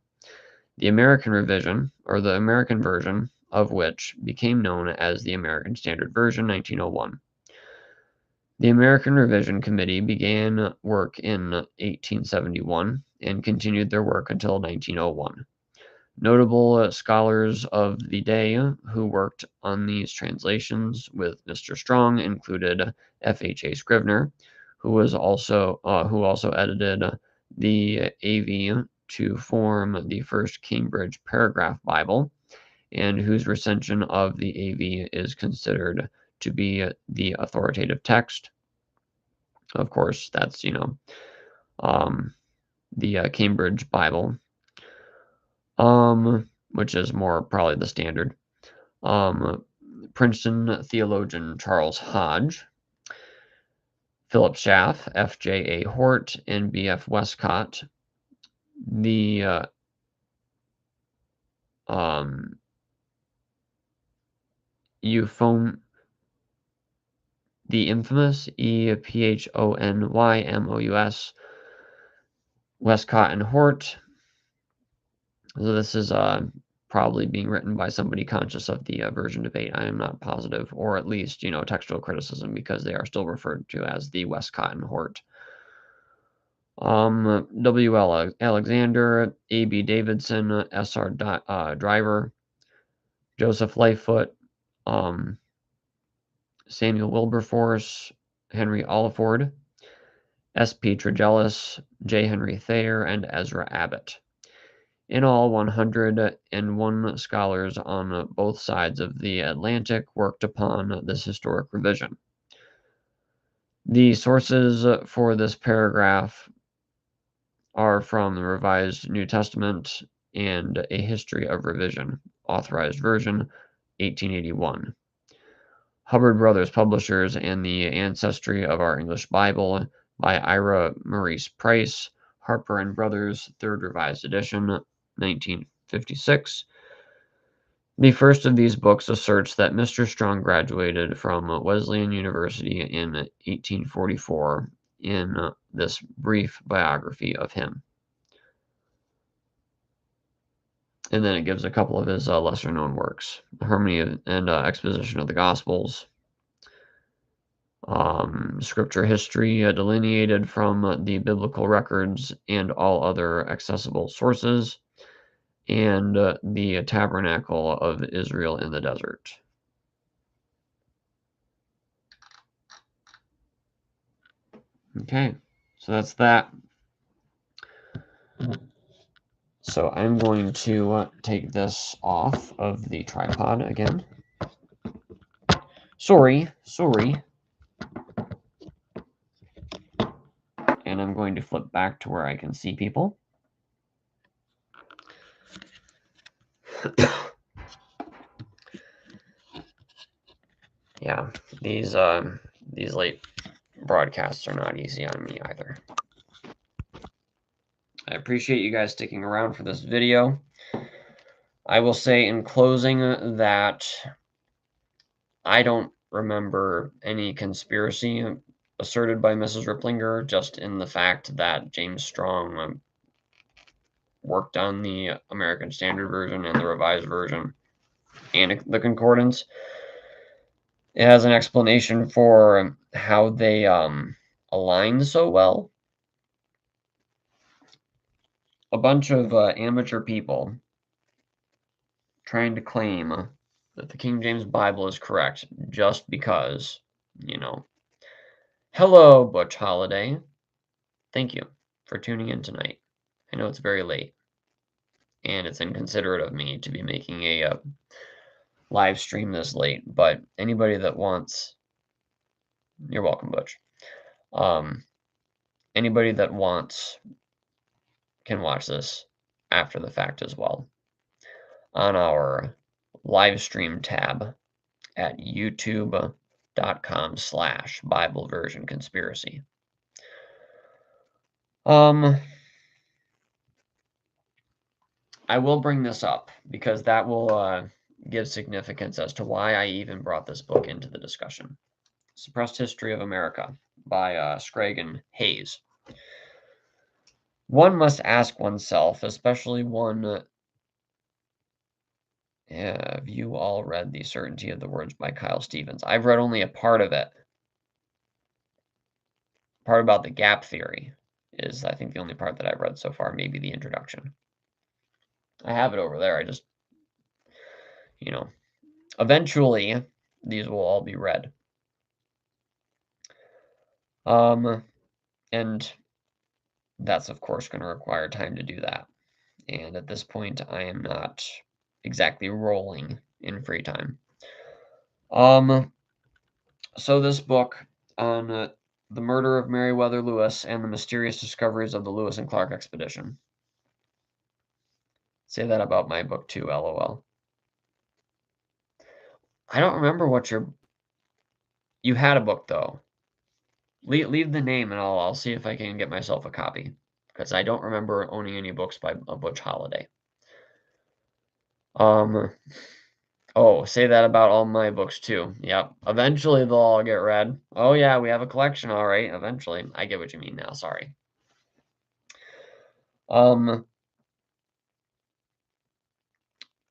The American revision, or the American version, of which became known as the American Standard Version, 1901. The American Revision Committee began work in 1871 and continued their work until 1901. Notable scholars of the day who worked on these translations with Mr. Strong included F.H.A. Scrivener, who also edited the AV to form the first Cambridge Paragraph Bible, and whose recension of the AV is considered to be the authoritative text. Of course, that's, the Cambridge Bible, which is more probably the standard. Princeton theologian Charles Hodge, Philip Schaff, F.J.A. Hort, and B.F. Westcott. The infamous EPHONYMOUS, Westcott and Hort. So this is probably being written by somebody conscious of the version debate. I am not positive, or at least, textual criticism, because they are still referred to as the Westcott and Hort. W.L. Alexander, A.B. Davidson, S.R. Driver, Joseph Lightfoot, Samuel Wilberforce, Henry Oliphord, S.P. Tregellis, J. Henry Thayer, and Ezra Abbott. In all, 101 scholars on both sides of the Atlantic worked upon this historic revision. The sources for this paragraph are from the Revised New Testament and A History of Revision, Authorized Version, 1881. Hubbard Brothers Publishers and the Ancestry of Our English Bible by Ira Maurice Price, Harper and Brothers, Third Revised Edition, 1956. The first of these books asserts that Mr. Strong graduated from Wesleyan University in 1844 in this brief biography of him. And then it gives a couple of his lesser-known works. Harmony and Exposition of the Gospels. Scripture history delineated from the biblical records and all other accessible sources. And the Tabernacle of Israel in the Desert. Okay, so So that's that. So I'm going to take this off of the tripod again. Sorry. And I'm going to flip back to where I can see people. Yeah, these late broadcasts are not easy on me either. I appreciate you guys sticking around for this video. I will say in closing that I don't remember any conspiracy asserted by Mrs. Riplinger, just in the fact that James Strong worked on the American Standard Version and the Revised Version and the Concordance. It has an explanation for how they align so well. A bunch of amateur people trying to claim that the King James Bible is correct just because, you know. Hello, Butch Holiday. Thank you for tuning in tonight. I know it's very late, and it's inconsiderate of me to be making a live stream this late, but anybody that wants, you're welcome, Butch. Anybody that wants can watch this after the fact as well on our live stream tab at youtube.com/Bible Version Conspiracy. I will bring this up because that will give significance as to why I even brought this book into the discussion. Suppressed History of America by Scrag and Haze. One must ask oneself, especially one, have you all read The Certainty of the Words by Kyle Stevens? I've read only a part of it. Part about the gap theory is, I think, the only part that I've read so far, maybe the introduction. I have it over there. I just, eventually these will all be read. And that's, of course, going to require time to do that. And at this point, I am not exactly rolling in free time. So this book on the murder of Meriwether Lewis and the mysterious discoveries of the Lewis and Clark expedition. Say that about my book too, LOL. I don't remember what you had a book though. Leave the name and I'll see if I can get myself a copy, because I don't remember owning any books by Butch Holiday. Oh, say that about all my books too. Yep. Eventually they'll all get read. Oh yeah, we have a collection, all right. Eventually. I get what you mean now, sorry.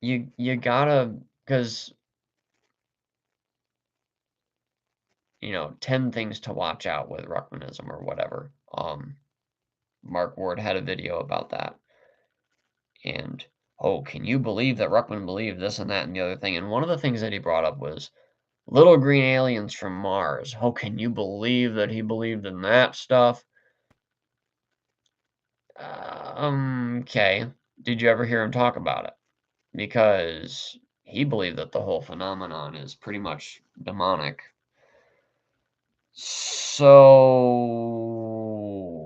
You gotta, because 10 things to watch out with Ruckmanism or whatever. Mark Ward had a video about that. And, oh, can you believe that Ruckman believed this and that and the other thing? And one of the things that he brought up was little green aliens from Mars. Oh, can you believe that he believed in that stuff? Okay. Did you ever hear him talk about it? Because he believed that the whole phenomenon is pretty much demonic. So,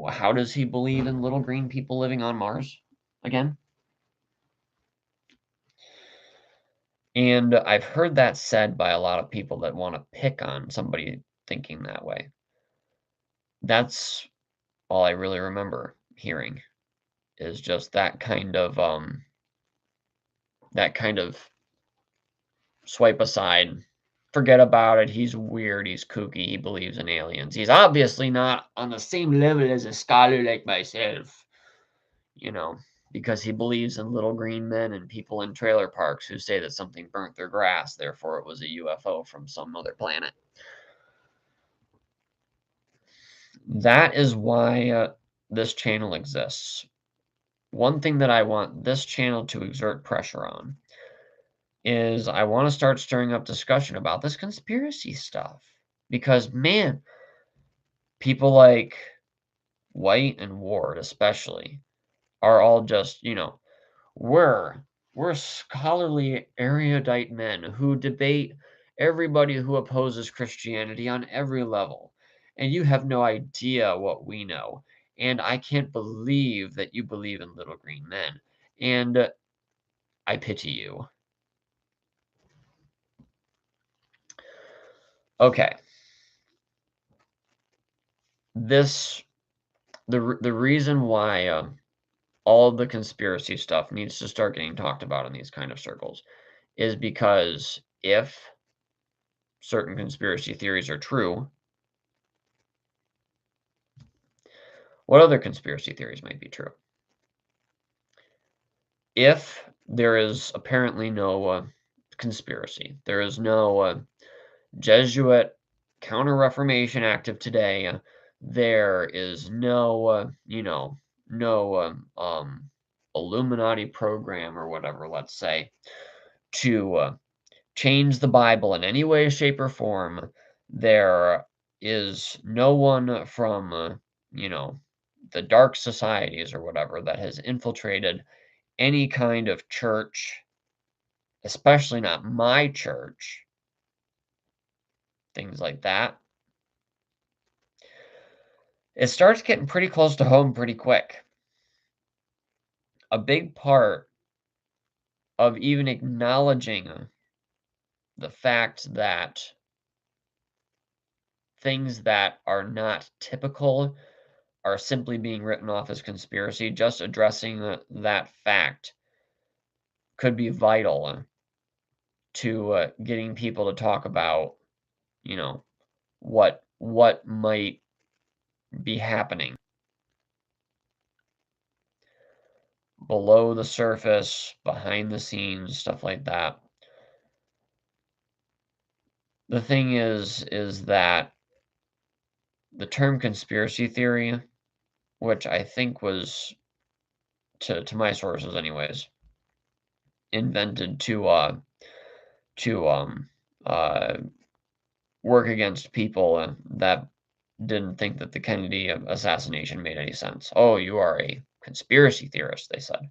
how does he believe in little green people living on Mars again? And I've heard that said by a lot of people that want to pick on somebody thinking that way. That's all I really remember hearing, is just that kind of swipe aside, forget about it, he's weird, he's kooky, he believes in aliens. He's obviously not on the same level as a scholar like myself, because he believes in little green men and people in trailer parks who say that something burnt their grass, therefore it was a UFO from some other planet. That is why this channel exists. One thing that I want this channel to exert pressure on is I want to start stirring up discussion about this conspiracy stuff. Because, man, people like White and Ward especially, are all just, we're scholarly, erudite men who debate everybody who opposes Christianity on every level, and you have no idea what we know, and I can't believe that you believe in little green men, and I pity you. Okay. The reason why all the conspiracy stuff needs to start getting talked about in these kind of circles is because if certain conspiracy theories are true, what other conspiracy theories might be true? If there is apparently no conspiracy, there is no Jesuit Counter-Reformation active today, there is no, no Illuminati program or whatever, let's say, to change the Bible in any way, shape, or form. There is no one from, the dark societies or whatever that has infiltrated any kind of church, especially not my church, things like that. It starts getting pretty close to home pretty quick. A big part of even acknowledging the fact that things that are not typical are simply being written off as conspiracy, just addressing that fact could be vital to getting people to talk about, what might be happening below the surface, behind the scenes, stuff like that. The thing is that the term conspiracy theory, which I think was, to my sources anyways, invented to work against people that didn't think that the Kennedy assassination made any sense. Oh, you are a conspiracy theorist, they said.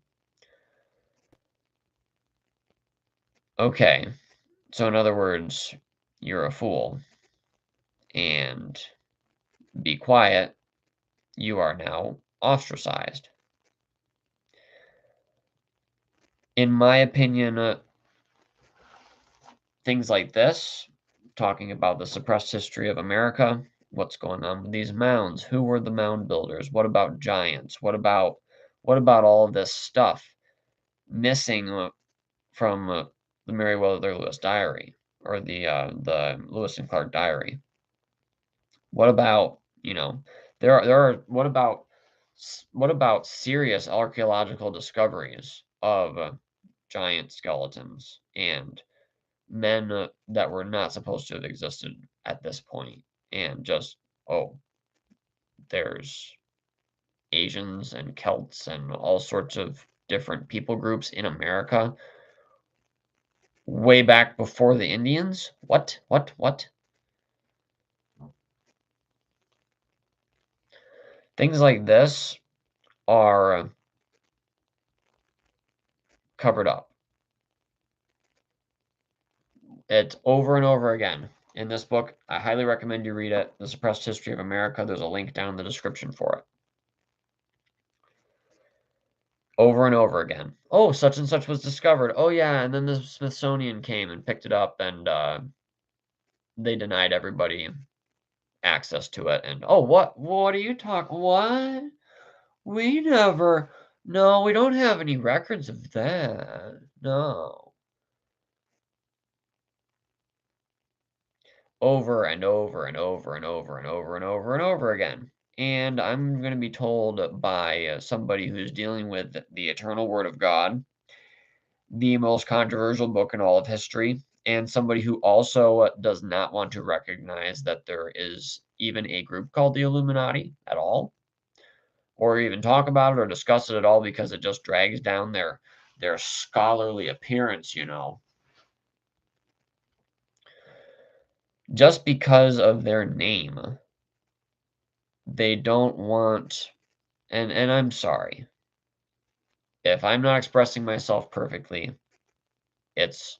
Okay, so in other words, you're a fool. And be quiet, you are now ostracized. In my opinion, things like this, talking about the suppressed history of America, what's going on with these mounds, who were the mound builders, what about giants, what about all of this stuff missing from the Meriwether Lewis diary, or the Lewis and Clark diary? What about, there are what about serious archaeological discoveries of giant skeletons and men that were not supposed to have existed at this point, and just, oh, there's Asians and Celts and all sorts of different people groups in America way back before the Indians? What? Things like this are covered up. It's over and over again. In this book, I highly recommend you read it, The Suppressed History of America. There's a link down in the description for it. Over and over again. Oh, such and such was discovered. Oh, yeah, and then the Smithsonian came and picked it up, and they denied everybody access to it. And, oh, what are you talking? What? We never. No, we don't have any records of that. No. Over and over and over and over and over and over and over again. And I'm going to be told by somebody who's dealing with the eternal word of God, the most controversial book in all of history, and somebody who also does not want to recognize that there is even a group called the Illuminati at all, or even talk about it or discuss it at all, because it just drags down their scholarly appearance, Just because of their name they don't want, and I'm sorry if I'm not expressing myself perfectly. It's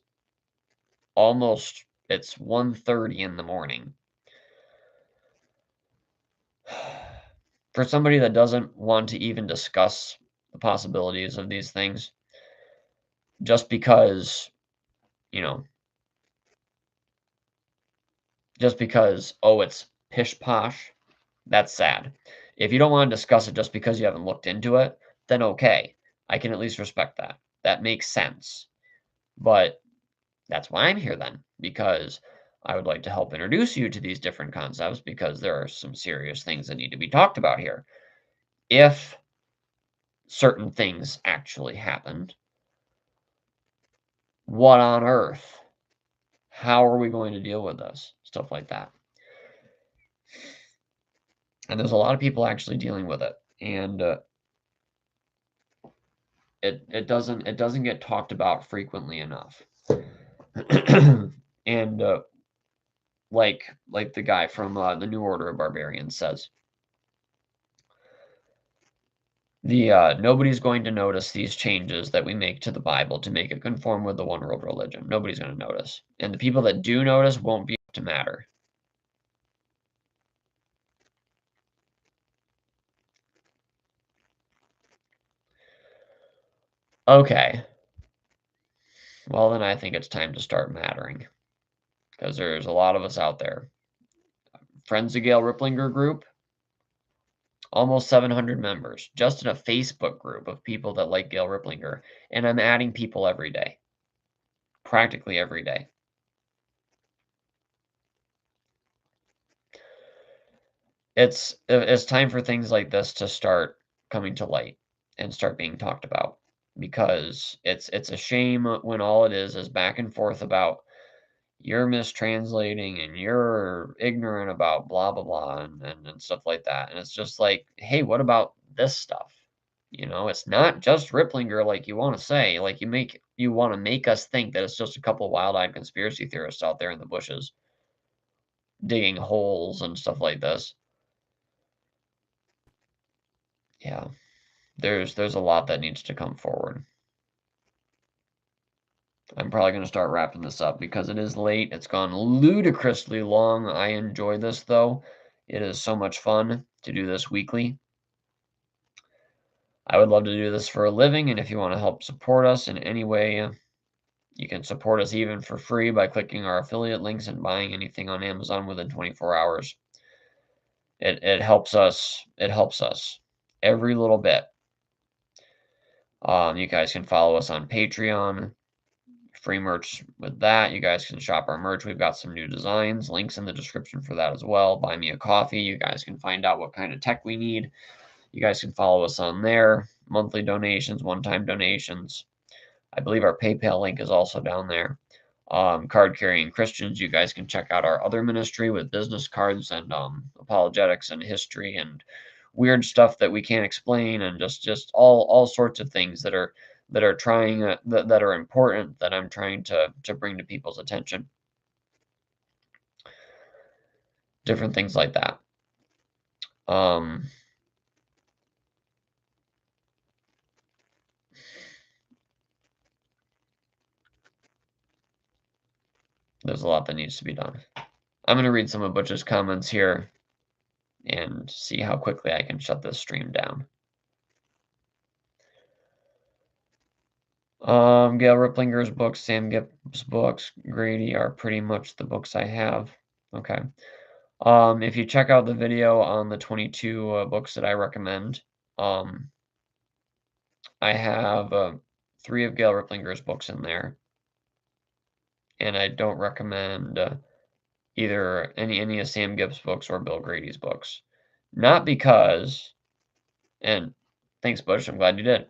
1:30 in the morning. For somebody that doesn't want to even discuss the possibilities of these things, just because, oh, it's pish posh, that's sad. If you don't want to discuss it just because you haven't looked into it, then okay. I can at least respect that. That makes sense. But that's why I'm here then, because I would like to help introduce you to these different concepts, because there are some serious things that need to be talked about here. If certain things actually happened, what on earth? How are we going to deal with this? Stuff like that. And there's a lot of people actually dealing with it, and it doesn't get talked about frequently enough. And like the guy from the New Order of Barbarians says, nobody's going to notice these changes that we make to the Bible to make it conform with the one world religion. Nobody's going to notice, and the people that do notice won't be able to matter. Okay. Well, then I think it's time to start mattering, because there's a lot of us out there. Friends of Gail Riplinger group, almost 700 members, just in a Facebook group of people that like Gail Riplinger, and I'm adding people every day, practically every day. It's time for things like this to start coming to light and start being talked about, because it's a shame when all it is back and forth about you're mistranslating and you're ignorant about blah blah blah and stuff like that. And it's just like, hey, what about this stuff? It's not just Riplinger, like you want to say, like you want to make us think that it's just a couple wild-eyed conspiracy theorists out there in the bushes digging holes and stuff like this. Yeah, there's a lot that needs to come forward. I'm probably going to start wrapping this up because it is late. It's gone ludicrously long. I enjoy this, though. It is so much fun to do this weekly. I would love to do this for a living, and if you want to help support us in any way, you can support us even for free by clicking our affiliate links and buying anything on Amazon within 24 hours. It helps us. It helps us every little bit. You guys can follow us on Patreon. Free merch with that. You guys can shop our merch. We've got some new designs. Links in the description for that as well. Buy me a coffee. You guys can find out what kind of tech we need. You guys can follow us on there. Monthly donations, one-time donations. I believe our PayPal link is also down there. Card-carrying Christians, you guys can check out our other ministry with business cards and apologetics and history and weird stuff that we can't explain, and just all sorts of things that are trying that are important, that I'm trying to bring to people's attention. Different things like that. There's a lot that needs to be done. I'm going to read some of Butch's comments here and see how quickly I can shut this stream down. Gail Riplinger's books, Sam Gibbs' books, Grady are pretty much the books I have. Okay. If you check out the video on the 22 books that I recommend, I have 3 of Gail Riplinger's books in there, and I don't recommend either any of Sam Gibbs' books or Bill Grady's books. Not because, and thanks, Butch, I'm glad you did.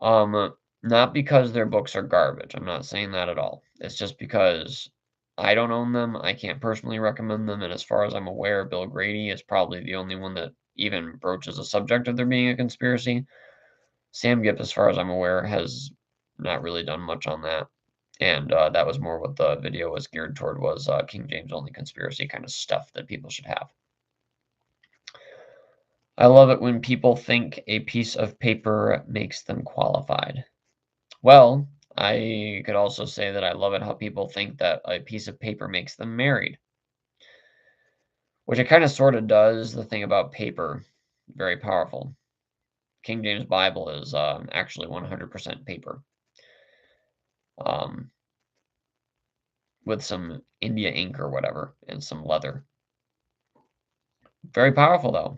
Not because their books are garbage. I'm not saying that at all. It's just because I don't own them. I can't personally recommend them. And as far as I'm aware, Bill Grady is probably the only one that even broaches the subject of there being a conspiracy. Sam Gibb, as far as I'm aware, has not really done much on that. And that was more what the video was geared toward, was King James only conspiracy kind of stuff that people should have. I love it when people think a piece of paper makes them qualified. Well, I could also say that I love it how people think that a piece of paper makes them married, which it kind of sort of does. The thing about paper, very powerful. King James Bible is actually 100% paper, um, with some India ink or whatever and some leather. Very powerful though.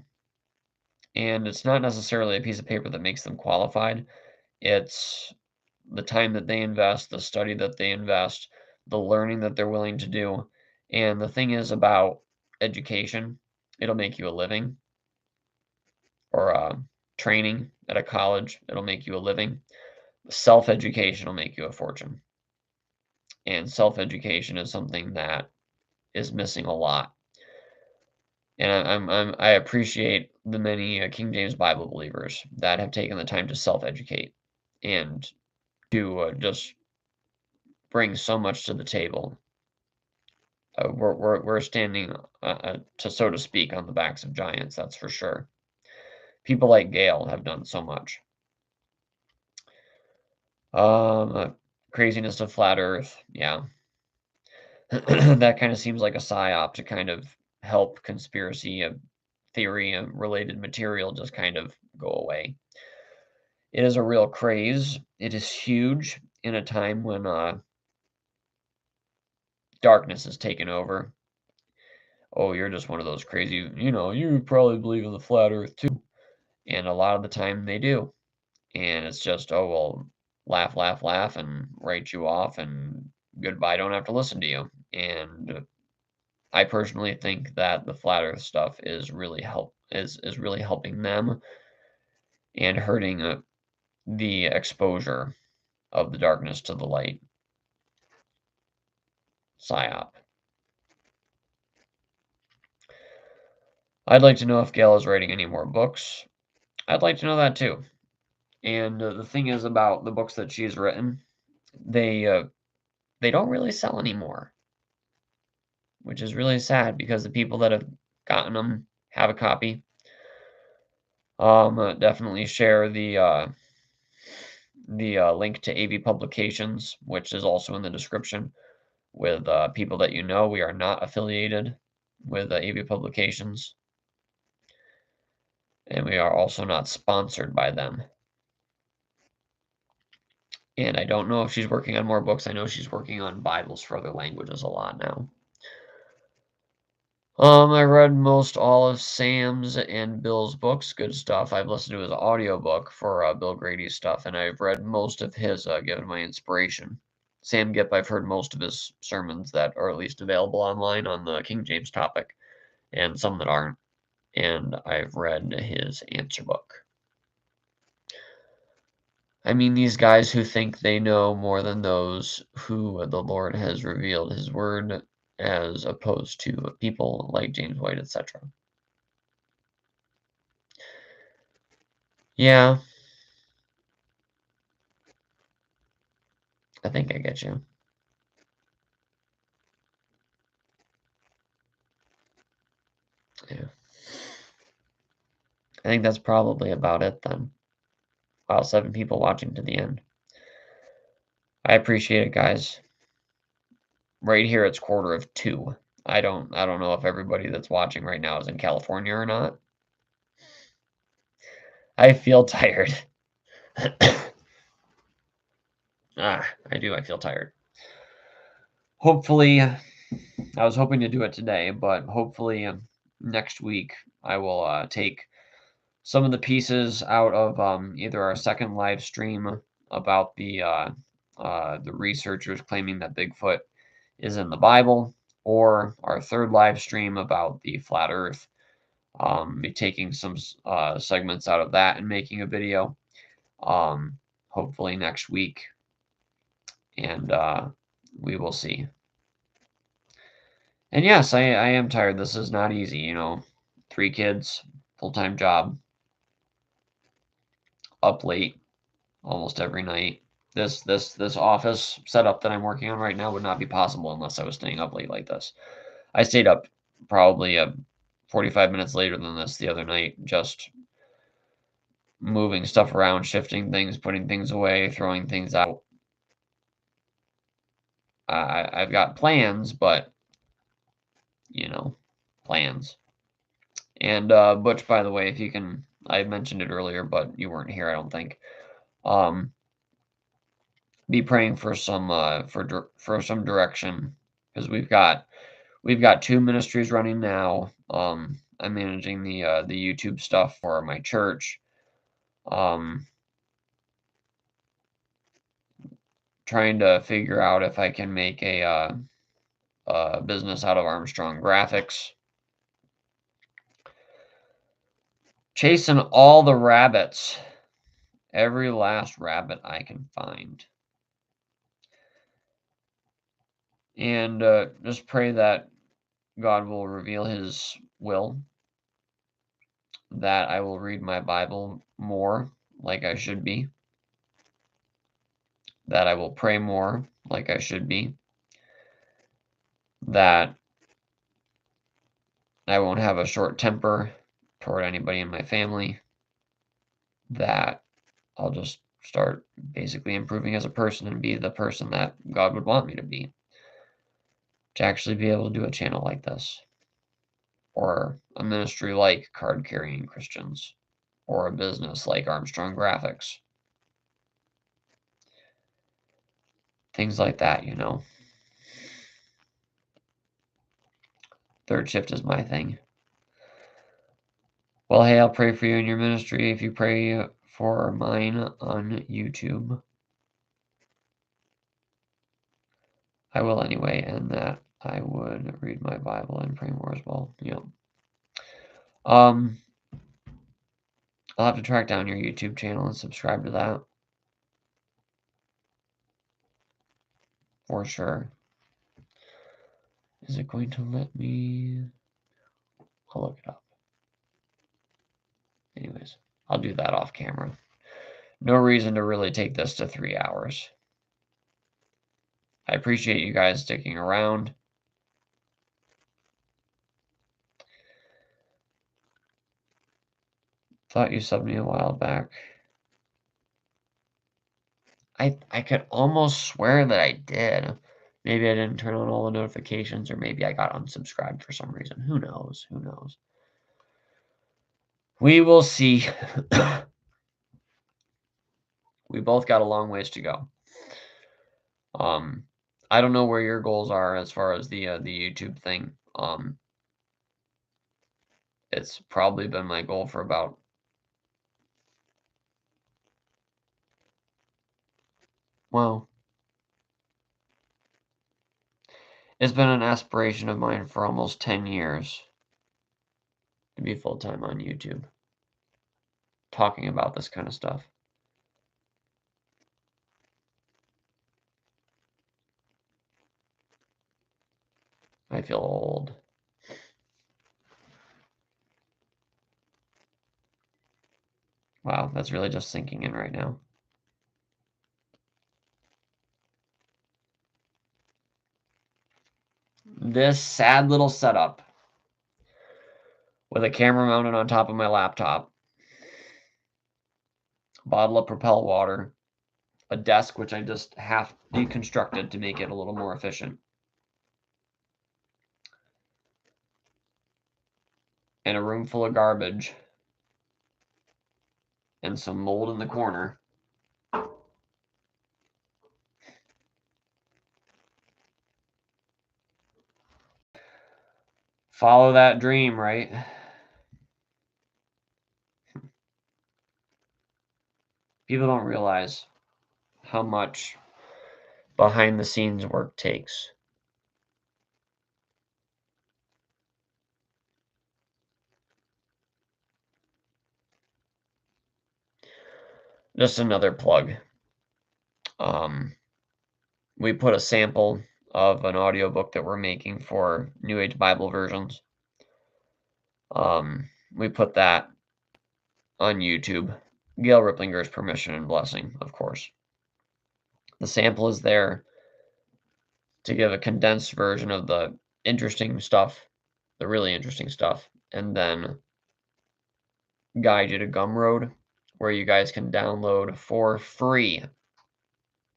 And it's not necessarily a piece of paper that makes them qualified. It's the time that they invest, the study that they invest, the learning that they're willing to do. And the thing is about education, it'll make you a living, or training at a college, it'll make you a living. Self-education will make you a fortune. And self-education is something that is missing a lot. And I appreciate the many King James Bible believers that have taken the time to self-educate and to just bring so much to the table. We're standing, to so to speak, on the backs of giants. That's for sure. People like Gail have done so much. Craziness of flat Earth, yeah. That kind of seems like a psyop to kind of help conspiracy theory and related material just kind of go away. It is a real craze. It is huge in a time when darkness has taken over. Oh, you're just one of those crazy, you probably believe in the flat Earth too. And a lot of the time they do. And it's just, oh, well, laugh, laugh, laugh, and write you off, and goodbye, don't have to listen to you. And I personally think that the flat Earth stuff is really really helping them and hurting the exposure of the darkness to the light. PSYOP. I'd like to know if Gail is writing any more books. I'd like to know that too. And the thing is about the books that she's written, they don't really sell anymore, which is really sad because the people that have gotten them have a copy. Definitely share the link to AV Publications, which is also in the description, with people that you know. We are not affiliated with AV Publications, and we are also not sponsored by them. And I don't know if she's working on more books. I know she's working on Bibles for other languages a lot now. I read most all of Sam's and Bill's books. Good stuff. I've listened to his audiobook for Bill Grady's stuff, and I've read most of his Given My Inspiration. Sam Gipp, I've heard most of his sermons that are at least available online on the King James topic, and some that aren't. And I've read his answer book. I mean, these guys who think they know more than those who the Lord has revealed his word, as opposed to people like James White, etc. Yeah, I think I get you. Yeah. I think that's probably about it then. Wow, 7 people watching to the end. I appreciate it, guys. Right here it's 1:45. I don't know if everybody that's watching right now is in California or not. I feel tired. I do. I feel tired. Hopefully, I was hoping to do it today, but hopefully next week I will take some of the pieces out of either our second live stream about the researchers claiming that Bigfoot is in the Bible, or our third live stream about the flat Earth. Be taking some segments out of that and making a video, hopefully next week, and we will see. And yes, I am tired. This is not easy, 3 kids, full-time job, up late almost every night. This office setup that I'm working on right now would not be possible unless I was staying up late like this. I stayed up probably 45 minutes later than this the other night, just moving stuff around, shifting things, putting things away, throwing things out. I've got plans, but, you know, plans. And Butch, by the way, if you can, I mentioned it earlier, but you weren't here, I don't think. Be praying for some some direction, because we've got 2 ministries running now. I'm managing the YouTube stuff for my church. Trying to figure out if I can make a business out of Armstrong Graphics. Chasing all the rabbits, every last rabbit I can find. And just pray that God will reveal his will, that I will read my Bible more like I should be, that I will pray more like I should be, that I won't have a short temper toward anybody in my family, that I'll just start basically improving as a person and be the person that God would want me to be, to actually be able to do a channel like this, or a ministry like Card Carrying Christians, or a business like Armstrong Graphics. Things like that, you know. Third shift is my thing. Well, hey, I'll pray for you in your ministry if you pray for mine on YouTube. I will anyway, and that I would read my Bible and pray more as well. Yeah. I'll have to track down your YouTube channel and subscribe to that. For sure. Is it going to let me? I'll look it up. Anyways, I'll do that off camera. No reason to really take this to 3 hours. I appreciate you guys sticking around. Thought you subbed me a while back. I could almost swear that I did. Maybe I didn't turn on all the notifications, or maybe I got unsubscribed for some reason. Who knows? Who knows? We will see. We both got a long ways to go. I don't know where your goals are as far as the YouTube thing. It's probably been my goal for about it's been an aspiration of mine for almost 10 years to be full-time on YouTube, talking about this kind of stuff. I feel old. Wow, that's really just sinking in right now. This sad little setup with a camera mounted on top of my laptop, a bottle of Propel water, a desk which I just half deconstructed to make it a little more efficient, and a room full of garbage, and some mold in the corner. Follow that dream, right? People don't realize how much behind the scenes work takes. Just another plug. We put a sample of an audiobook that we're making for New Age Bible versions. We put that on YouTube. Gail Riplinger's permission and blessing, of course. The sample is there to give a condensed version of the interesting stuff, the really interesting stuff, and then guide you to Gumroad, where you guys can download for free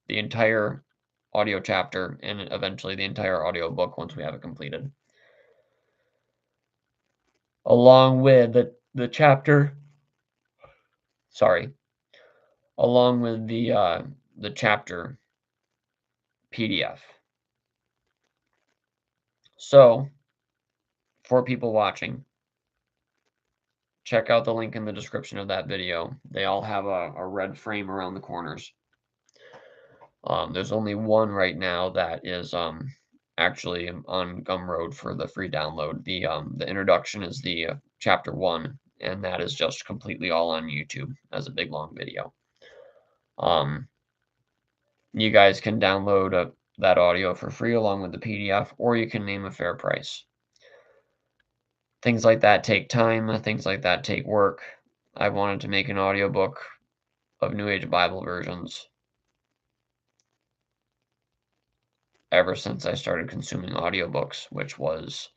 the entire audio chapter and eventually the entire audio book once we have it completed. Along with the chapter, along with the chapter PDF. So, for people watching, check out the link in the description of that video. They all have a red frame around the corners. There's only one right now that is actually on Gumroad for the free download. The introduction is the chapter 1, and that is just completely all on YouTube as a big long video. You guys can download that audio for free along with the PDF, or you can name a fair price. Things like that take time. Things like that take work. I wanted to make an audiobook of New Age Bible versions ever since I started consuming audiobooks, which was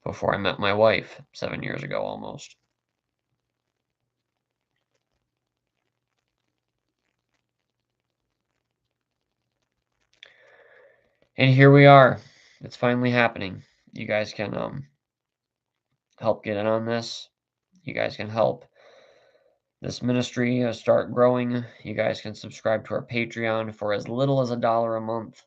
before I met my wife 7 years ago almost. And here we are. It's finally happening. You guys can help get in on this. You guys can help this ministry start growing. You guys can subscribe to our Patreon for as little as $1 a month.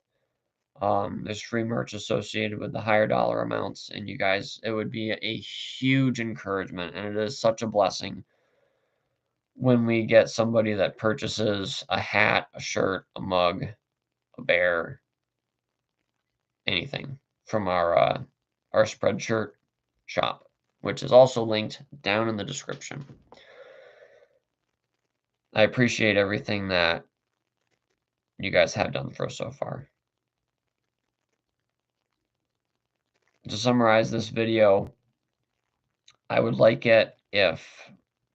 There's free merch associated with the higher dollar amounts, and you guys, it would be a huge encouragement, and it is such a blessing when we get somebody that purchases a hat, a shirt, a mug, a bear, anything from our Spreadshirt shop, which is also linked down in the description. I appreciate everything that you guys have done for us so far. To summarize this video, I would like it if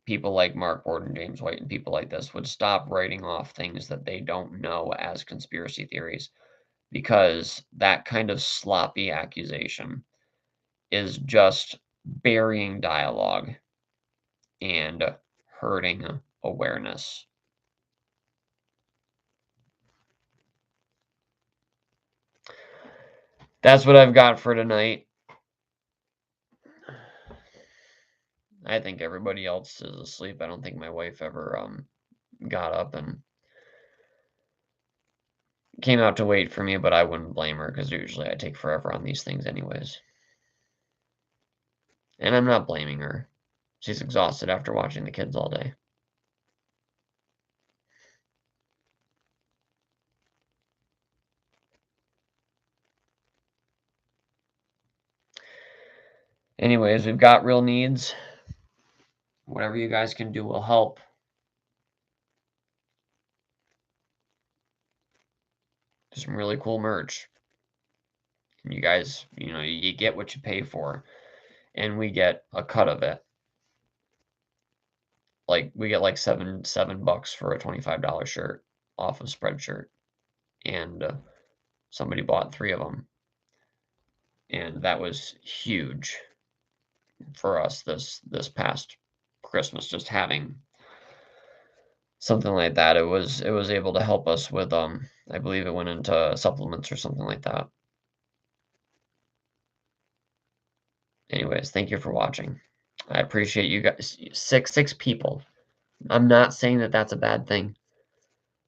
people like Mark Ward and James White and people like this would stop writing off things that they don't know as conspiracy theories, because that kind of sloppy accusation is just burying dialogue and hurting awareness. That's what I've got for tonight. I think everybody else is asleep. I don't think my wife ever got up and came out to wait for me, but I wouldn't blame her because usually I take forever on these things anyways. And I'm not blaming her. She's exhausted after watching the kids all day. Anyways, we've got real needs. Whatever you guys can do will help. Some really cool merch. And you guys, you get what you pay for. And we get a cut of it. Like, we get like $7 for a $25 shirt off of Spreadshirt. And somebody bought 3 of them. And that was huge for us this past Christmas, just having something like that. It was able to help us with I believe it went into supplements or something like that. Anyways, thank you for watching. I appreciate you guys. Six people. I'm not saying that that's a bad thing.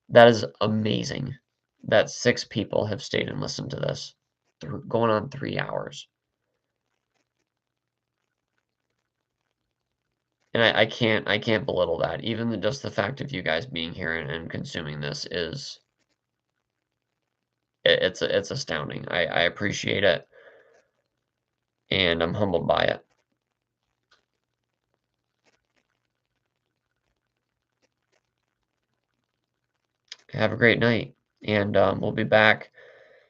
That is amazing that 6 people have stayed and listened to this. Going on 3 hours. And I can't belittle that. Even just the fact of you guys being here and consuming this is it's astounding. I appreciate it, and I'm humbled by it. Have a great night, and we'll be back.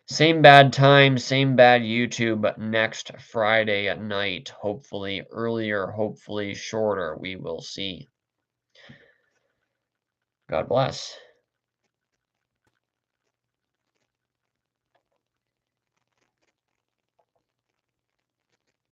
Same bad time, same bad YouTube next Friday at night. Hopefully earlier, hopefully shorter. We will see. God bless.